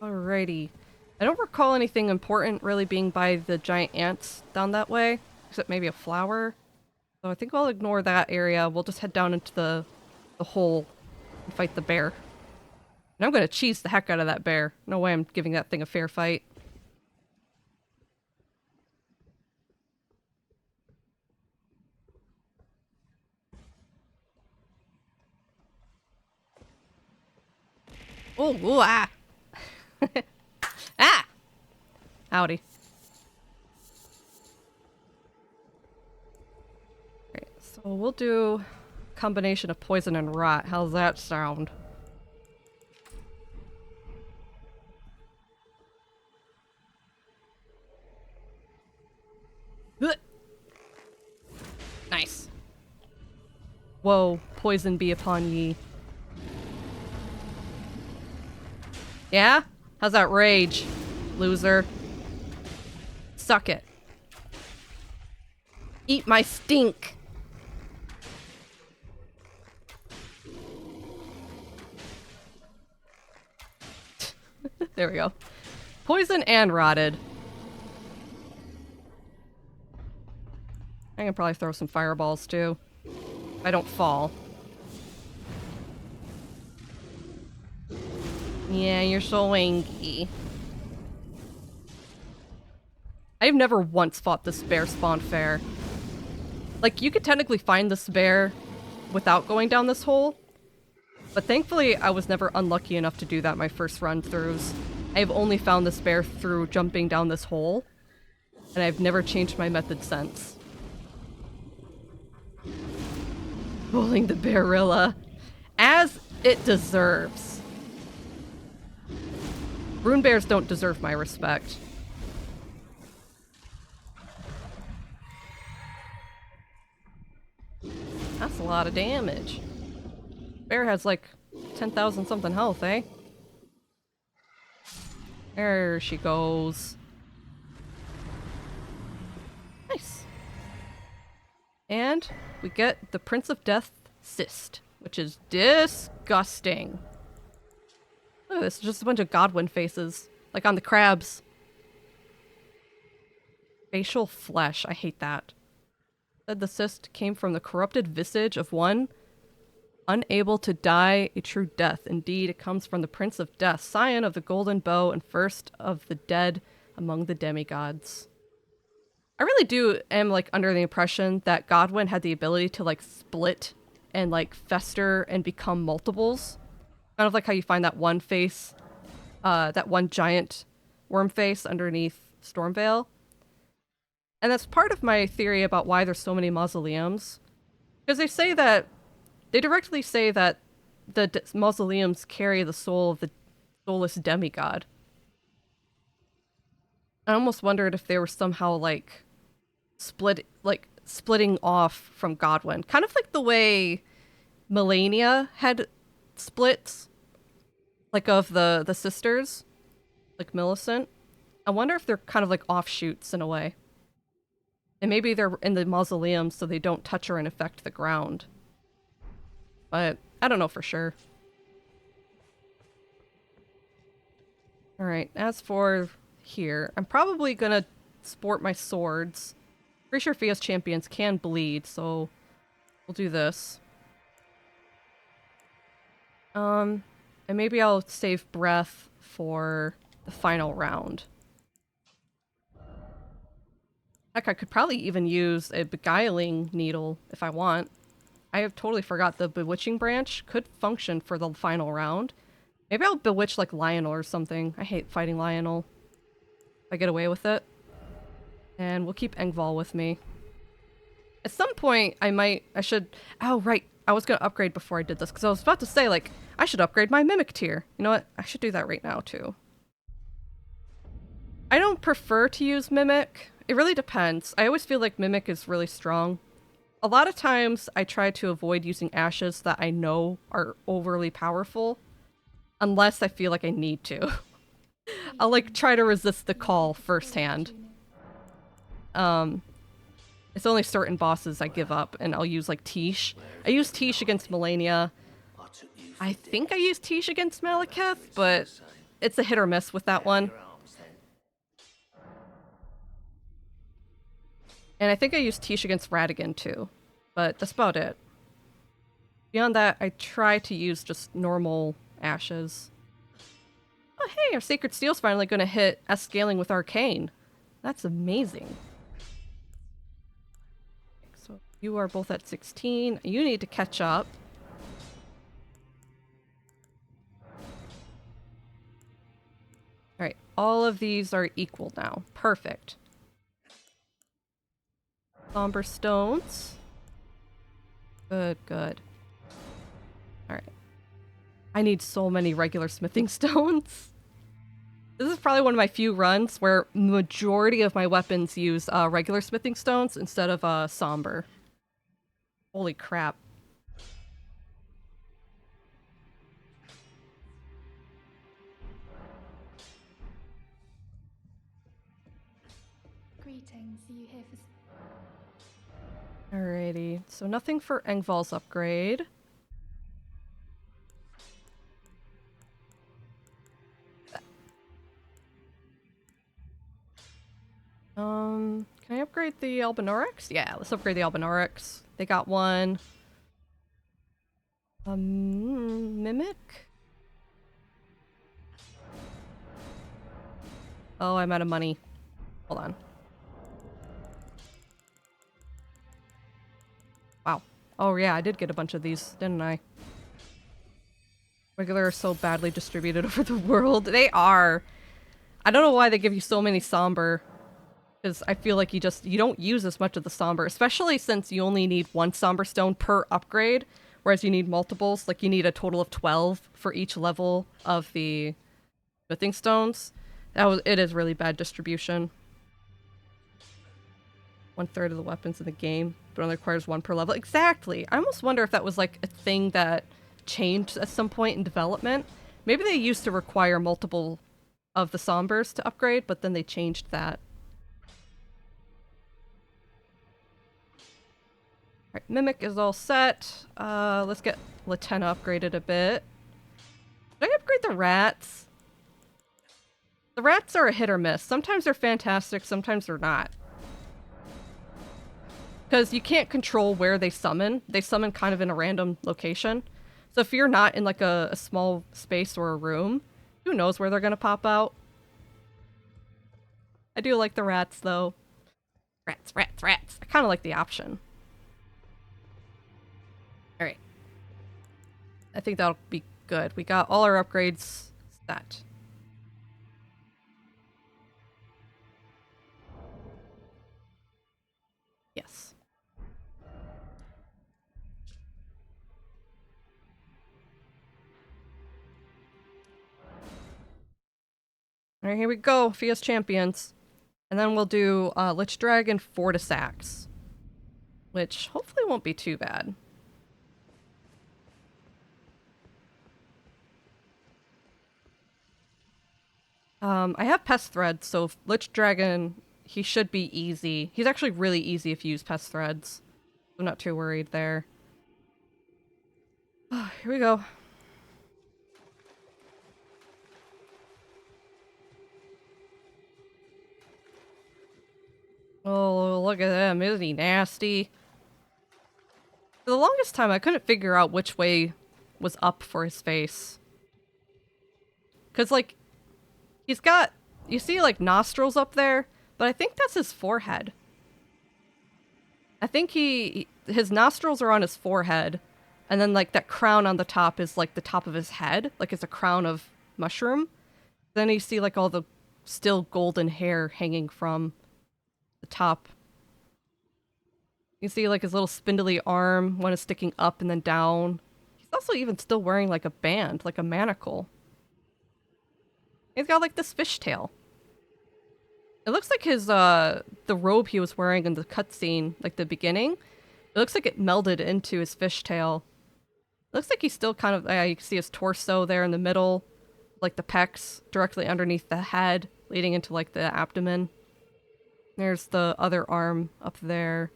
A: Alrighty. I don't recall anything important really being by the giant ants down that way, except maybe a flower. So I think I'll ignore that area. We'll just head down into the hole and fight the bear. And I'm gonna cheese the heck out of that bear. No way I'm giving that thing a fair fight. Oh, ooh, ah! Ah! Howdy. Okay, so we'll do a combination of poison and rot. How's that sound? Ugh. Nice. Whoa, poison be upon ye. Yeah? How's that rage, loser? Suck it. Eat my stink. There we go. Poison and rotted. I can probably throw some fireballs too. If I don't fall. Yeah, you're so wanky. I've never once fought this bear spawn fair. Like, you could technically find this bear without going down this hole, but thankfully I was never unlucky enough to do that my first run-throughs. I've only found this bear through jumping down this hole, and I've never changed my method since. Pulling the Bearilla. As it deserves. Rune bears don't deserve my respect. That's a lot of damage. Bear has like 10,000 something health, eh? There she goes. Nice. And we get the Prince of Death cyst, which is disgusting. Look at this, just a bunch of Godwin faces, like on the crabs. Facial flesh, I hate that. Said the cyst came from the corrupted visage of one unable to die a true death. Indeed, it comes from the Prince of Death, scion of the Golden Bow and first of the dead among the demigods. I really am like under the impression that Godwin had the ability to like split and like fester and become multiples. Kind of like how you find that one face, that one giant worm face underneath Stormvale. And that's part of my theory about why there's so many mausoleums. Because they directly say that the mausoleums carry the soul of the soulless demigod. I almost wondered if they were somehow like splitting off from Godwin. Kind of like the way Melania had splits, like of the sisters, like Millicent. I wonder if they're kind of like offshoots in a way. And maybe they're in the mausoleum so they don't touch or infect the ground. But I don't know for sure. Alright, as for here, I'm probably gonna sport my swords. Pretty sure Fia's champions can bleed, so we'll do this. And maybe I'll save breath for the final round. Heck, I could probably even use a beguiling needle if I want. I have totally forgot the bewitching branch could function for the final round. Maybe I'll bewitch like Lionel or something. I hate fighting Lionel. If I get away with it. And we'll keep Engvall with me. At some point, oh right, I was going to upgrade before I did this, because I was about to say, like, I should upgrade my Mimic tier. You know what? I should do that right now, too. I don't prefer to use Mimic. It really depends. I always feel like Mimic is really strong. A lot of times, I try to avoid using ashes that I know are overly powerful, unless I feel like I need to. I'll, like, try to resist the call firsthand. It's only certain bosses I give up, and I'll use, like, Tish. I use Tish against Melania. I think I used Tish against Malekith, but it's a hit or miss with that one. And I think I used Tish against Radigan, too. But that's about it. Beyond that, I try to use just normal ashes. Oh, hey, our Sacred Steel's finally going to hit S-scaling with Arcane. That's amazing. So you are both at 16. You need to catch up. Alright, all of these are equal now. Perfect. Somber stones. Good, good. Alright. I need so many regular smithing stones. This is probably one of my few runs where majority of my weapons use regular smithing stones instead of somber. Holy crap.
C: Greetings, are you here for...
A: Alrighty, so nothing for Engval's upgrade. Can I upgrade the Albinaurix? Yeah, let's upgrade the Albinaurix. They got one. Mimic? Oh, I'm out of money. Hold on. Wow. Oh yeah, I did get a bunch of these, didn't I? Regular are so badly distributed over the world. They are. I don't know why they give you so many somber. Because I feel like you don't use as much of the somber, especially since you only need one somber stone per upgrade, whereas you need multiples. Like you need a total of 12 for each level of the smithing stones. It is really bad distribution. 1/3 of the weapons in the game, but only requires one per level. Exactly. I almost wonder if that was like a thing that changed at some point in development. Maybe they used to require multiple of the sombers to upgrade, but then they changed that. Alright, Mimic is all set. Let's get Latenna upgraded a bit. Did I upgrade the rats? The rats are a hit or miss. Sometimes they're fantastic, sometimes they're not. Because you can't control where they summon. They summon kind of in a random location. So if you're not in like a small space or a room, who knows where they're gonna pop out? I do like the rats though. Rats, rats, rats. I kind of like the option. Alright. I think that'll be good. We got all our upgrades set. Yes. Alright, here we go. Fia's Champions. And then we'll do Lich Dragon Fortisax. Which hopefully won't be too bad. I have Pest Threads, so Lich Dragon, he should be easy. He's actually really easy if you use Pest Threads. I'm not too worried there. Here we go. Oh, look at him. Isn't he nasty? For the longest time, I couldn't figure out which way was up for his face. Because, like, he's got, you see, like, nostrils up there, but I think that's his forehead. I think his nostrils are on his forehead, and then, like, that crown on the top is, like, the top of his head. Like, it's a crown of mushroom. Then you see, like, all the still golden hair hanging from the top. You see like his little spindly arm, one is sticking up and then down. He's also even still wearing like a band, like a manacle. He's got like this fishtail. It looks like his the robe he was wearing in the cutscene, like the beginning. It looks like it melded into his fishtail. It looks like he's still kind of, you can see his torso there in the middle, like the pecs directly underneath the head, leading into like the abdomen. There's the other arm up there.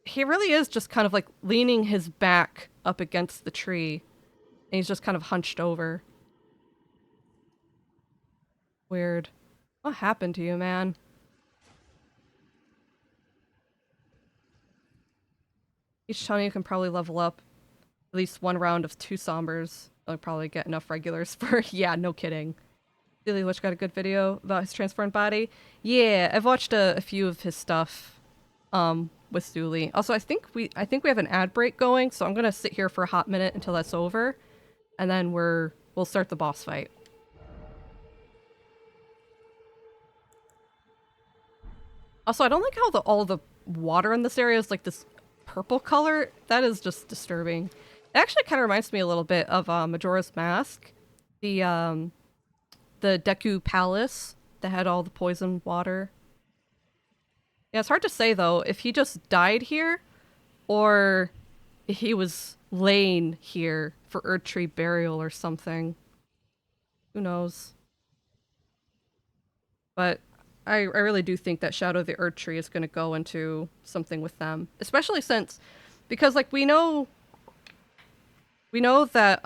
A: He really is just kind of like leaning his back up against the tree. And he's just kind of hunched over. Weird. What happened to you, man? Each time you can probably level up at least one round of 2 sombers. I'll probably get enough regulars for, yeah, no kidding. Silly Witch got a good video about his transformed body. Yeah, I've watched a few of his stuff with Zuli. Also, I think we have an ad break going, so I'm gonna sit here for a hot minute until that's over, and then we'll start the boss fight. Also, I don't like how all the water in this area is like this purple color. That is just disturbing. It actually kind of reminds me a little bit of Majora's Mask. The Deku Palace that had all the poison water. Yeah, it's hard to say though if he just died here or if he was laying here for Erdtree burial or something. Who knows? But I really do think that Shadow of the Erdtree is going to go into something with them, especially because like we know that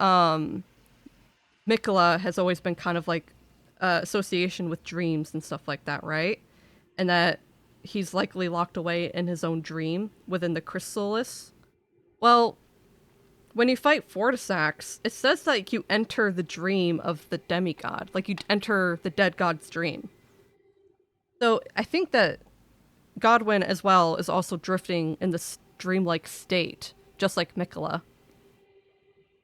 A: Mikola has always been kind of like association with dreams and stuff like that, right? And that he's likely locked away in his own dream within the chrysalis. Well, when you fight Fortisax, it says that you enter the dream of the demigod, like you enter the dead god's dream. So I think that Godwyn as well is also drifting in this dreamlike state, just like Mikola.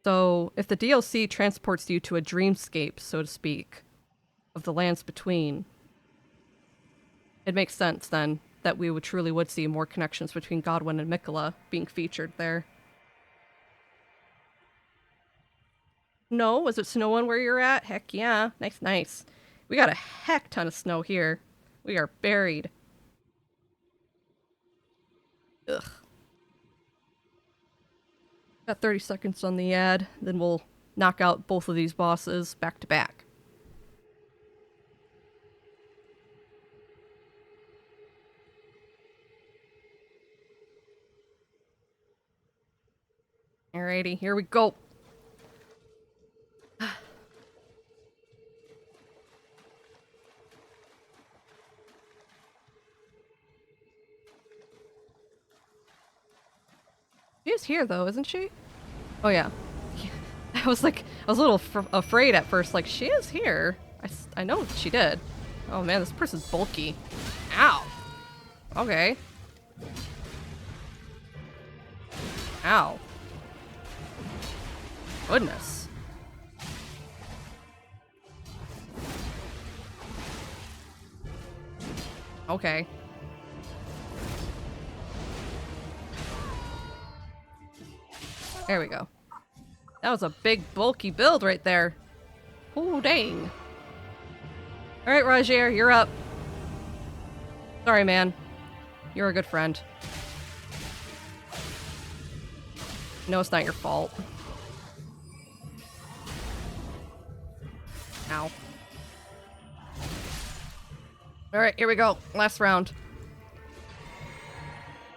A: So if the DLC transports you to a dreamscape, so to speak, of the lands between, it makes sense then that we truly would see more connections between Godwyn and Mikola being featured there. No, was it snowing where you're at? Heck yeah, nice. We got a heck ton of snow here. We are buried. Ugh. Got 30 seconds on the ad, then we'll knock out both of these bosses back to back. Alrighty, here we go. She's here though, isn't she? Oh yeah. I was a little afraid at first, like, she is here. I know she did. Oh man, this person's bulky. Ow. Okay. Ow. Goodness. Okay. There we go. That was a big, bulky build right there. Oh, dang. Alright, Roger, you're up. Sorry, man. You're a good friend. No, it's not your fault. Ow. Alright, here we go. Last round.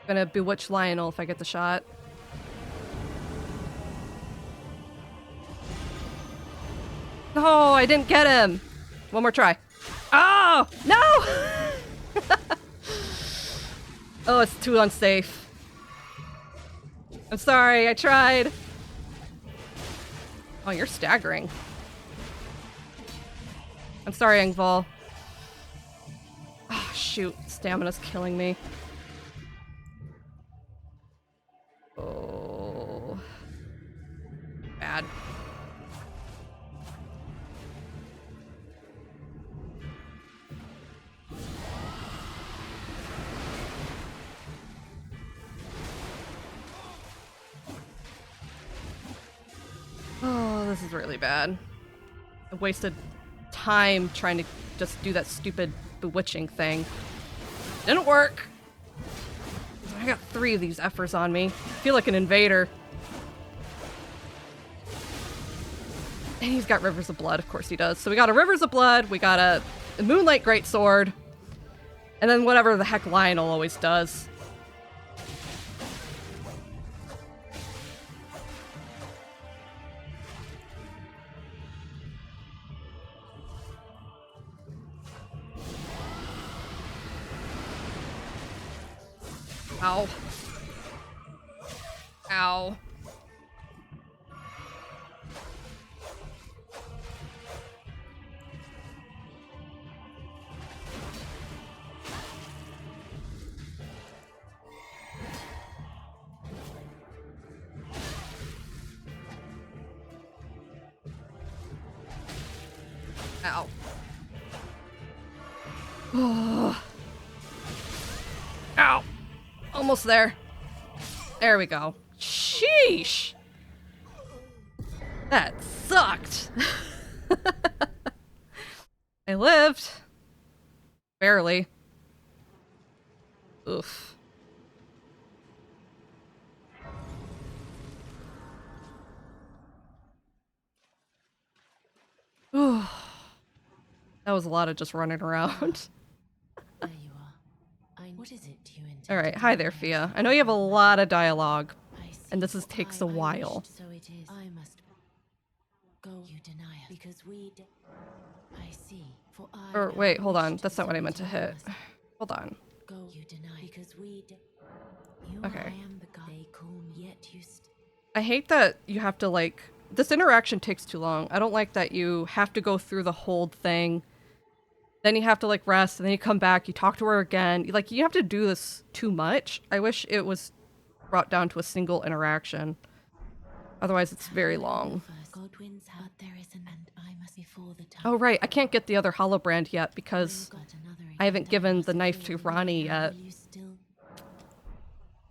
A: Gonna bewitch Lionel if I get the shot. No, I didn't get him. One more try. Oh, no! Oh, it's too unsafe. I'm sorry, I tried. Oh, you're staggering. I'm sorry, Engval. Oh, shoot. Stamina's killing me. Oh. Bad. This is really bad. I wasted time trying to just do that stupid bewitching thing. Didn't work. I got 3 of these effers on me. I feel like an invader. And he's got Rivers of Blood, of course he does. So we got a Rivers of Blood, we got a Moonlight Greatsword, and then whatever the heck Lionel always does. Ow. Ow. Ow. Oh. Ow. Almost there. There we go. Sheesh. That sucked. I lived. Barely. Oof. Ooh. That was a lot of just running around.
C: There you are. What is it you intend?
A: Alright, hi there, Fia. I know you have a lot of dialogue, and this takes a while.
C: So it is. I must go. You deny us because we. I see. For I.
A: Or wait, hold on. That's not what I meant to hit. Hold on.
C: Go. You deny because we. You.
A: Okay.
C: I am the god. They call me. Yet you.
A: I hate that you have to, like... This interaction takes too long. I don't like that you have to go through the whole thing. Then you have to, like, rest, and then you come back, you talk to her again. Like, you have to do this too much. I wish it was brought down to a single interaction. Otherwise, it's very long.
C: Godwin's heart there is an end. I must before the time.
A: Oh, right. I can't get the other Holobrand yet because I haven't given the knife to Ronnie yet.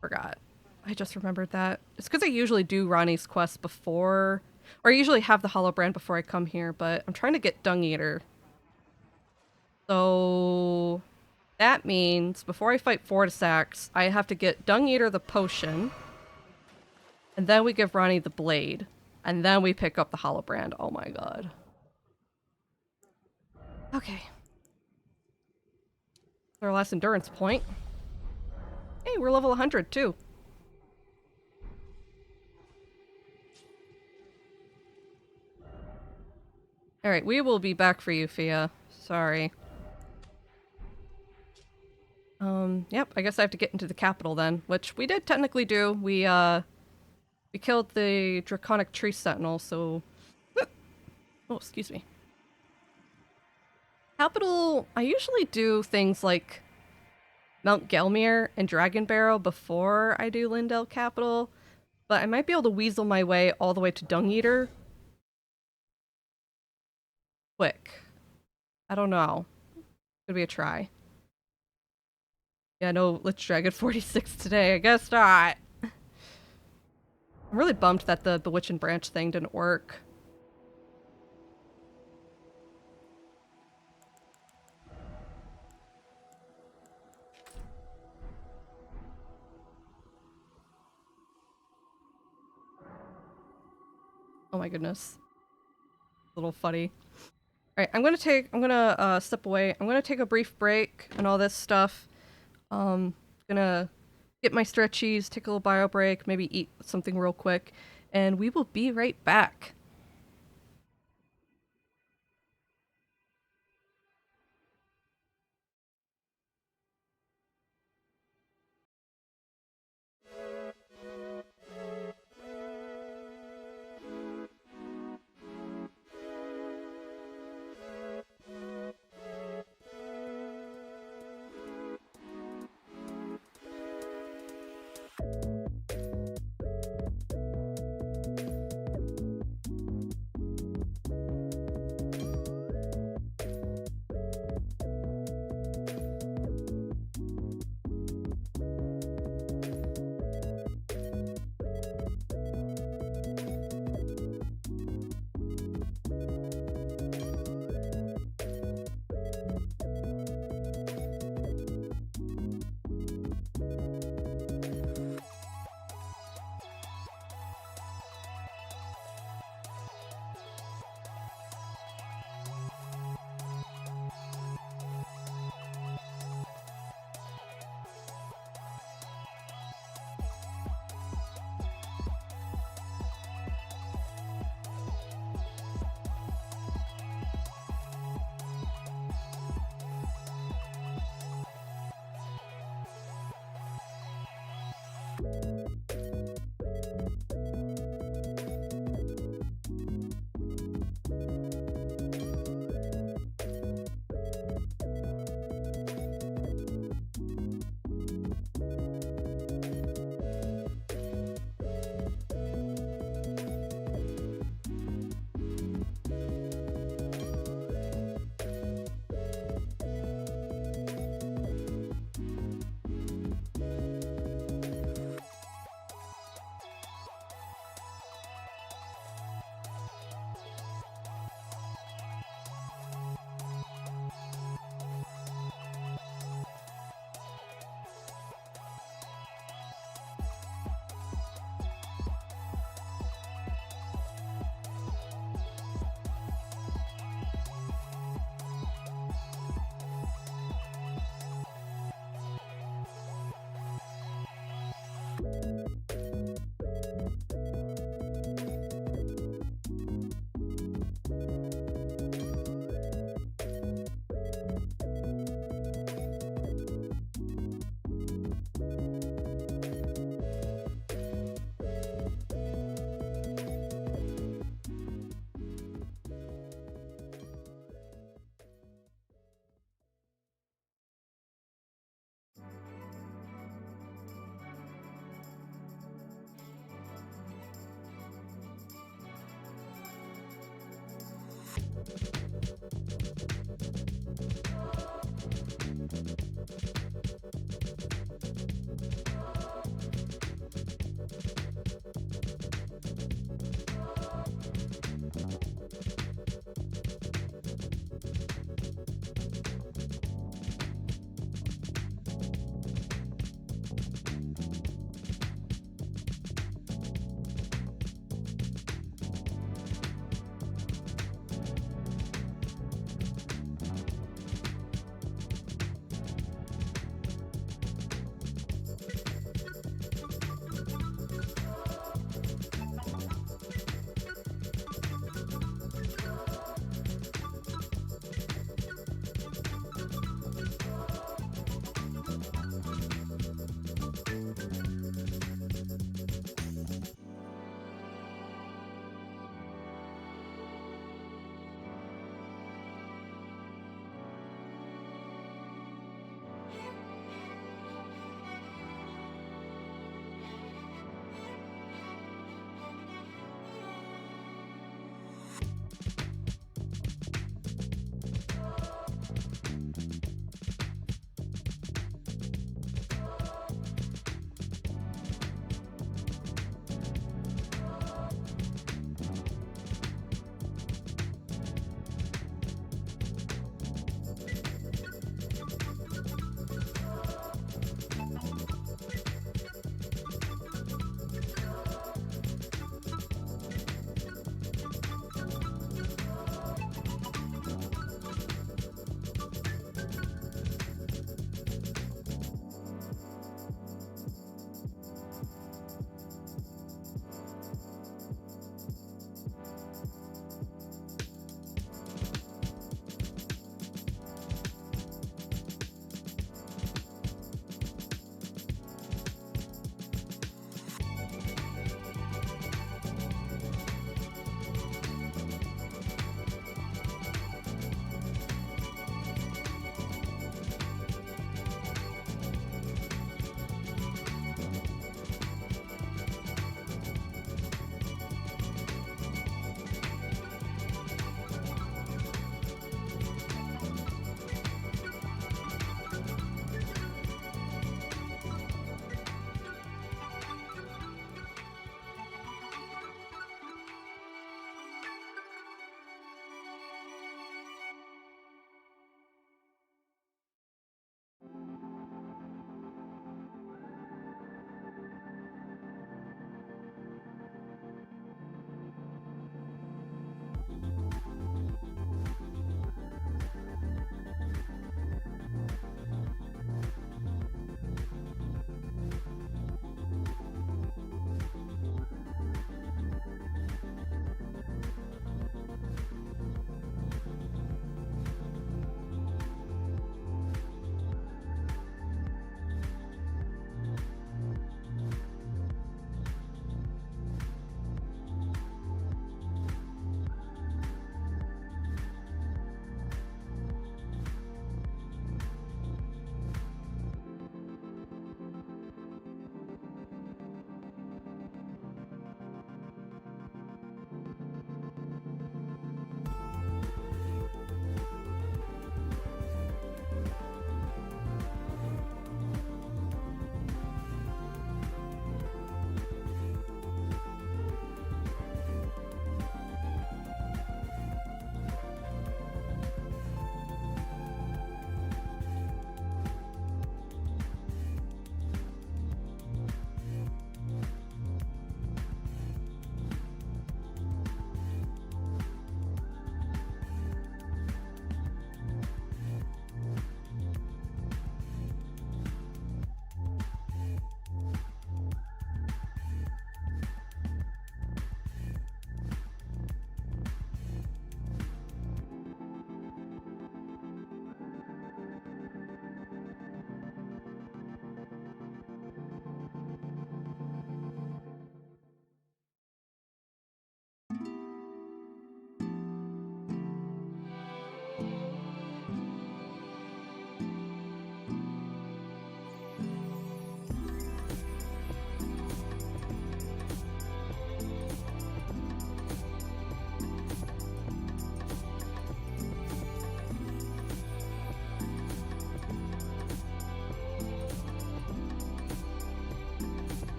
A: Forgot. I just remembered that. It's because I usually do Ronnie's quest before... Or I usually have the Holobrand before I come here, but I'm trying to get Dung Eater. So... That means, before I fight Fortisax, I have to get Dung Eater the potion. And then we give Ronnie the blade. And then we pick up the Holobrand. Oh my god. Okay. Our last endurance point. Hey, we're level 100 too. Alright, we will be back for you, Fia. Sorry. Yep, I guess I have to get into the capital then, which we did technically do. We killed the Draconic Tree Sentinel, so... Oh, excuse me. Capital, I usually do things like Mount Gelmir and Dragon Barrow before I do Lindell Capital, but I might be able to weasel my way all the way to Dung Eater quick. I don't know. Could be a try. Yeah, no Lich Dragon 46 today. I guess not. I'm really bummed that the Bewitching Branch thing didn't work. Oh my goodness. A little funny. Alright, I'm gonna step away. I'm gonna take a brief break and all this stuff. Gonna get my stretchies, take a little bio break, maybe eat something real quick, and we will be right back.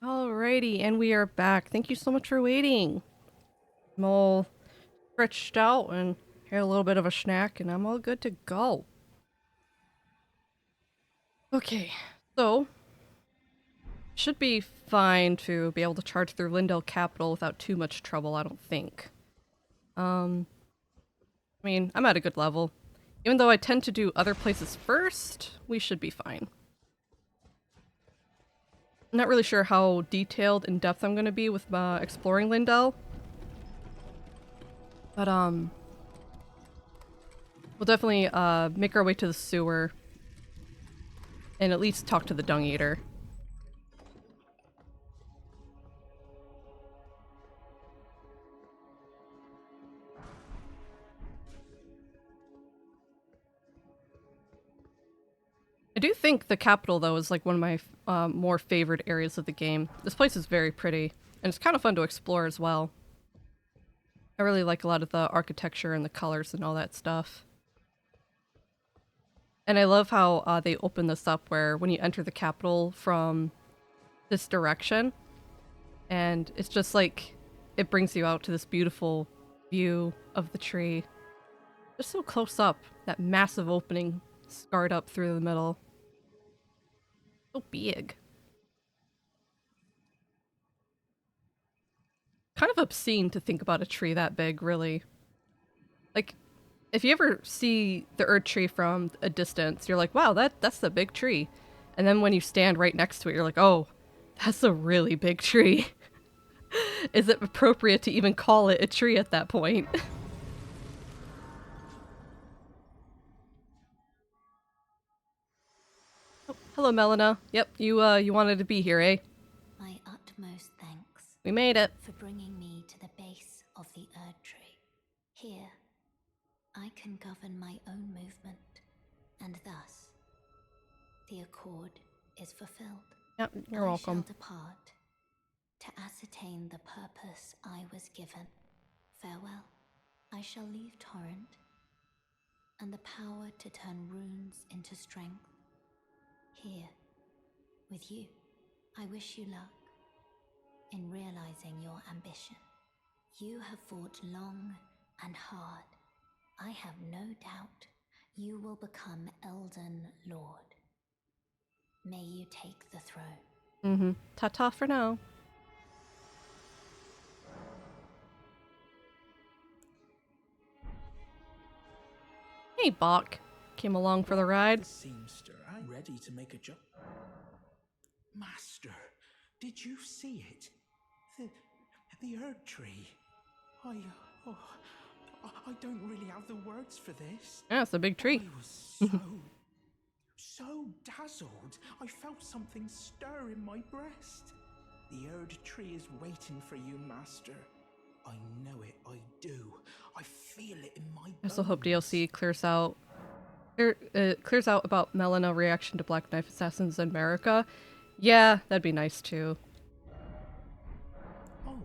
A: Alrighty, and we are back. Thank you so much for waiting. I'm all stretched out and had a little bit of a snack, and I'm all good to go. Okay, so should be fine to be able to charge through Lindell Capital without too much trouble, I don't think. I mean, I'm at a good level. Even though I tend to do other places first, we should be fine. I'm not really sure how detailed in depth I'm going to be with exploring Lindell. But, we'll definitely, make our way to the sewer. And at least talk to the Dung Eater. I do think the capital, though, is like one of my more favored areas of the game. This place is very pretty, and it's kind of fun to explore as well. I really like a lot of the architecture and the colors and all that stuff. And I love how they open this up where when you enter the capital from this direction, and it's just like, it brings you out to this beautiful view of the tree. Just so close up, that massive opening scarred up through the middle. So big. Kind of obscene to think about a tree that big, really. Like, if you ever see the Erd tree from a distance, you're like, wow, that's a big tree. And then when you stand right next to it, you're like, oh, that's a really big tree. Is it appropriate to even call it a tree at that point? Oh, hello, Melina. Yep, you wanted to be here, eh?
C: My utmost thanks
A: We made it.
C: for bringing me to the base of the Erd tree. Here, I can govern my own movement, and thus, the accord is fulfilled.
A: Yep, you're welcome.
C: I shall depart to ascertain the purpose I was given. Farewell. I shall leave Torrent, and the power to turn runes into strength. Here, with you, I wish you luck in realizing your ambition. You have fought long and hard. I have no doubt you will become Elden Lord. May you take the throne.
A: Mm-hmm. Ta-ta for now. Hey, Bach. Came along for the ride.
D: Seamster, I'm ready to make a jump. Master, did you see it? The Erd tree. I don't really have the words for this.
A: Yeah, it's a big tree.
D: I was so dazzled. I felt something stir in my breast. The Erd tree is waiting for you, Master. I know it, I do. I feel it in my bones.
A: I also hope DLC clears out about Melina reaction to Black Knife Assassins in America. Yeah, that'd be nice too.
D: Oh,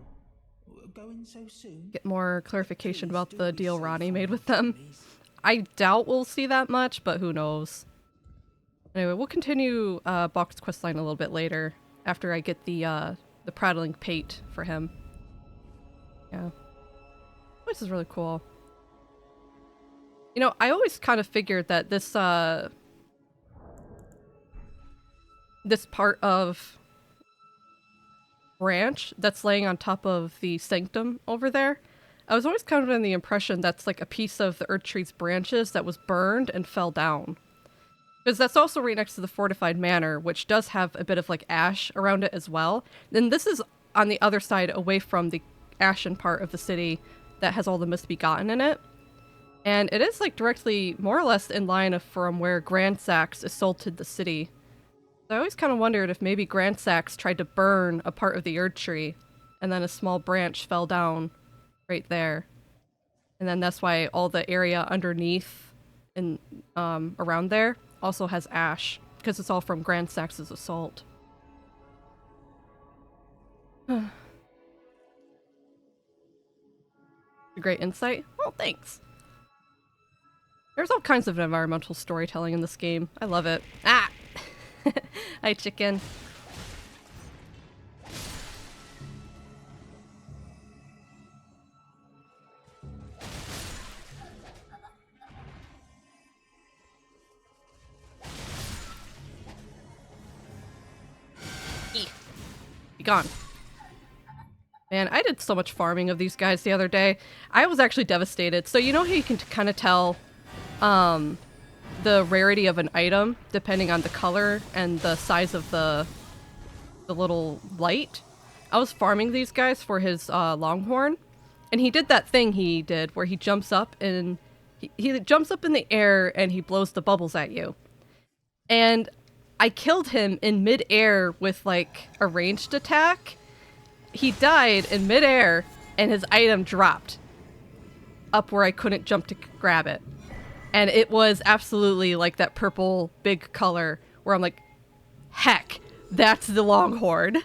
D: going so soon?
A: Get more clarification
D: Please
A: about
D: do
A: the
D: be
A: deal
D: safe
A: Ronnie
D: on
A: made with
D: your
A: them.
D: journeys.
A: I doubt we'll see that much, but who knows. Anyway, we'll continue Bach's questline a little bit later, after I get the prattling pate for him. Yeah. This is really cool. You know, I always kind of figured that this part of branch that's laying on top of the sanctum over there, I was always kind of in the impression that's like a piece of the Erd tree's branches that was burned and fell down. Because that's also right next to the fortified manor, which does have a bit of like ash around it as well. Then this is on the other side, away from the ashen part of the city that has all the misbegotten in it. And it is like directly, more or less, in line from where Grand Sax assaulted the city. So I always kind of wondered if maybe Grand Sax tried to burn a part of the Erd tree, and then a small branch fell down right there. And then that's why all the area underneath and around there also has ash, because it's all from Grand Sax's assault. A great insight. Oh, thanks. There's all kinds of environmental storytelling in this game. I love it. Ah! Hi, chicken. Be gone. Man, I did so much farming of these guys the other day. I was actually devastated. So you know how you can kind of tell the rarity of an item depending on the color and the size of the little light? I was farming these guys for his longhorn, and he did that thing he did where he jumps up and he jumps up in the air and he blows the bubbles at you. And I killed him in mid-air with like a ranged attack. He died in mid-air and his item dropped up where I couldn't jump to grab it. And it was absolutely like that purple big color where I'm like, heck, that's the longhorn.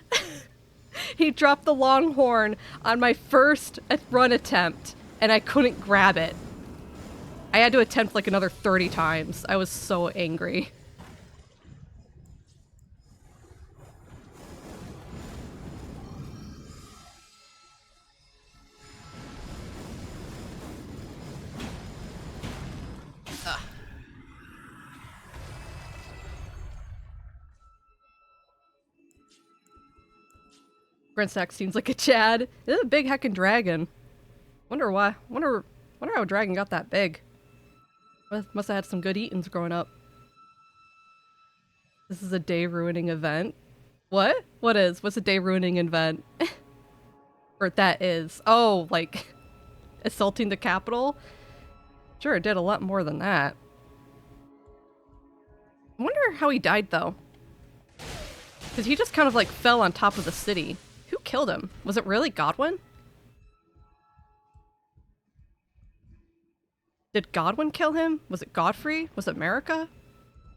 A: He dropped the longhorn on my first run attempt and I couldn't grab it. I had to attempt like another 30 times. I was so angry. Grinsack seems like a Chad. This is a big heckin' dragon. Wonder why. Wonder how a dragon got that big. Must have had some good eatings growing up. This is a day-ruining event. What? What's a day-ruining event? Or that is. Oh, like assaulting the capital? Sure, it did a lot more than that. I wonder how he died, though. Because he just kind of like fell on top of the city. Who killed him? Was it really Godwin? Did Godwin kill him? Was it Godfrey? Was it America?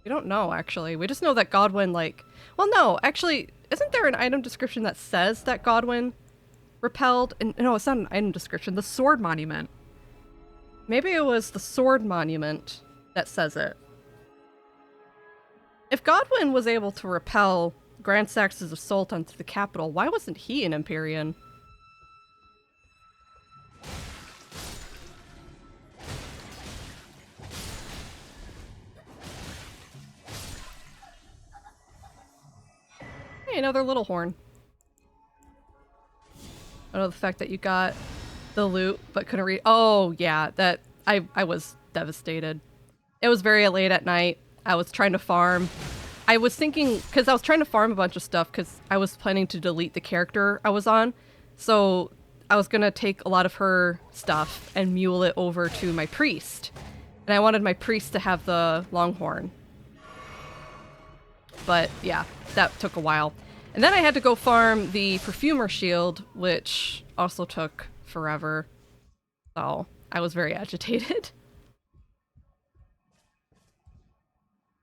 A: We don't know, actually. We just know that Godwin, like... Well, no, actually, isn't there an item description that says that Godwin repelled? And no, it's not an item description. The sword monument. Maybe it was the sword monument that says it. If Godwin was able to repel Grand Sax's assault onto the capital, why wasn't he an Empyrean? Hey, another little horn. I know the fact that you got the loot but couldn't read. Oh, yeah, that I was devastated. It was very late at night. I was trying to farm. I was thinking, because I was trying to farm a bunch of stuff because I was planning to delete the character I was on. So I was going to take a lot of her stuff and mule it over to my priest. And I wanted my priest to have the longhorn. But yeah, that took a while. And then I had to go farm the perfumer shield, which also took forever. So I was very agitated.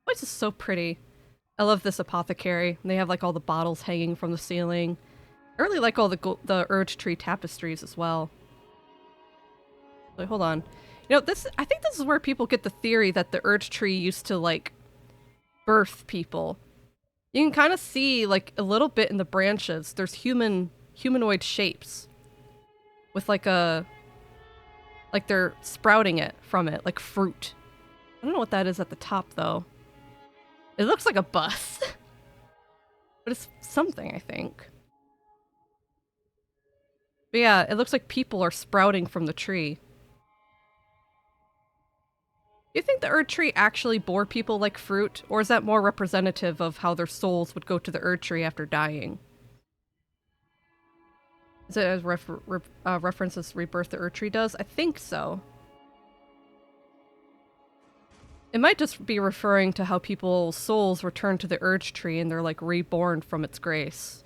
A: Oh, this is so pretty. I love this apothecary. They have like all the bottles hanging from the ceiling. I really like all the Urge Tree tapestries as well. Wait, hold on. You know, I think this is where people get the theory that the Urge Tree used to like birth people. You can kind of see like a little bit in the branches. There's humanoid shapes with like they're sprouting it from it, like fruit. I don't know what that is at the top though. It looks like a bus. But it's something, I think. But yeah, it looks like people are sprouting from the tree. Do you think the Erd Tree actually bore people like fruit? Or is that more representative of how their souls would go to the Erd Tree after dying? Is it as references Rebirth the Erd Tree does? I think so. It might just be referring to how people's souls return to the Urge Tree and they're like reborn from its grace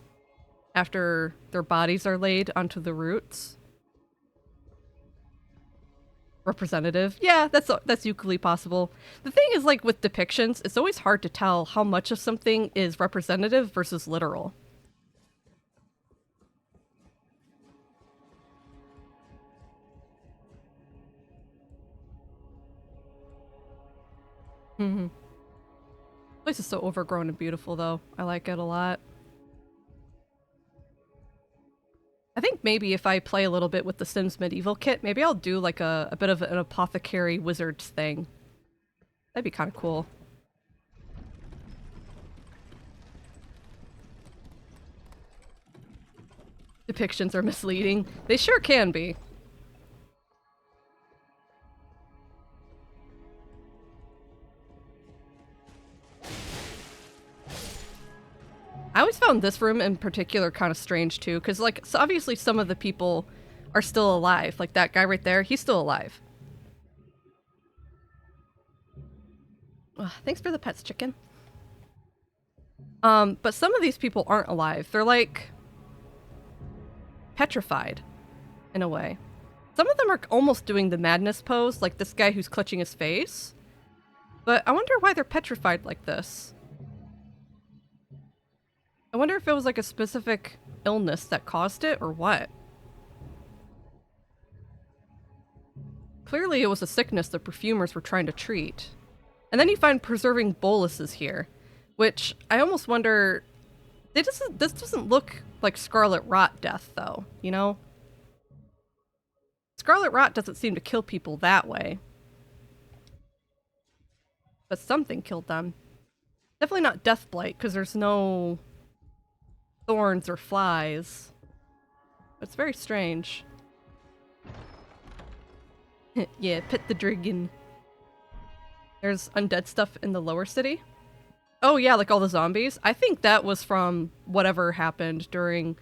A: after their bodies are laid onto the roots. Representative. Yeah, that's equally possible. The thing is, like with depictions, it's always hard to tell how much of something is representative versus literal. Mm-hmm. The place is so overgrown and beautiful, though. I like it a lot. I think maybe if I play a little bit with the Sims Medieval kit, maybe I'll do like a bit of an apothecary wizards thing. That'd be kind of cool. depictions are misleading. They sure can be. I always found this room in particular kind of strange too, because like, so obviously some of the people are still alive. Like that guy right there, he's still alive. Ugh, thanks for the pets, chicken. But some of these people aren't alive. They're like petrified in a way. Some of them are almost doing the madness pose, like this guy who's clutching his face. But I wonder why they're petrified like this. I wonder if it was like a specific illness that caused it or what. Clearly it was a sickness the perfumers were trying to treat. And then you find preserving boluses here, which I almost wonder, this doesn't look like scarlet rot death though, you know? Scarlet rot doesn't seem to kill people that way. But something killed them. Definitely not death blight, because there's no thorns or flies. It's very strange. Yeah, pet the dragon. There's undead stuff in the lower city. Oh yeah, like all the zombies. I think that was from whatever happened during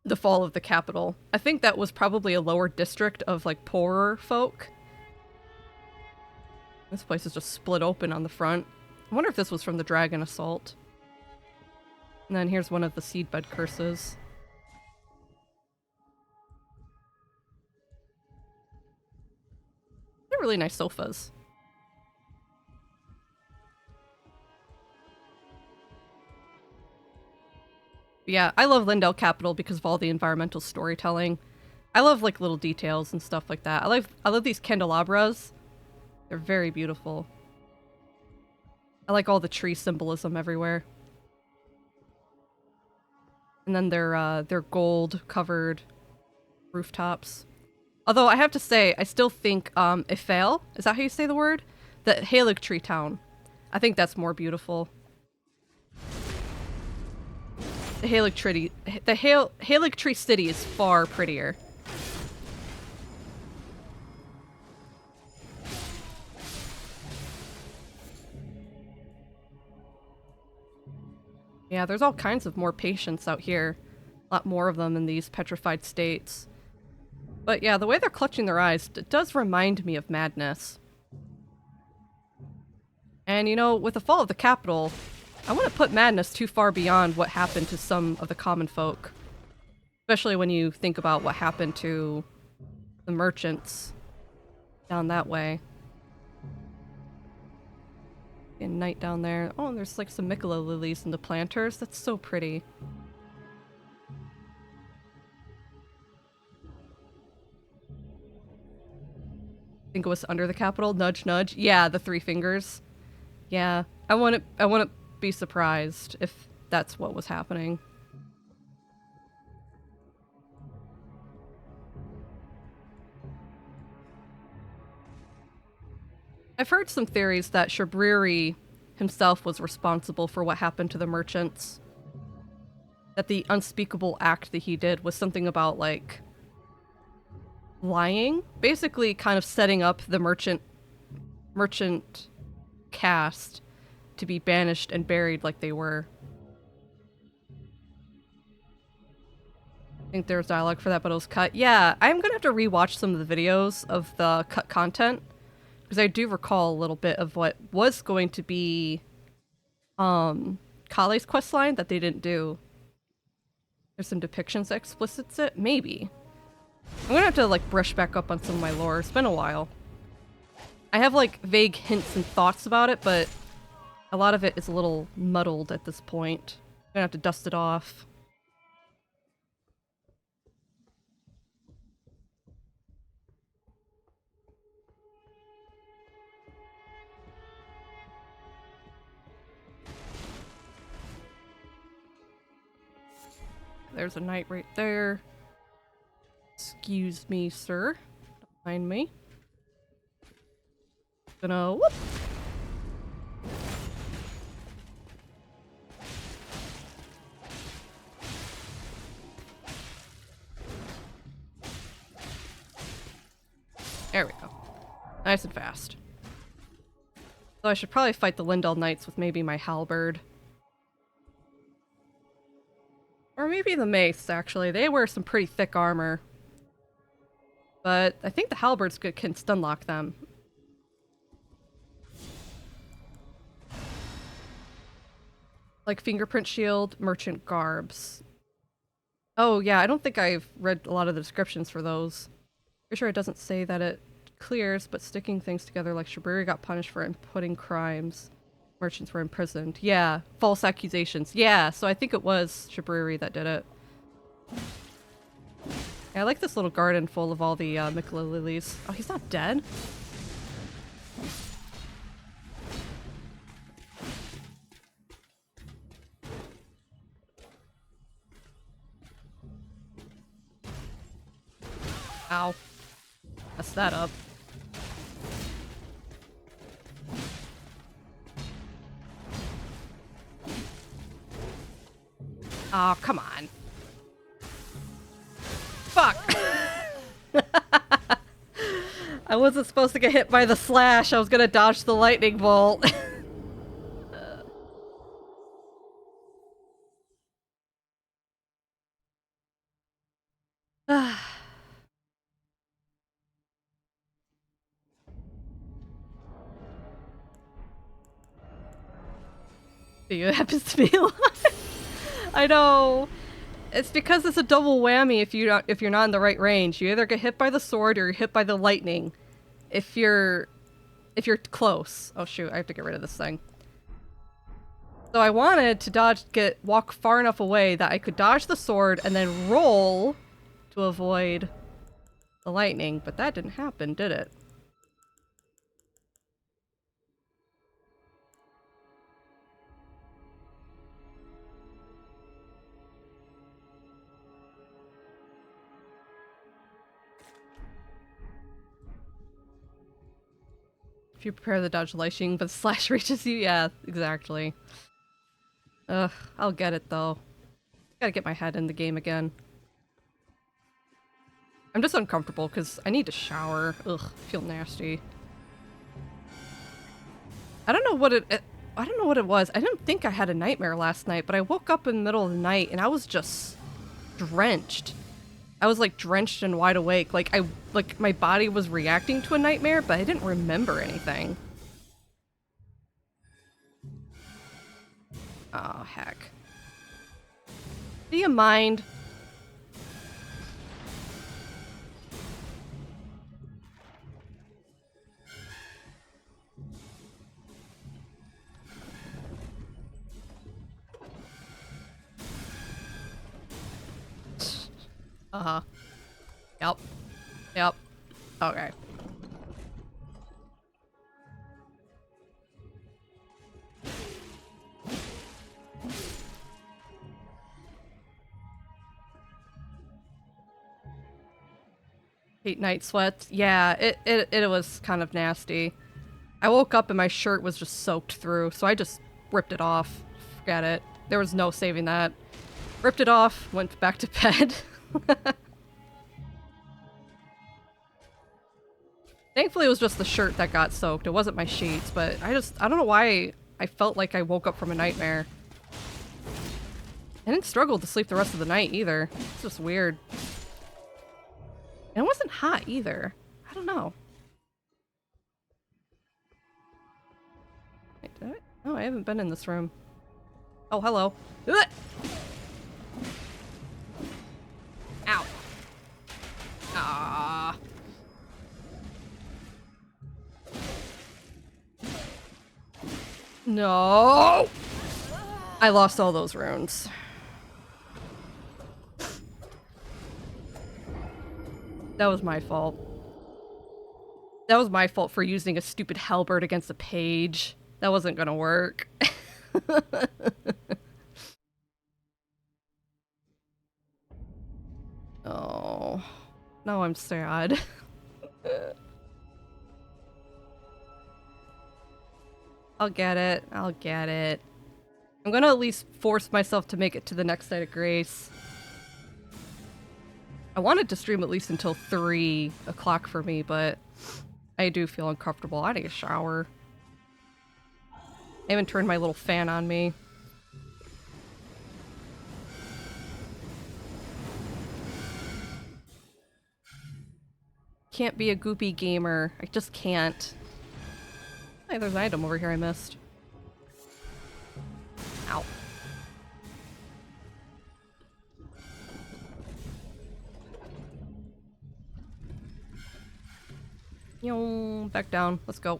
A: the fall of the capital. I think that was probably a lower district of like poorer folk. This place is just split open on the front. I wonder if this was from the dragon assault. And then here's one of the seedbed curses. They're really nice sofas. Yeah, I love Lindell Capital because of all the environmental storytelling. I love like little details and stuff like that. I love these candelabras. They're very beautiful. I like all the tree symbolism everywhere. And then their gold covered rooftops. Although I have to say, I still think Eiffel, is that how you say the word? The Halig Tree Town. I think that's more beautiful. The Halig Tree City is far prettier. Yeah, there's all kinds of more patients out here. A lot more of them in these petrified states. But yeah, the way they're clutching their eyes, it does remind me of madness. And you know, with the fall of the capital, I wouldn't put madness too far beyond what happened to some of the common folk. Especially when you think about what happened to the merchants down that way. And night down there. Oh, and there's like some Mikola lilies in the planters. That's so pretty. I think it was under the capital. Nudge, nudge. Yeah, the three fingers. Yeah, I wouldn't be surprised if that's what was happening. I've heard some theories that Shabriri himself was responsible for what happened to the merchants. That the unspeakable act that he did was something about, like, lying? Basically kind of setting up the merchant caste to be banished and buried like they were. I think there's dialogue for that, but it was cut. Yeah, I'm gonna have to rewatch some of the videos of the cut content. Because I do recall a little bit of what was going to be Kale's questline that they didn't do. There's some depictions that explicits it? Maybe. I'm gonna have to like brush back up on some of my lore. It's been a while. I have like vague hints and thoughts about it, but a lot of it is a little muddled at this point. I'm gonna have to dust it off. There's a knight right there. Excuse me, sir. Don't mind me. Gonna whoop. There we go. Nice and fast. So I should probably fight the Lindell Knights with maybe my halberd. Or maybe the mace, actually. They wear some pretty thick armor. But I think the halberds can stunlock them. Like fingerprint shield, merchant garbs. Oh yeah, I don't think I've read a lot of the descriptions for those. Pretty sure it doesn't say that it clears, but sticking things together like Shabriri got punished for inputting crimes. Merchants were imprisoned. Yeah, false accusations. Yeah, so I think it was Shabriri that did it. Yeah, I like this little garden full of all the Mikola lilies. Oh, he's not dead? Ow. Messed that up. Oh, come on. Fuck! I wasn't supposed to get hit by the slash. I was gonna dodge the lightning bolt. You happens to be alive. I know. It's because it's a double whammy if you're not in the right range. You either get hit by the sword or you're hit by the lightning. If you're close. Oh shoot, I have to get rid of this thing. So I wanted to walk far enough away that I could dodge the sword and then roll to avoid the lightning, but that didn't happen, did it? If you prepare the dodge lightning, but the slash reaches you, yeah, exactly. Ugh, I'll get it though. Gotta get my head in the game again. I'm just uncomfortable because I need to shower. Ugh, I feel nasty. I don't know what it was. I didn't think I had a nightmare last night, but I woke up in the middle of the night and I was just drenched. I was like drenched and wide awake. Like my body was reacting to a nightmare, but I didn't remember anything. Oh, heck. Do you mind? Uh-huh. Yep. Yep. Okay. Hate night sweats. Yeah, it was kind of nasty. I woke up and my shirt was just soaked through, so I just ripped it off. Forget it. There was no saving that. Ripped it off, went back to bed. Thankfully it was just the shirt that got soaked. It wasn't my sheets, but I don't know why I felt like I woke up from a nightmare. I didn't struggle to sleep the rest of the night either. It's just weird. And it wasn't hot either. I don't know. Wait, did I? Oh, I haven't been in this room. Oh, hello. Ugh! Ow. Ah. No! I lost all those runes. That was my fault. That was my fault for using a stupid halberd against a page. That wasn't gonna work. Oh. Now I'm sad. I'll get it. I'll get it. I'm gonna at least force myself to make it to the next night of Grace. I wanted to stream at least until 3 o'clock for me, but I do feel uncomfortable. I need a shower. I haven't turned my little fan on me. Can't be a goopy gamer. I just can't. Hey, there's an item over here I missed. Ow. Yo, back down. Let's go.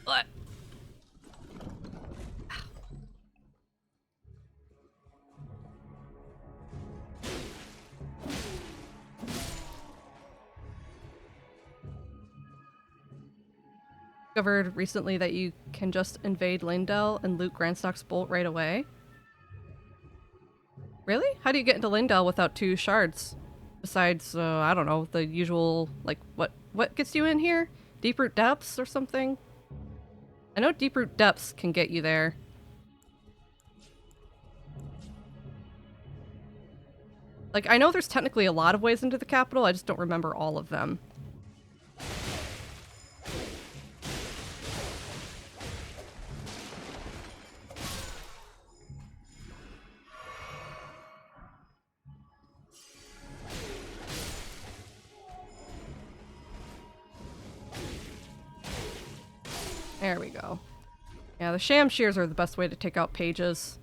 A: What? Discovered recently that you can just invade Lindell and loot Grandstock's bolt right away. Really? How do you get into Lindell without 2 shards? Besides, I don't know, the usual, like, what gets you in here? Deep-root depths or something? I know deep-root depths can get you there. Like, I know there's technically a lot of ways into the capital, I just don't remember all of them. There we go. Yeah, the sham shears are the best way to take out pages.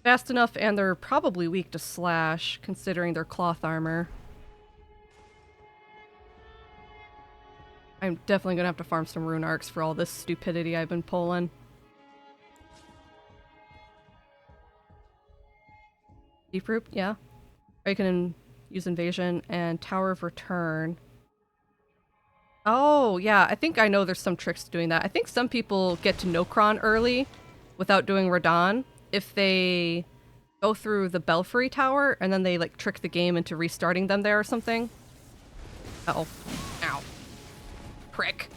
A: Fast enough, and they're probably weak to slash, considering their cloth armor. I'm definitely gonna have to farm some rune arcs for all this stupidity I've been pulling. Deep root, yeah. Or you can use invasion and Tower of Return. Oh, yeah, I think I know there's some tricks to doing that. I think some people get to Nokron early without doing Radon if they go through the Belfry Tower and then they, like, trick the game into restarting them there or something. Uh-oh. Ow. Prick.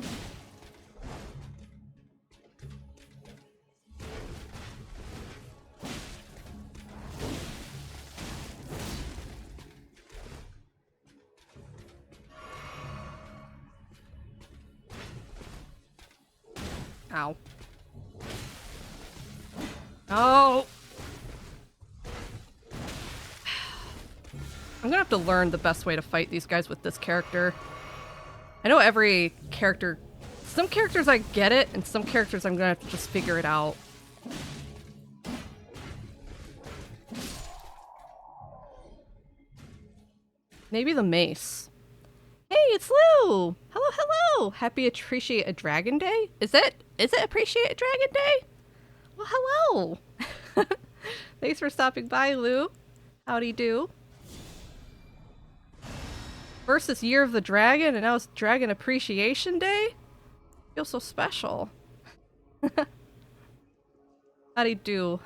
A: Ow. Oh! I'm gonna have to learn the best way to fight these guys with this character. I know every character... Some characters I get it, and some characters I'm gonna have to just figure it out. Maybe the mace. Hey, it's Lou! Hello, hello! Happy Appreciate a Dragon Day? Is it Appreciate a Dragon Day? Well, hello! Thanks for stopping by, Lou. Howdy do. First it's Year of the Dragon, and now it's Dragon Appreciation Day? Feels so special. Howdy do.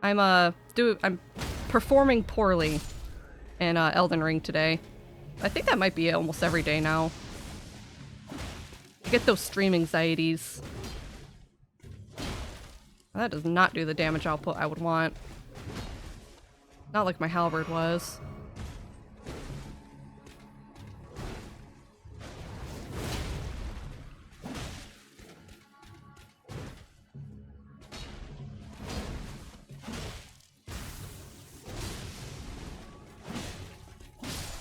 A: I'm performing poorly in Elden Ring today. I think that might be almost every day now. I get those stream anxieties. That does not do the damage output I would want. Not like my halberd was.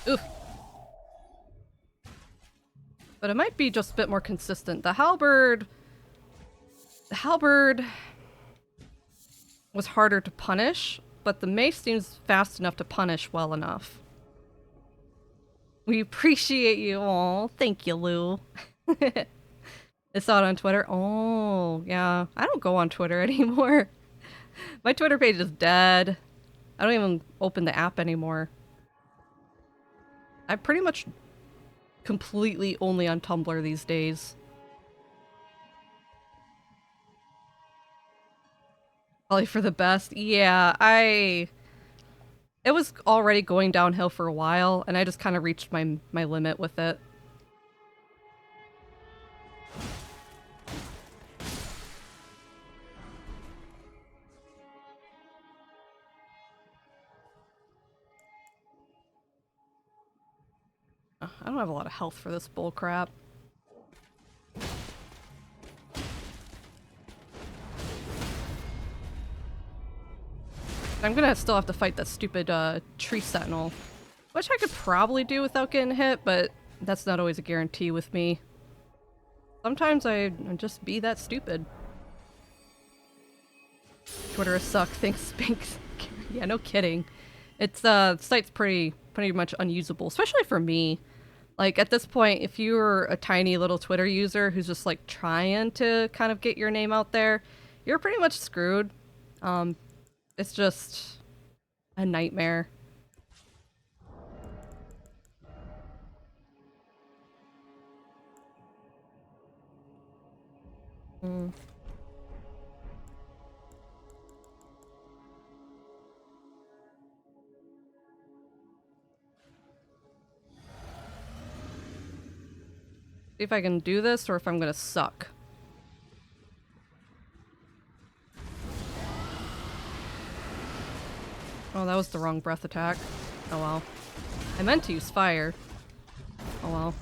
A: Oof. But it might be just a bit more consistent. The halberd was harder to punish, but the mace seems fast enough to punish well enough. We appreciate you all. Thank you, Lou. I saw it on Twitter. Oh, yeah. I don't go on Twitter anymore. My Twitter page is dead. I don't even open the app anymore. I'm pretty much completely only on Tumblr these days. Probably for the best. Yeah, it was already going downhill for a while, and I just kind of reached my limit with it. I don't have a lot of health for this bull crap. I'm gonna still have to fight that stupid tree sentinel, which I could probably do without getting hit, but that's not always a guarantee with me. Sometimes I just be that stupid. Twitter is suck. Thanks, Spinks. Yeah, no kidding. It's site's pretty much unusable, especially for me. Like at this point, if you're a tiny little Twitter user who's just like trying to kind of get your name out there, you're pretty much screwed. It's just a nightmare. Mm. See if I can do this or if I'm gonna suck. Oh, that was the wrong breath attack. Oh well. I meant to use fire. Oh well.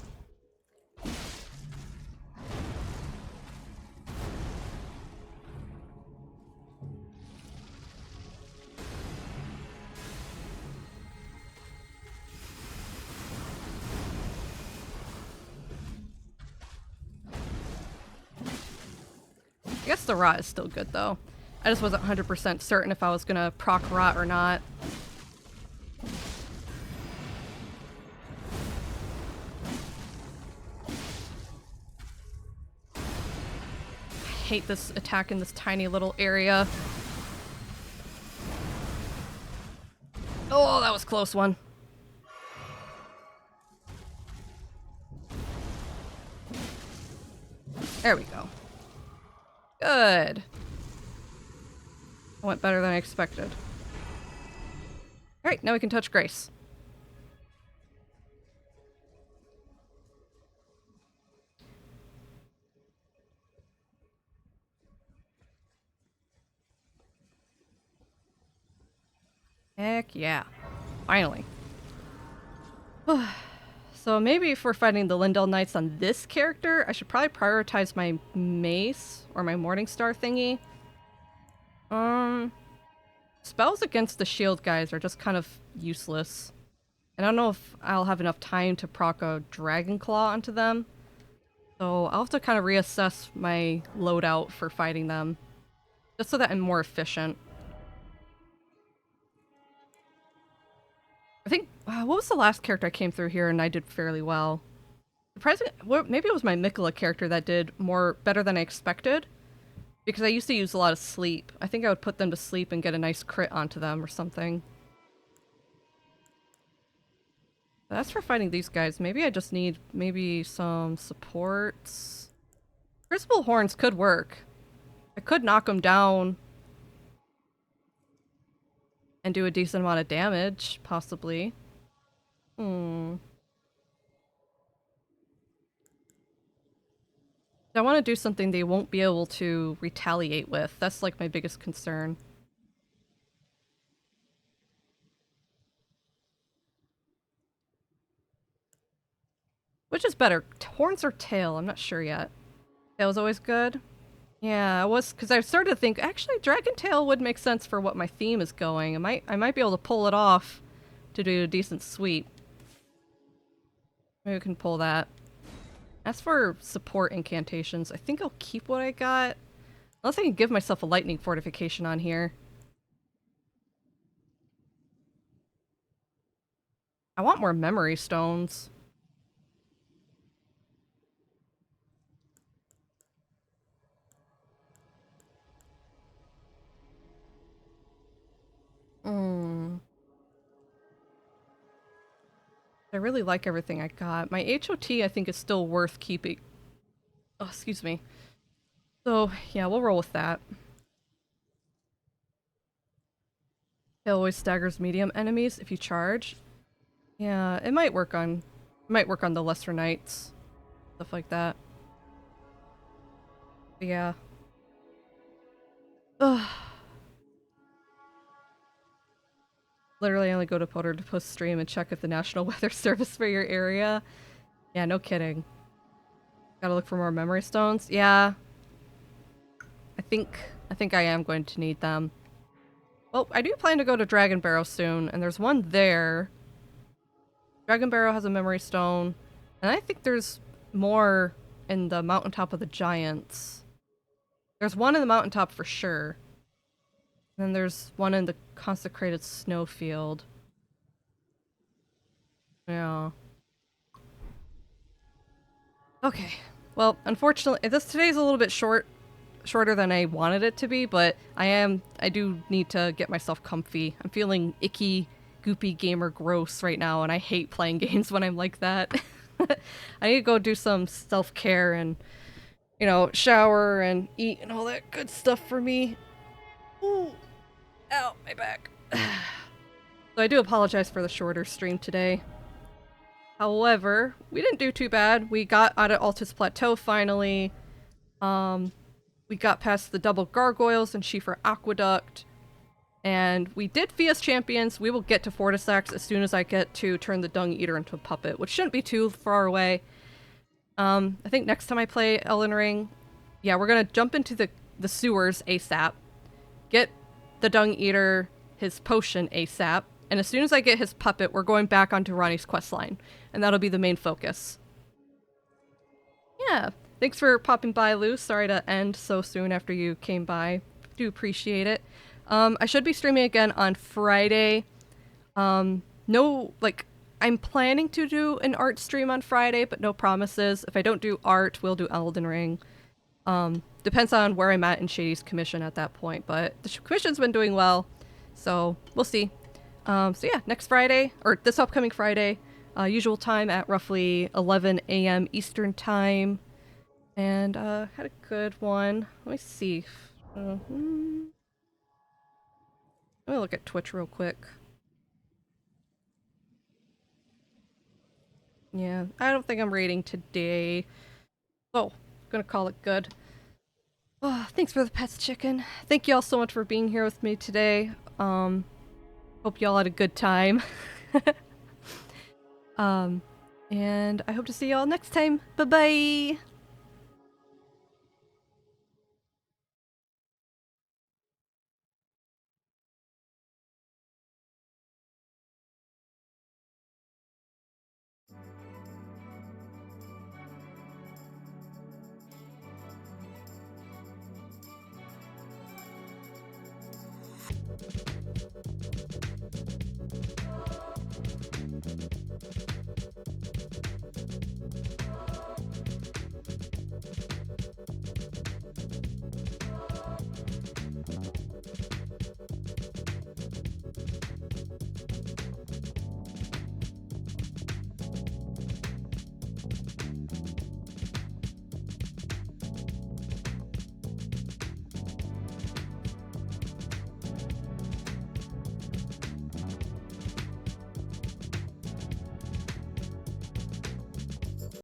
A: I guess the rot is still good though. I just wasn't 100% certain if I was gonna proc rot or not. I hate this attack in this tiny little area. Oh, that was a close one. There we go. Good. Went better than I expected. Alright, now we can touch Grace. Heck yeah. Finally. So maybe if we're fighting the Lindell Knights on this character, I should probably prioritize my mace or my Morningstar thingy. Spells against the shield guys are just kind of useless. And I don't know if I'll have enough time to proc a Dragon Claw onto them. So I'll have to kind of reassess my loadout for fighting them. Just so that I'm more efficient. I think, what was the last character I came through here and I did fairly well? Surprising, well, maybe it was my Mikola character that did better than I expected. Because I used to use a lot of sleep. I think I would put them to sleep and get a nice crit onto them or something. But as for fighting these guys, maybe I just need some supports. Crucible Horns could work. I could knock them down and do a decent amount of damage, possibly. I want to do something they won't be able to retaliate with. That's like my biggest concern. Which is better, horns or tail? I'm not sure yet. Tail's always good? Yeah, it was because I started to think actually Dragon Tail would make sense for what my theme is going. I might be able to pull it off to do a decent sweep. Maybe we can pull that. As for support incantations, I think I'll keep what I got. Unless I can give myself a lightning fortification on here. I want more memory stones. I really like everything I got. My HOT I think is still worth keeping. Oh, excuse me. So, yeah, we'll roll with that. It always staggers medium enemies if you charge. Yeah, it might work on the lesser knights. Stuff like that. But yeah. Ugh. Literally only go to Potter to post stream and check if the National Weather Service for your area. Yeah, no kidding. Gotta look for more memory stones. Yeah. I think I am going to need them. Well, I do plan to go to Dragon Barrow soon, and there's one there. Dragon Barrow has a memory stone, and I think there's more in the mountaintop of the giants. There's one in the mountaintop for sure. And then there's one in the consecrated snowfield. Yeah. Okay. Well, unfortunately, today's a little bit shorter than I wanted it to be, but I do need to get myself comfy. I'm feeling icky, goopy gamer gross right now, and I hate playing games when I'm like that. I need to go do some self-care and, you know, shower and eat and all that good stuff for me. Ooh. Ow, my back. So I do apologize for the shorter stream today. However, we didn't do too bad. We got out of Altus Plateau finally. We got past the double gargoyles and Schiefer Aqueduct. And we did Fia's Champions. We will get to Fortisax as soon as I get to turn the Dung Eater into a puppet, which shouldn't be too far away. I think next time I play Elden Ring, yeah, we're gonna jump into the sewers ASAP. Get the Dung Eater his potion ASAP. And as soon as I get his puppet, we're going back onto Ronnie's questline. And that'll be the main focus. Yeah. Thanks for popping by, Lou. Sorry to end so soon after you came by. Do appreciate it. I should be streaming again on Friday. I'm planning to do an art stream on Friday, but no promises. If I don't do art, we'll do Elden Ring. Depends on where I'm at in Shady's commission at that point, but the commission's been doing well, so we'll see. So yeah, next Friday, or this upcoming Friday, usual time at roughly 11 a.m. Eastern time. And had a good one. Let me see. Let me look at Twitch real quick. Yeah, I don't think I'm rating today. Oh, gonna call it good. Oh, thanks for the pets, chicken. Thank you all so much for being here with me today. Hope y'all had a good time. And I hope to see y'all next time. Bye-bye!